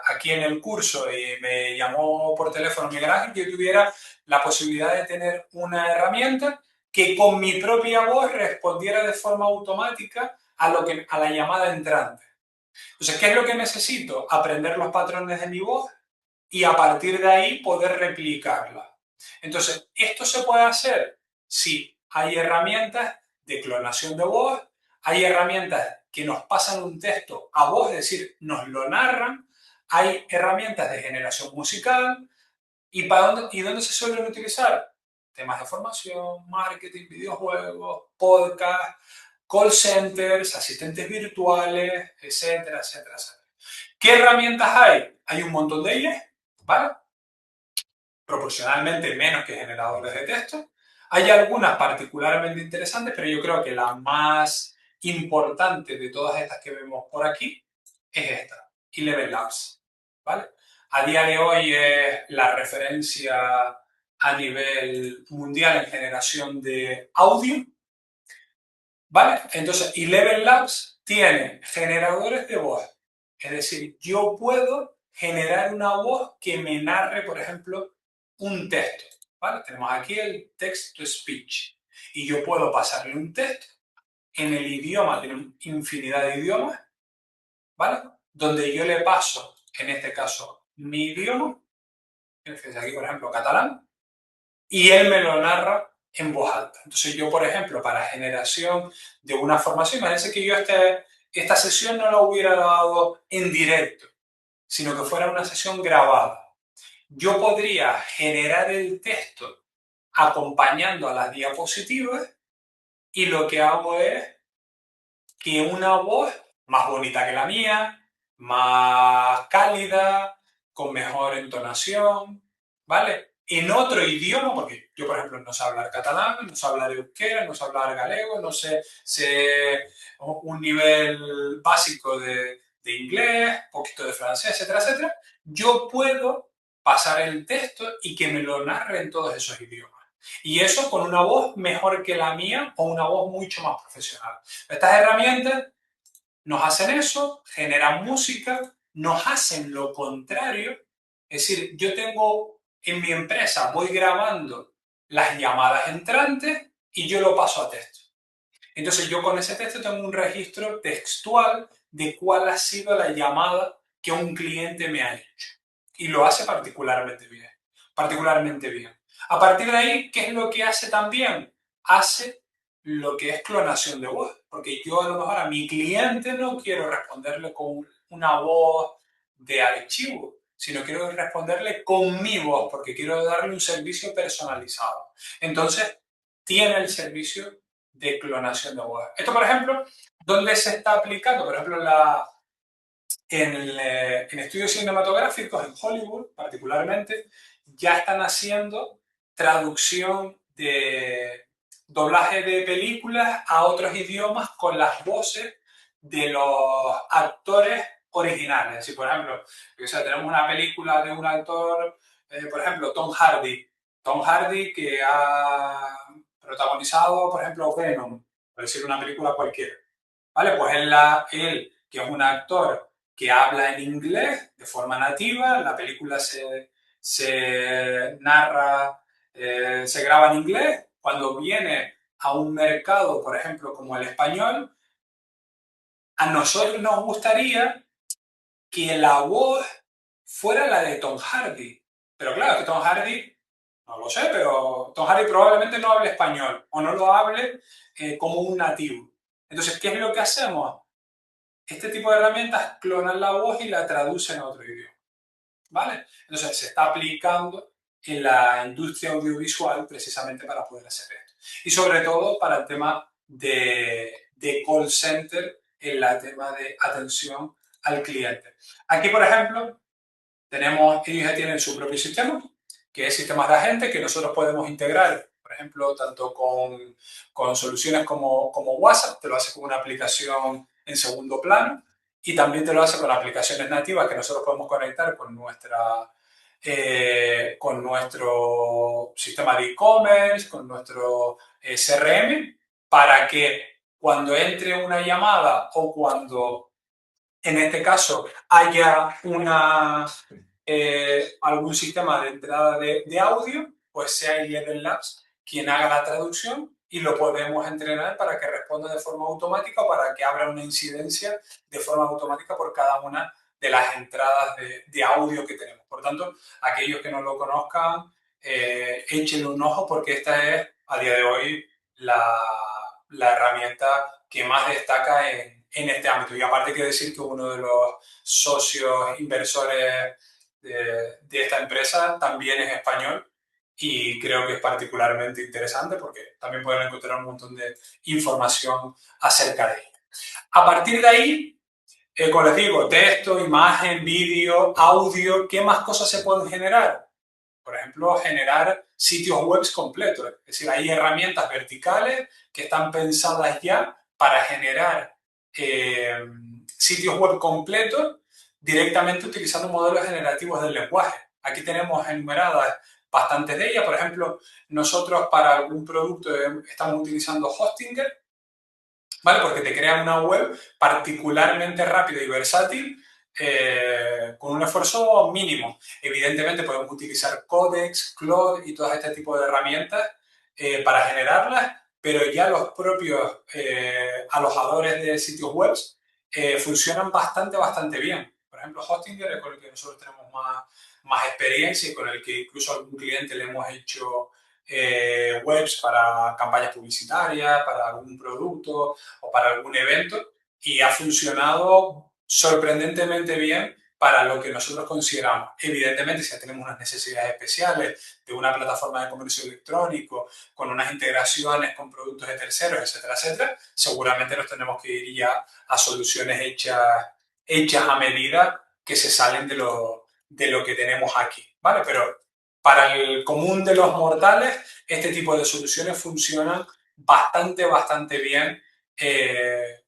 Speaker 2: aquí en el curso y me llamó por teléfono Miguel Ángel, yo tuviera la posibilidad de tener una herramienta que con mi propia voz respondiera de forma automática a la llamada entrante. Entonces, ¿qué es lo que necesito? Aprender los patrones de mi voz y a partir de ahí poder replicarla. Entonces, ¿esto se puede hacer? Sí, hay herramientas de clonación de voz, hay herramientas que nos pasan un texto a voz, es decir, nos lo narran, hay herramientas de generación musical, ¿y dónde se suelen utilizar? Temas de formación, marketing, videojuegos, podcast, call centers, asistentes virtuales, etcétera, etcétera, etcétera. ¿Qué herramientas hay? Hay un montón de ellas, ¿vale? Proporcionalmente menos que generadores de texto. Hay algunas particularmente interesantes, pero yo creo que la más importante de todas estas que vemos por aquí es esta, Eleven Labs, ¿vale? A día de hoy es la referencia a nivel mundial en generación de audio, ¿vale? Entonces, Eleven Labs tiene generadores de voz, es decir, yo puedo generar una voz que me narre, por ejemplo, un texto, ¿vale? Tenemos aquí el text-to-speech y yo puedo pasarle un texto en el idioma, tiene infinidad de idiomas, ¿vale? Donde yo le paso, en este caso, mi idioma, aquí, por ejemplo, catalán, y él me lo narra en voz alta. Entonces yo, por ejemplo, para generación de una formación, imagínense que yo esta sesión no la hubiera dado en directo, sino que fuera una sesión grabada. Yo podría generar el texto acompañando a las diapositivas y lo que hago es que una voz más bonita que la mía, más cálida, con mejor entonación, ¿vale? En otro idioma, porque yo, por ejemplo, no sé hablar catalán, no sé hablar euskera, no sé hablar galego, sé un nivel básico de inglés, un poquito de francés, etcétera, etcétera. Yo puedo pasar el texto y que me lo narre en todos esos idiomas. Y eso con una voz mejor que la mía o una voz mucho más profesional. Estas herramientas nos hacen eso, generan música, nos hacen lo contrario. Es decir, yo tengo en mi empresa, voy grabando las llamadas entrantes y yo lo paso a texto. Entonces yo con ese texto tengo un registro textual de cuál ha sido la llamada que un cliente me ha hecho. Y lo hace particularmente bien. Particularmente bien. A partir de ahí, ¿qué es lo que hace también? Hace lo que es clonación de voz. Porque yo a lo mejor a mi cliente no quiero responderle con una voz de archivo, sino quiero responderle con mi voz, porque quiero darle un servicio personalizado. Entonces, tiene el servicio de clonación de voz. Esto, por ejemplo, ¿dónde se está aplicando? Por ejemplo, en estudios cinematográficos, en Hollywood particularmente, ya están haciendo traducción de doblaje de películas a otros idiomas con las voces de los actores originales. Si, por ejemplo, o sea, tenemos una película de un actor, por ejemplo, Tom Hardy. Tom Hardy que ha protagonizado, por ejemplo, Venom, por decir una película cualquiera. ¿Vale? Pues él, que es un actor que habla en inglés de forma nativa, la película se narra, se graba en inglés, cuando viene a un mercado, por ejemplo, como el español, a nosotros nos gustaría que la voz fuera la de Tom Hardy. Pero claro, que Tom Hardy, no lo sé, pero Tom Hardy probablemente no hable español o no lo hable como un nativo. Entonces, ¿qué es lo que hacemos? Este tipo de herramientas clonan la voz y la traducen a otro idioma. ¿Vale? Entonces se está aplicando en la industria audiovisual precisamente para poder hacer esto. Y sobre todo para el tema de call center, en el tema de atención al cliente. Aquí, por ejemplo, ellos ya tienen su propio sistema, que es sistemas de agentes que nosotros podemos integrar, por ejemplo, tanto con soluciones como WhatsApp, te lo hace con una aplicación en segundo plano, y también te lo hace con aplicaciones nativas que nosotros podemos conectar con nuestro sistema de e-commerce, con nuestro CRM, para que cuando entre una llamada o cuando en este caso haya algún sistema de entrada de audio, pues sea Eleven Labs quien haga la traducción y lo podemos entrenar para que responda de forma automática o para que abra una incidencia de forma automática por cada una de las entradas de audio que tenemos. Por tanto, aquellos que no lo conozcan, échenle un ojo porque esta es, a día de hoy, la herramienta que más destaca en este ámbito. Y aparte hay que decir que uno de los socios inversores de esta empresa también es español y creo que es particularmente interesante porque también pueden encontrar un montón de información acerca de ella. A partir de ahí, como les digo, texto, imagen, vídeo, audio, ¿qué más cosas se pueden generar? Por ejemplo, generar sitios web completos. Es decir, hay herramientas verticales que están pensadas ya para generar sitios web completos directamente utilizando modelos generativos del lenguaje. Aquí tenemos enumeradas bastantes de ellas. Por ejemplo, nosotros para algún producto estamos utilizando Hostinger, ¿vale? Porque te crea una web particularmente rápida y versátil con un esfuerzo mínimo. Evidentemente podemos utilizar Codex, Claude y todo este tipo de herramientas para generarlas, pero ya los propios alojadores de sitios web funcionan bastante bien. Por ejemplo, Hostinger es con el que nosotros tenemos más experiencia y con el que incluso a algún cliente le hemos hecho webs para campañas publicitarias, para algún producto o para algún evento y ha funcionado sorprendentemente bien para lo que nosotros consideramos. Evidentemente, si tenemos unas necesidades especiales de una plataforma de comercio electrónico, con unas integraciones con productos de terceros, etcétera, etcétera, seguramente nos tenemos que ir ya a soluciones hechas a medida que se salen de lo que tenemos aquí, ¿vale? Pero para el común de los mortales, este tipo de soluciones funcionan bastante bien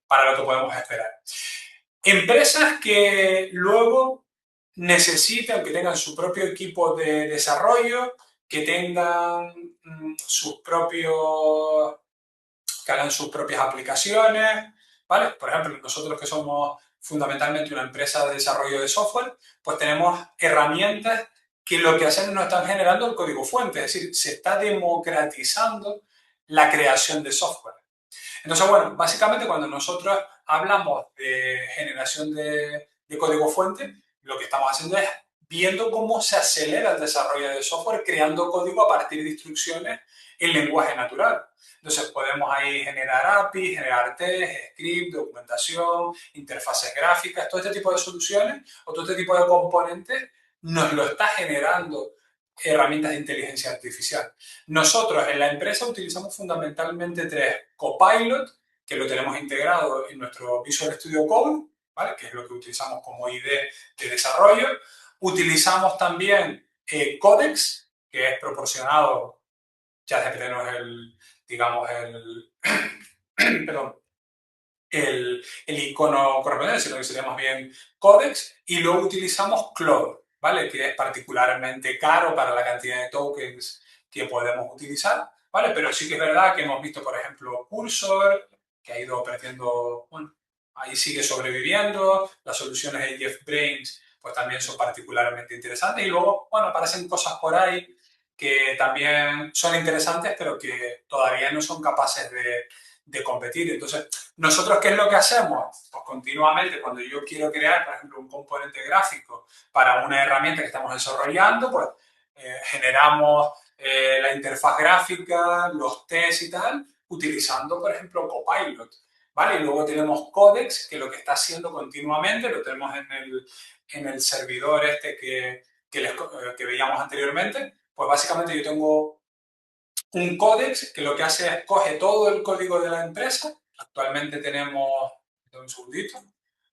Speaker 2: para lo que podemos esperar. Empresas que luego necesitan, que tengan su propio equipo de desarrollo, que tengan sus propios, que hagan sus propias aplicaciones, ¿vale? Por ejemplo, nosotros que somos fundamentalmente una empresa de desarrollo de software, pues tenemos herramientas que lo que hacen nos están generando el código fuente, es decir, se está democratizando la creación de software. Entonces, bueno, básicamente cuando nosotros hablamos de generación de código fuente, lo que estamos haciendo es viendo cómo se acelera el desarrollo de software creando código a partir de instrucciones en lenguaje natural. Entonces podemos ahí generar APIs, generar test, script, documentación, interfaces gráficas, todo este tipo de soluciones o todo este tipo de componentes nos lo está generando herramientas de inteligencia artificial. Nosotros en la empresa utilizamos fundamentalmente tres: Copilot, que lo tenemos integrado en nuestro Visual Studio Code, ¿vale? Que es lo que utilizamos como IDE de desarrollo. Utilizamos también Codex, que es proporcionado, ChatGPT no es el, digamos, perdón, el icono correspondiente, sino que sería más bien Codex, y luego utilizamos Claude, ¿vale? Que es particularmente caro para la cantidad de tokens que podemos utilizar, ¿vale? Pero sí que es verdad que hemos visto, por ejemplo, Cursor, que ha ido perdiendo, bueno, ahí sigue sobreviviendo, las soluciones de JetBrains pues también son particularmente interesantes, y luego, bueno, aparecen cosas por ahí que también son interesantes, pero que todavía no son capaces de competir. Entonces, ¿nosotros qué es lo que hacemos? Pues continuamente, cuando yo quiero crear, por ejemplo, un componente gráfico para una herramienta que estamos desarrollando, pues generamos la interfaz gráfica, los tests y tal, utilizando, por ejemplo, Copilot. ¿Vale? Y luego tenemos Codex, que lo que está haciendo continuamente, lo tenemos en el servidor este que veíamos anteriormente, pues básicamente yo tengo un códex que lo que hace es coge todo el código de la empresa. Actualmente tenemos, un segundito,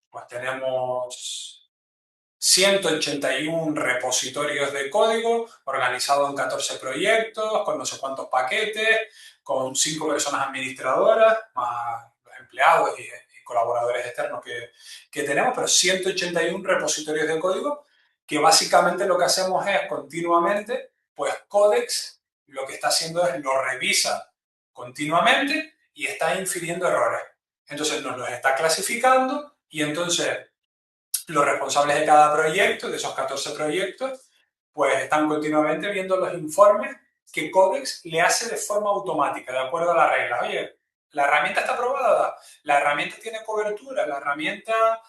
Speaker 2: pues tenemos 181 repositorios de código organizados en 14 proyectos, con no sé cuántos paquetes, con 5 personas administradoras, más los empleados y colaboradores externos que tenemos, pero 181 repositorios de código que básicamente lo que hacemos es continuamente, pues Codex lo que está haciendo es lo revisa continuamente y está infiriendo errores. Entonces nos los está clasificando y entonces los responsables de cada proyecto, de esos 14 proyectos, pues están continuamente viendo los informes que Codex le hace de forma automática, de acuerdo a las reglas. Oye, la herramienta está aprobada, la herramienta tiene cobertura, la herramienta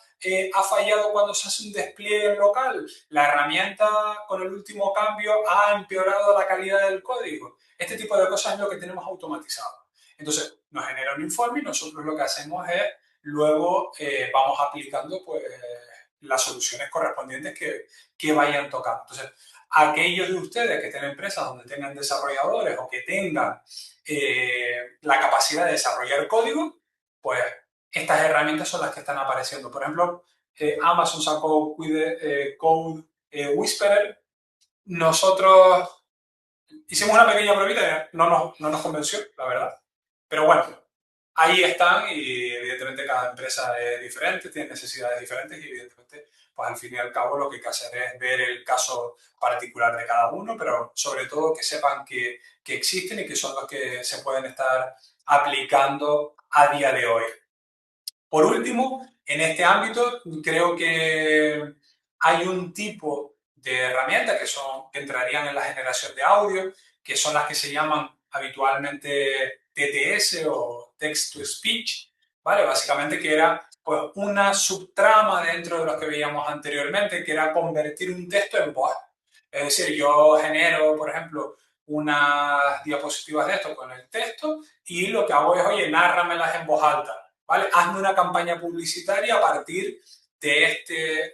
Speaker 2: ha fallado cuando se hace un despliegue local, la herramienta con el último cambio ha empeorado la calidad del código. Este tipo de cosas es lo que tenemos automatizado. Entonces, nos genera un informe y nosotros lo que hacemos es luego vamos aplicando pues las soluciones correspondientes que vayan tocando. Entonces, aquellos de ustedes que tienen empresas donde tengan desarrolladores o que tengan la capacidad de desarrollar código, pues estas herramientas son las que están apareciendo. Por ejemplo, Amazon sacó Code Whisperer. Nosotros hicimos una pequeña pruebita, no nos convenció, la verdad. Pero bueno, ahí están y evidentemente cada empresa es diferente, tiene necesidades diferentes y evidentemente, pues al fin y al cabo lo que hay que hacer es ver el caso particular de cada uno, pero sobre todo que sepan que existen y que son los que se pueden estar aplicando a día de hoy. Por último, en este ámbito creo que hay un tipo de herramientas que entrarían en la generación de audio, que son las que se llaman habitualmente TTS o Text to Speech, ¿vale? Básicamente que era pues, una subtrama dentro de lo que veíamos anteriormente, que era convertir un texto en voz. Es decir, yo genero, por ejemplo, unas diapositivas de esto con el texto y lo que hago es, oye, nárramelas en voz alta. ¿Vale? Hazme una campaña publicitaria a partir de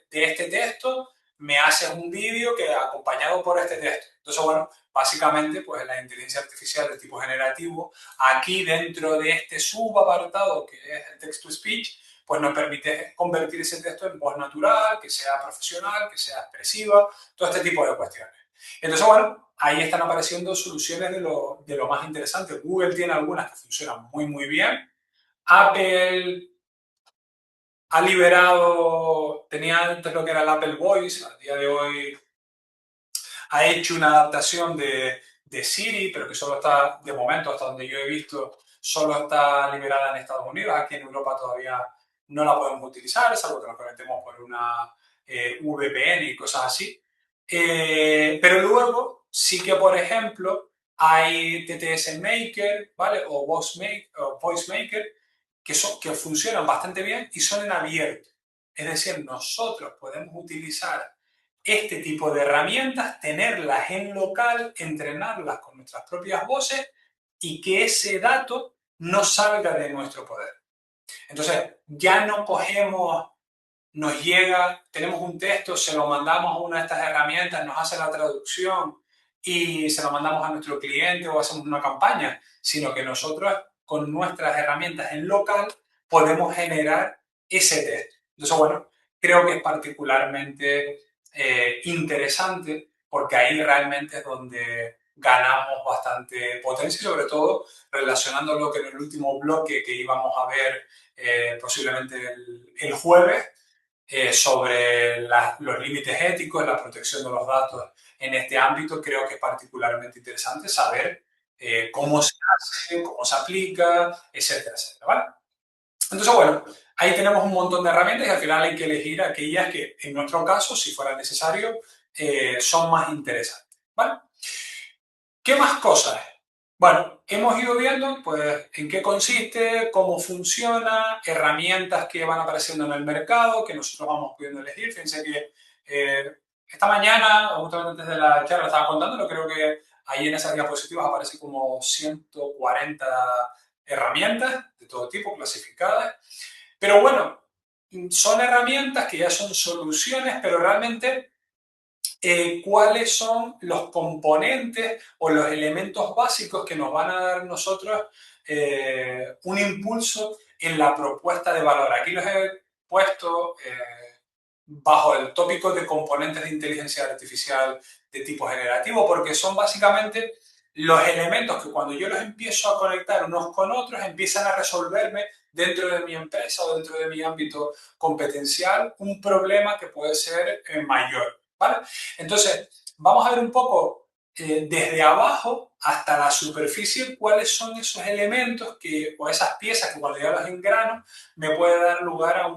Speaker 2: este texto, me haces un vídeo que acompañado por este texto. Entonces, bueno, básicamente, pues la inteligencia artificial de tipo generativo, aquí dentro de este subapartado que es el text-to-speech, pues nos permite convertir ese texto en voz natural, que sea profesional, que sea expresiva, todo este tipo de cuestiones. Entonces, bueno, ahí están apareciendo soluciones de lo más interesante. Google tiene algunas que funcionan muy, muy bien. Apple ha liberado, tenía antes lo que era el Apple Voice, a día de hoy ha hecho una adaptación de Siri, pero que solo está, de momento, hasta donde yo he visto, solo está liberada en Estados Unidos. Aquí en Europa todavía no la podemos utilizar, salvo que nos conectemos por una VPN y cosas así. Pero luego sí que, por ejemplo, hay TTS Maker, ¿vale? O Voice Maker, que funcionan bastante bien y son en abierto. Es decir, nosotros podemos utilizar este tipo de herramientas, tenerlas en local, entrenarlas con nuestras propias voces y que ese dato no salga de nuestro poder. Entonces, ya no cogemos, nos llega, tenemos un texto, se lo mandamos a una de estas herramientas, nos hace la traducción y se lo mandamos a nuestro cliente o hacemos una campaña, sino que nosotros con nuestras herramientas en local podemos generar ese texto. Entonces, bueno, creo que es particularmente interesante porque ahí realmente es donde ganamos bastante potencia y sobre todo relacionándolo con el último bloque que íbamos a ver posiblemente el jueves, sobre los límites éticos, la protección de los datos en este ámbito, creo que es particularmente interesante saber cómo se hace, cómo se aplica, etcétera, etcétera, ¿vale? Entonces, bueno, ahí tenemos un montón de herramientas y al final hay que elegir aquellas que, en nuestro caso, si fuera necesario, son más interesantes, ¿vale? ¿Qué más cosas? Bueno, hemos ido viendo pues en qué consiste, cómo funciona, herramientas que van apareciendo en el mercado, que nosotros vamos pudiendo elegir. Fíjense que esta mañana, justamente antes de la charla, estaba contándolo, creo que ahí en esas diapositivas aparece como 140 herramientas de todo tipo, clasificadas. Pero bueno, son herramientas que ya son soluciones, pero realmente cuáles son los componentes o los elementos básicos que nos van a dar nosotros un impulso en la propuesta de valor. Aquí los he puesto bajo el tópico de componentes de inteligencia artificial de tipo generativo, porque son básicamente los elementos que cuando yo los empiezo a conectar unos con otros empiezan a resolverme dentro de mi empresa o dentro de mi ámbito competencial un problema que puede ser mayor, ¿vale? Entonces, vamos a ver un poco desde abajo hasta la superficie cuáles son esos elementos que, o esas piezas que cuando yo las engrano me puede dar lugar a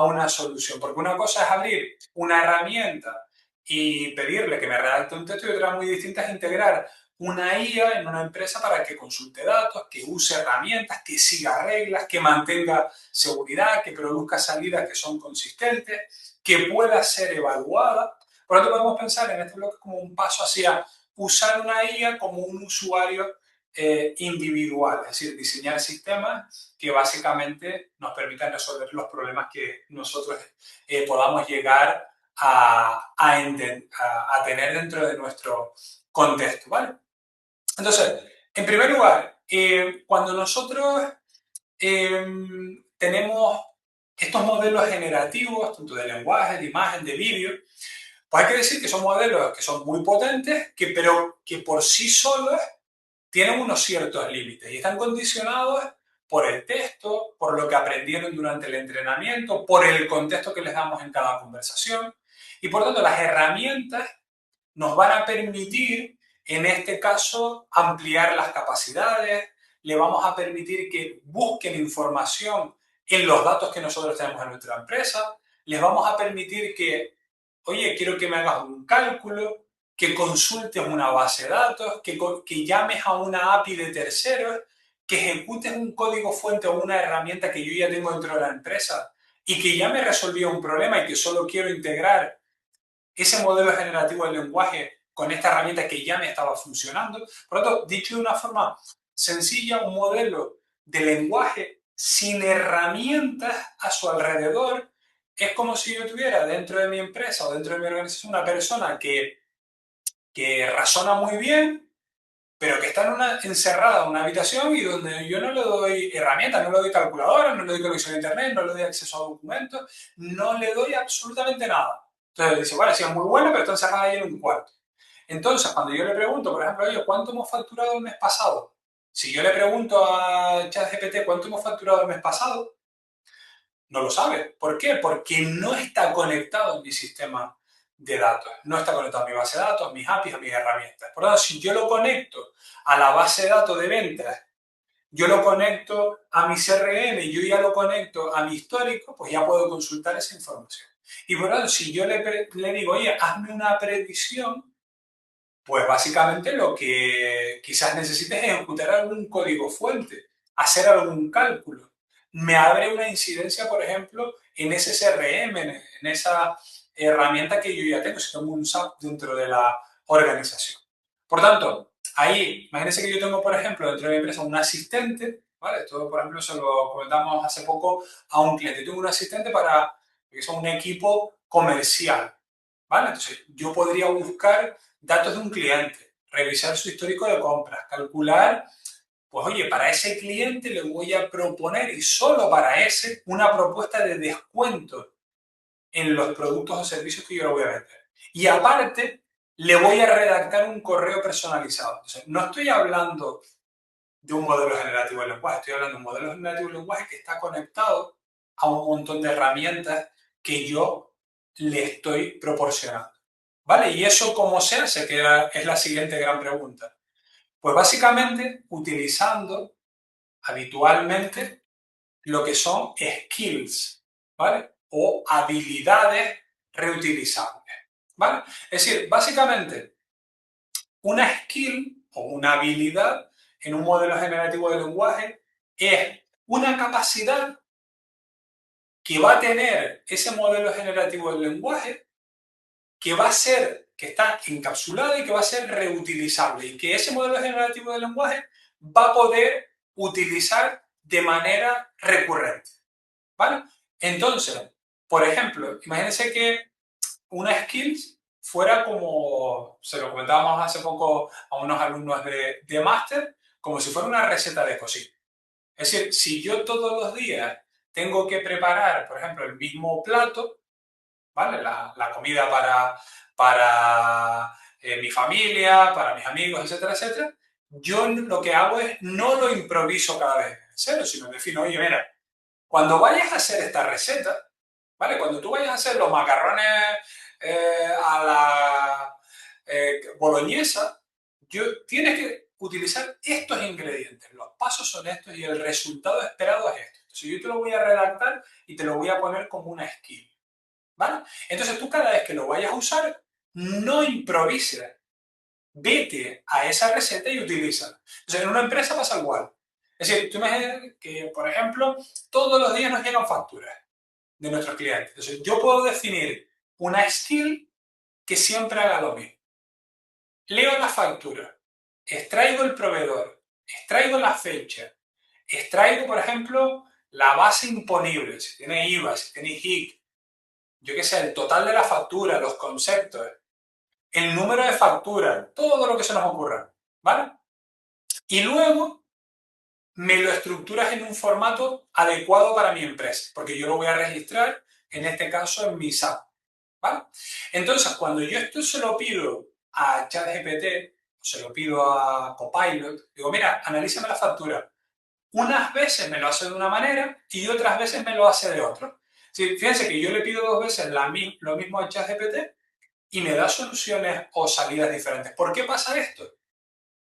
Speaker 2: una solución. Porque una cosa es abrir una herramienta y pedirle que me redacte un texto y otra muy distinta es integrar una IA en una empresa para que consulte datos, que use herramientas, que siga reglas, que mantenga seguridad, que produzca salidas que son consistentes, que pueda ser evaluada. Por lo tanto, podemos pensar en este bloque como un paso hacia usar una IA como un usuario individual, es decir, diseñar sistemas que básicamente nos permitan resolver los problemas que nosotros podamos llegar a tener dentro de nuestro contexto, ¿vale? Entonces, en primer lugar, cuando nosotros eh, tenemos estos modelos generativos, tanto de lenguaje, de imagen, de vídeo, pues hay que decir que son modelos que son muy potentes, pero que por sí solos tienen unos ciertos límites y están condicionados por el texto, por lo que aprendieron durante el entrenamiento, por el contexto que les damos en cada conversación. Y por tanto, las herramientas nos van a permitir, en este caso, ampliar las capacidades, le vamos a permitir que busquen información en los datos que nosotros tenemos en nuestra empresa, les vamos a permitir que, oye, quiero que me hagas un cálculo, que consultes una base de datos, que llames a una API de terceros, que ejecutes un código fuente o una herramienta que yo ya tengo dentro de la empresa y que ya me resolvió un problema y que solo quiero integrar ese modelo generativo del lenguaje con esta herramienta que ya me estaba funcionando. Por lo tanto, dicho de una forma sencilla, un modelo de lenguaje sin herramientas a su alrededor es como si yo tuviera dentro de mi empresa o dentro de mi organización una persona que razona muy bien, pero que está encerrada en una habitación y donde yo no le doy herramientas, no le doy calculadora, no le doy conexión a internet, no le doy acceso a documentos, no le doy absolutamente nada. Entonces dice, bueno, sí, es muy buena, pero está encerrada ahí en un cuarto. Entonces, cuando yo le pregunto, por ejemplo, oye, ¿cuánto hemos facturado el mes pasado? Si yo le pregunto a ChatGPT cuánto hemos facturado el mes pasado, no lo sabe. ¿Por qué? Porque no está conectado en mi sistema de datos. No está conectado a mi base de datos, a mis APIs, a mis herramientas. Por lo tanto, si yo lo conecto a la base de datos de ventas, yo lo conecto a mi CRM, yo ya lo conecto a mi histórico, pues ya puedo consultar esa información. Y por lo tanto, si yo le digo, oye, hazme una previsión, pues básicamente lo que quizás necesites es ejecutar algún código fuente, hacer algún cálculo. Me abre una incidencia, por ejemplo, en ese CRM, en esa herramienta que yo ya tengo, si tengo un SAP dentro de la organización. Por tanto, ahí, imagínense que yo tengo, por ejemplo, dentro de mi empresa un asistente, ¿vale? Esto, por ejemplo, se lo comentamos hace poco a un cliente. Tengo un asistente para, que son un equipo comercial, ¿vale? Entonces, yo podría buscar datos de un cliente, revisar su histórico de compras, calcular, pues oye, para ese cliente le voy a proponer y solo para ese una propuesta de descuento en los productos o servicios que yo le voy a vender. Y aparte, le voy a redactar un correo personalizado. Entonces, no estoy hablando de un modelo generativo de lenguaje, estoy hablando de un modelo generativo de lenguaje que está conectado a un montón de herramientas que yo le estoy proporcionando. ¿Vale? ¿Y eso cómo se hace? Que es la siguiente gran pregunta. Pues básicamente utilizando habitualmente lo que son skills, ¿vale? O habilidades reutilizables, ¿vale? Es decir, básicamente una skill o una habilidad en un modelo generativo de lenguaje es una capacidad que va a tener ese modelo generativo del lenguaje que va a ser, que está encapsulada y que va a ser reutilizable y que ese modelo generativo de lenguaje va a poder utilizar de manera recurrente, ¿vale? Entonces, por ejemplo, imagínense que una skills fuera como, se lo comentábamos hace poco a unos alumnos de máster, como si fuera una receta de cocina. Es decir, si yo todos los días tengo que preparar, por ejemplo, el mismo plato, ¿vale? La comida para mi familia, para mis amigos, etcétera, etcétera. Yo lo que hago es no lo improviso cada vez en cero, sino defino, oye, mira, cuando vayas a hacer esta receta, ¿vale? Cuando tú vayas a hacer los macarrones a la boloñesa, tienes que utilizar estos ingredientes. Los pasos son estos y el resultado esperado es esto. Entonces yo te lo voy a redactar y te lo voy a poner como una skill. ¿Vale? Entonces tú cada vez que lo vayas a usar, no improvises, vete a esa receta y utilízala. Entonces en una empresa pasa igual. Es decir, tú imaginas que, por ejemplo, todos los días nos llegan facturas de nuestros clientes. Entonces yo puedo definir una skill que siempre haga lo mismo. Leo la factura, extraigo el proveedor, extraigo la fecha, extraigo, por ejemplo, la base imponible, si tiene IVA, si tiene HIC, yo qué sé, el total de la factura, los conceptos, el número de facturas, todo lo que se nos ocurra, ¿vale? Y luego me lo estructuras en un formato adecuado para mi empresa, porque yo lo voy a registrar, en este caso, en mi SAP, ¿vale? Entonces, cuando yo esto se lo pido a ChatGPT, se lo pido a Copilot, digo, mira, analízame la factura. Unas veces me lo hace de una manera y otras veces me lo hace de otra. Sí, fíjense que yo le pido dos veces lo mismo a ChatGPT y me da soluciones o salidas diferentes. ¿Por qué pasa esto?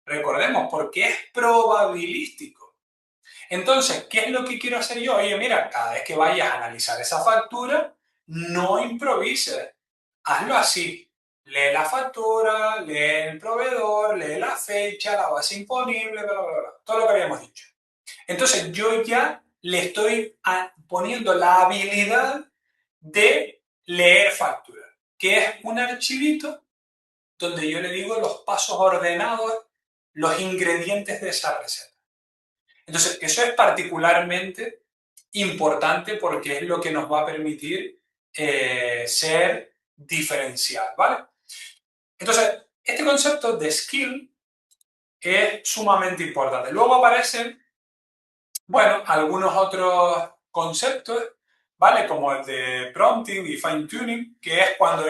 Speaker 2: Recordemos, porque es probabilístico. Entonces, ¿qué es lo que quiero hacer yo? Oye, mira, cada vez que vayas a analizar esa factura, no improvises. Hazlo así. Lee la factura, lee el proveedor, lee la fecha, la base imponible, bla, bla, bla. Todo lo que habíamos dicho. Entonces, yo ya le estoy poniendo la habilidad de leer factura, que es un archivito donde yo le digo los pasos ordenados, los ingredientes de esa receta. Entonces, eso es particularmente importante porque es lo que nos va a permitir ser diferencial, ¿vale? Entonces, este concepto de skill es sumamente importante. Luego aparecen, bueno, algunos otros conceptos, ¿vale? Como el de prompting y fine tuning, que es cuando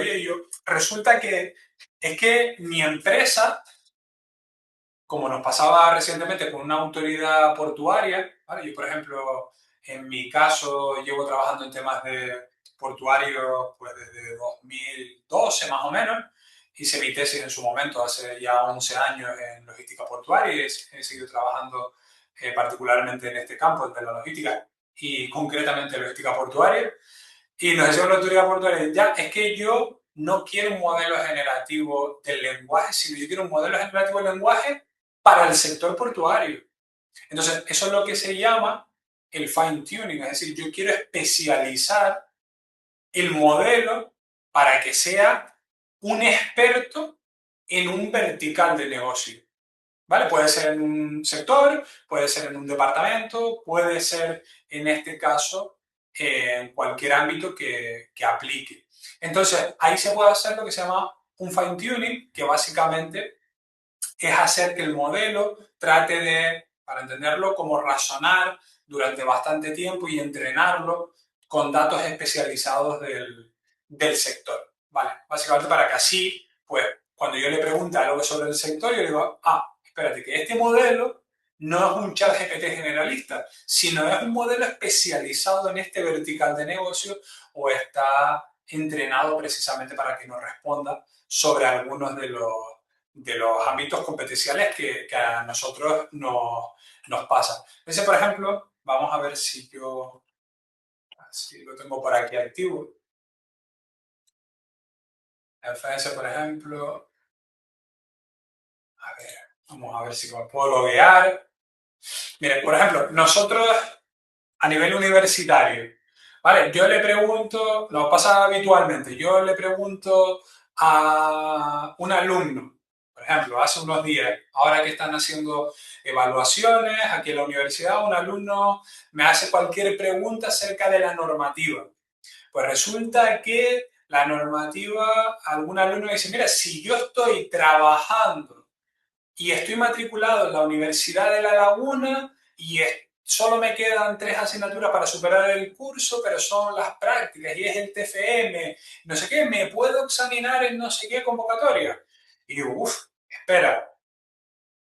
Speaker 2: resulta que es que mi empresa, como nos pasaba recientemente con una autoridad portuaria, ¿vale? Yo, por ejemplo, en mi caso, llevo trabajando en temas de portuario pues desde 2012 más o menos. Hice mi tesis en su momento hace ya 11 años en logística portuaria y he seguido trabajando particularmente en este campo, el de la logística y concretamente logística portuaria. Y nos decía una autoridad portuaria, ya, es que yo no quiero un modelo generativo del lenguaje, sino yo quiero un modelo generativo del lenguaje para el sector portuario. Entonces, eso es lo que se llama el fine tuning, es decir, yo quiero especializar el modelo para que sea un experto en un vertical de negocio. ¿Vale? Puede ser en un sector, puede ser en un departamento, puede ser en este caso en cualquier ámbito que aplique. Entonces, ahí se puede hacer lo que se llama un fine tuning, que básicamente es hacer que el modelo trate de, para entenderlo, como razonar durante bastante tiempo y entrenarlo con datos especializados del sector. ¿Vale? Básicamente para que así, pues, cuando yo le pregunte algo sobre el sector, yo le digo, espérate, que este modelo no es un chat GPT generalista, sino es un modelo especializado en este vertical de negocio o está entrenado precisamente para que nos responda sobre algunos de los ámbitos competenciales que a nosotros nos pasan. Ese, por ejemplo, vamos a ver si lo tengo por aquí activo. FS, por ejemplo, a ver, vamos a ver si me puedo loguear. Mire, por ejemplo, nosotros a nivel universitario, ¿vale? Yo le pregunto, lo pasa habitualmente, yo le pregunto a un alumno, por ejemplo, hace unos días, ahora que están haciendo evaluaciones aquí en la universidad, un alumno me hace cualquier pregunta acerca de la normativa. Pues resulta que la normativa, algún alumno dice, mira, si yo estoy trabajando y estoy matriculado en la Universidad de La Laguna y solo me quedan 3 asignaturas para superar el curso, pero son las prácticas y es el TFM, no sé qué, ¿me puedo examinar en no sé qué convocatoria? Y digo, espera,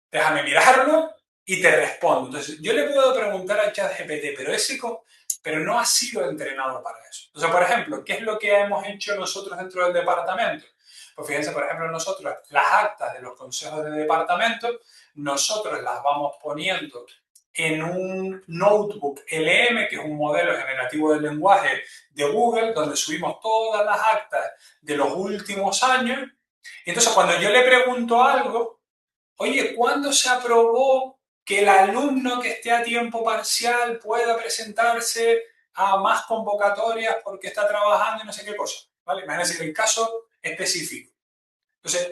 Speaker 2: déjame mirarlo y te respondo. Entonces, yo le puedo preguntar a ChatGPT, pero no ha sido entrenado para eso. Entonces, por ejemplo, ¿qué es lo que hemos hecho nosotros dentro del departamento? Pues fíjense, por ejemplo, nosotros las actas de los consejos de departamento, nosotros las vamos poniendo en un notebook LM, que es un modelo generativo del lenguaje de Google, donde subimos todas las actas de los últimos años. Entonces, cuando yo le pregunto algo, oye, ¿cuándo se aprobó que el alumno que esté a tiempo parcial pueda presentarse a más convocatorias porque está trabajando y no sé qué cosa? ¿Vale? Imagínense el caso específico. Entonces,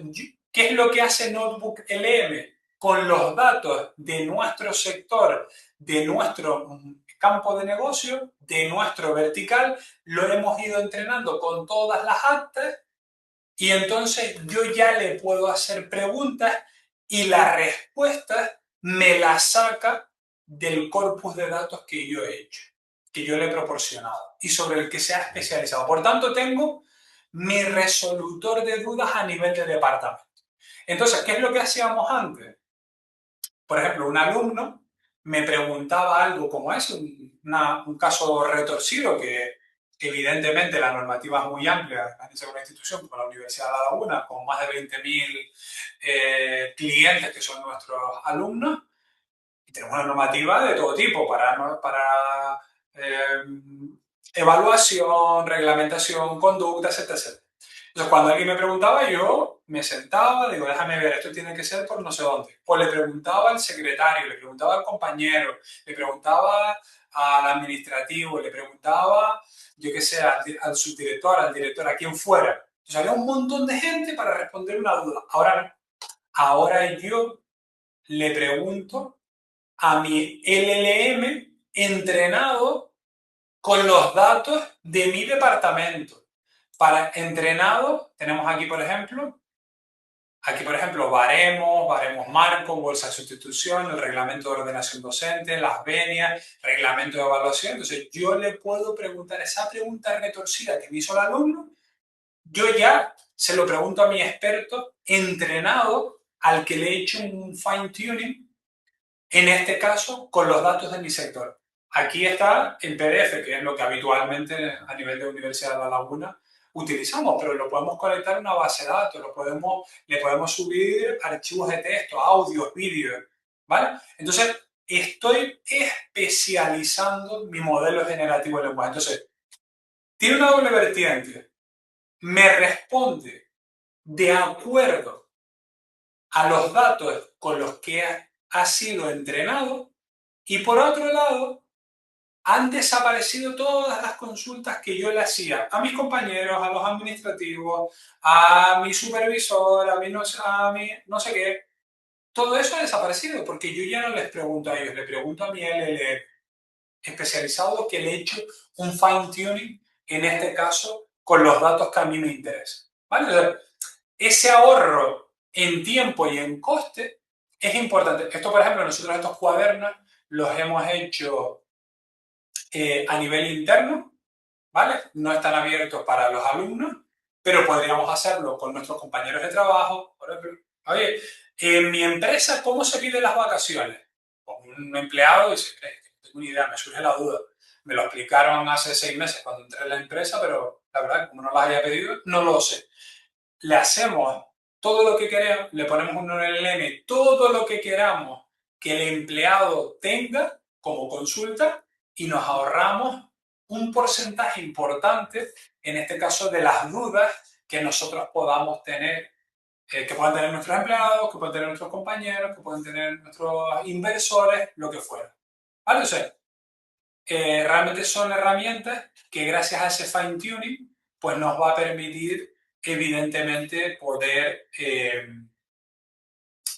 Speaker 2: ¿qué es lo que hace Notebook LM? Con los datos de nuestro sector, de nuestro campo de negocio, de nuestro vertical, lo hemos ido entrenando con todas las actas y entonces yo ya le puedo hacer preguntas y la respuesta me la saca del corpus de datos que yo he hecho, que yo le he proporcionado y sobre el que se ha especializado. Por tanto, tengo mi resolutor de dudas a nivel de departamento. Entonces, ¿qué es lo que hacíamos antes? Por ejemplo, un alumno me preguntaba algo como eso, un caso retorcido que evidentemente la normativa es muy amplia en una institución como la Universidad de La Laguna, con más de 20.000 clientes que son nuestros alumnos, y tenemos una normativa de todo tipo para evaluación, reglamentación, conductas, etc. Entonces, cuando alguien me preguntaba, yo me sentaba, digo, déjame ver, esto tiene que ser por no sé dónde. O le preguntaba al secretario, le preguntaba al compañero, le preguntaba al administrativo, le preguntaba, yo qué sé, al subdirector, al director, a quien fuera. Entonces, había un montón de gente para responder una duda. Ahora no. Ahora yo le pregunto a mi LLM entrenado con los datos de mi departamento. Para entrenado, tenemos aquí por ejemplo, baremos marco, bolsa de sustitución, el reglamento de ordenación docente, las venias, reglamento de evaluación. Entonces, yo le puedo preguntar esa pregunta retorcida que me hizo el alumno, yo ya se lo pregunto a mi experto entrenado al que le he hecho un fine tuning, en este caso con los datos de mi sector. Aquí está el PDF, que es lo que habitualmente a nivel de Universidad de La Laguna utilizamos, pero lo podemos conectar a una base de datos, le podemos subir archivos de texto, audios, vídeos, ¿vale? Entonces, estoy especializando mi modelo generativo de lenguaje. Entonces, tiene una doble vertiente. Me responde de acuerdo a los datos con los que ha sido entrenado y por otro lado, han desaparecido todas las consultas que yo le hacía a mis compañeros, a los administrativos, a mi supervisor, a mi no sé qué. Todo eso ha desaparecido porque yo ya no les pregunto a ellos, le pregunto a mi LLM especializado que le he hecho un fine tuning, en este caso, con los datos que a mí me interesan. ¿Vale? Entonces, ese ahorro en tiempo y en coste es importante. Esto, por ejemplo, nosotros estos cuadernos los hemos hecho a nivel interno, ¿vale? No están abiertos para los alumnos, pero podríamos hacerlo con nuestros compañeros de trabajo. Por ejemplo, oye, en mi empresa, ¿cómo se piden las vacaciones? Pues un empleado dice, no tengo ni idea, me surge la duda. Me lo explicaron hace 6 meses cuando entré en la empresa, pero la verdad, como no las había pedido, no lo sé. Le hacemos todo lo que queremos, le ponemos un LLM, todo lo que queramos que el empleado tenga como consulta y nos ahorramos un porcentaje importante, en este caso, de las dudas que nosotros podamos tener, que puedan tener nuestros empleados, que puedan tener nuestros compañeros, que puedan tener nuestros inversores, lo que fuera. ¿Vale? O sea, realmente son herramientas que gracias a ese fine tuning pues nos va a permitir evidentemente poder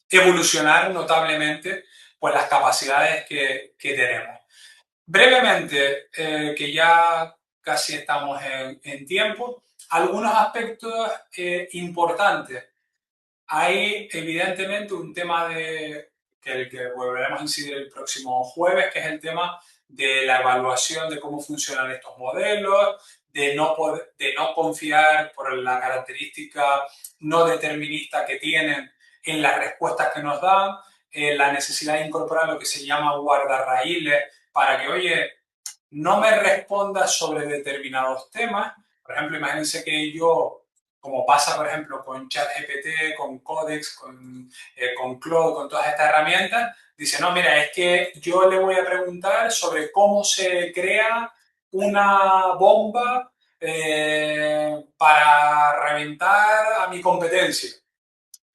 Speaker 2: evolucionar notablemente pues las capacidades que tenemos. Brevemente, que ya casi estamos en tiempo, algunos aspectos importantes. Hay evidentemente un tema que el que volveremos a incidir el próximo jueves, que es el tema de la evaluación de cómo funcionan estos modelos, de no confiar por la característica no determinista que tienen en las respuestas que nos dan, la necesidad de incorporar lo que se llama guardarraíles para que, oye, no me responda sobre determinados temas. Por ejemplo, imagínense que yo, como pasa, por ejemplo, con ChatGPT, con Codex, con Claude, con todas estas herramientas, dice, no, mira, es que yo le voy a preguntar sobre cómo se crea una bomba para reventar a mi competencia.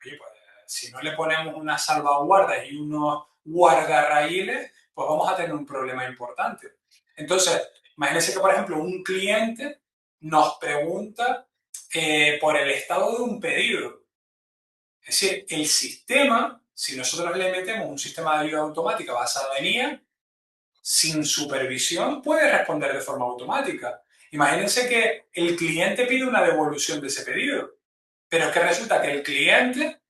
Speaker 2: Oye, pues, si no le ponemos unas salvaguardas y unos guardarraíles, pues vamos a tener un problema importante. Entonces, imagínense que, por ejemplo, un cliente nos pregunta por el estado de un pedido. Es decir, el sistema, si nosotros le metemos un sistema de ayuda automática basado en IA, sin supervisión puede responder de forma automática. Imagínense que el cliente pide una devolución de ese pedido, pero es que resulta que el cliente,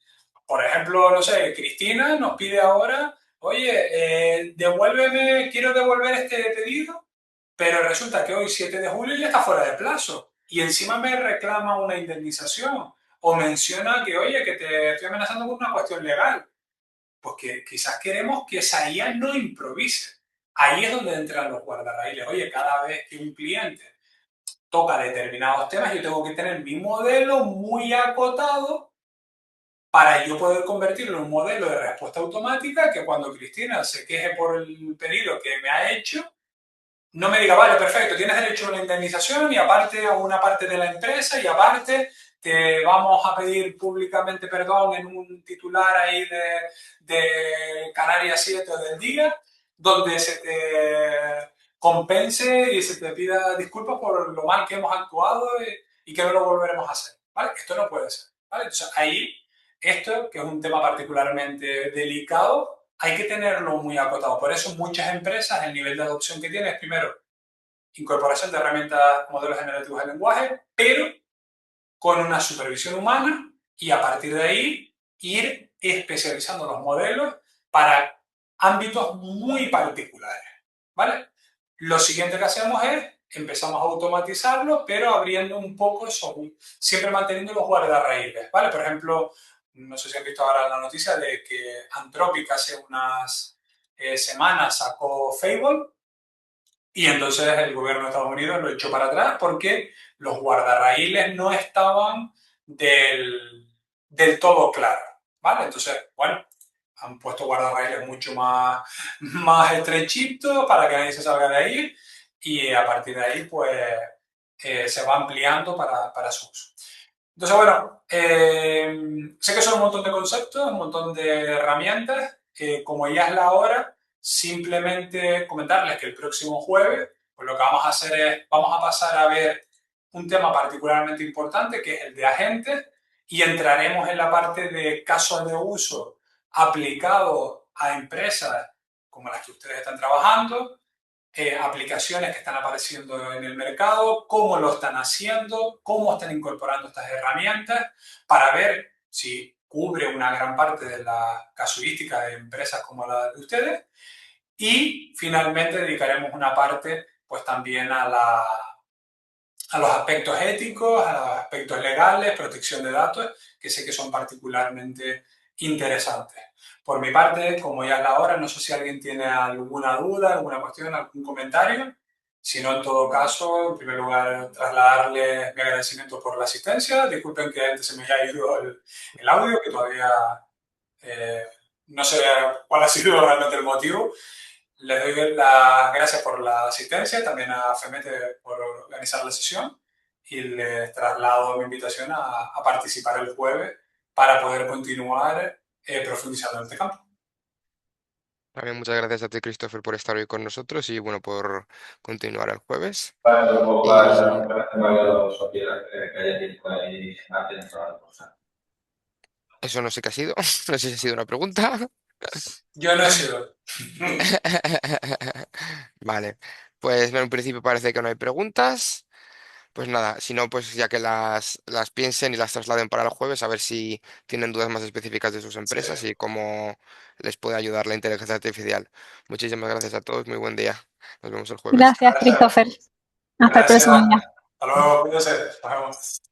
Speaker 2: por ejemplo, no sé, Cristina nos pide ahora, oye, devuélveme, quiero devolver este pedido, pero resulta que hoy, 7 de julio, ya está fuera de plazo. Y encima me reclama una indemnización. O menciona que, oye, que te estoy amenazando con una cuestión legal. Porque quizás queremos que esa IA no improvise. Ahí es donde entran los guardarraíles. Oye, cada vez que un cliente toca determinados temas, yo tengo que tener mi modelo muy acotado para yo poder convertirlo en un modelo de respuesta automática que cuando Cristina se queje por el pedido que me ha hecho, no me diga, vale, perfecto, tienes derecho a una indemnización y aparte a una parte de la empresa y aparte te vamos a pedir públicamente perdón en un titular ahí de Canarias 7 del día, donde se te compense y se te pida disculpas por lo mal que hemos actuado y que no lo volveremos a hacer. ¿Vale? Esto no puede ser. ¿Vale? Entonces ahí, esto, que es un tema particularmente delicado, hay que tenerlo muy acotado. Por eso muchas empresas, el nivel de adopción que tienen es primero incorporación de herramientas, modelos generativos de lenguaje, pero con una supervisión humana y a partir de ahí ir especializando los modelos para ámbitos muy particulares. ¿Vale? Lo siguiente que hacemos es empezamos a automatizarlo, pero abriendo un poco eso, siempre manteniendo los guardarraíles. ¿Vale? Por ejemplo, no sé si han visto ahora la noticia de que Anthropic hace unas semanas sacó Fable, Y entonces el gobierno de Estados Unidos lo echó para atrás porque los guardarraíles no estaban del todo claros, ¿vale? Entonces, bueno, han puesto guardarraíles mucho más estrechitos para que nadie se salga de ahí y a partir de ahí, pues, se va ampliando para su uso. Entonces, bueno, sé que son un montón de conceptos, un montón de herramientas. Como ya es la hora, simplemente comentarles que el próximo jueves, pues lo que vamos a hacer es, vamos a pasar a ver un tema particularmente importante, que es el de agentes, y entraremos en la parte de casos de uso aplicados a empresas como las que ustedes están trabajando, aplicaciones que están apareciendo en el mercado, cómo lo están haciendo, cómo están incorporando estas herramientas, para ver si cubre una gran parte de la casuística de empresas como la de ustedes. Y finalmente dedicaremos una parte pues también a los aspectos éticos, a los aspectos legales, protección de datos, que sé que son particularmente interesantes. Por mi parte, como ya es la hora, no sé si alguien tiene alguna duda, alguna cuestión, algún comentario. Si no, en todo caso, en primer lugar, trasladarles mi agradecimiento por la asistencia. Disculpen que antes se me haya ido el audio, que todavía eh, no sé cuál ha sido realmente el motivo. Les doy las gracias por la asistencia, también a FEMETE por organizar la sesión y les traslado mi invitación a participar el jueves para poder continuar profundizando en este campo.
Speaker 1: También muchas gracias a ti, Christopher, por estar hoy con nosotros y bueno, por continuar el jueves.
Speaker 3: Vale, pero como para esa
Speaker 1: Y
Speaker 3: conferencia no había dado Sofía que haya tiempo ahí haciendo toda la cosa.
Speaker 1: eso no sé qué ha sido, no sé si ha sido una pregunta.
Speaker 2: Yo no he sido.
Speaker 1: Vale, pues en un principio parece que no hay preguntas. Pues nada, si no, pues ya que las piensen y las trasladen para el jueves, a ver si tienen dudas más específicas de sus
Speaker 2: Sí.
Speaker 1: empresas y cómo les puede ayudar la inteligencia artificial. Muchísimas gracias a todos, muy buen día. Nos vemos el jueves.
Speaker 4: Gracias,
Speaker 2: Gracias.
Speaker 4: Christopher. Hasta el
Speaker 2: Gracias.
Speaker 4: próximo día.
Speaker 2: Hasta luego. Cuídense. Nos vemos.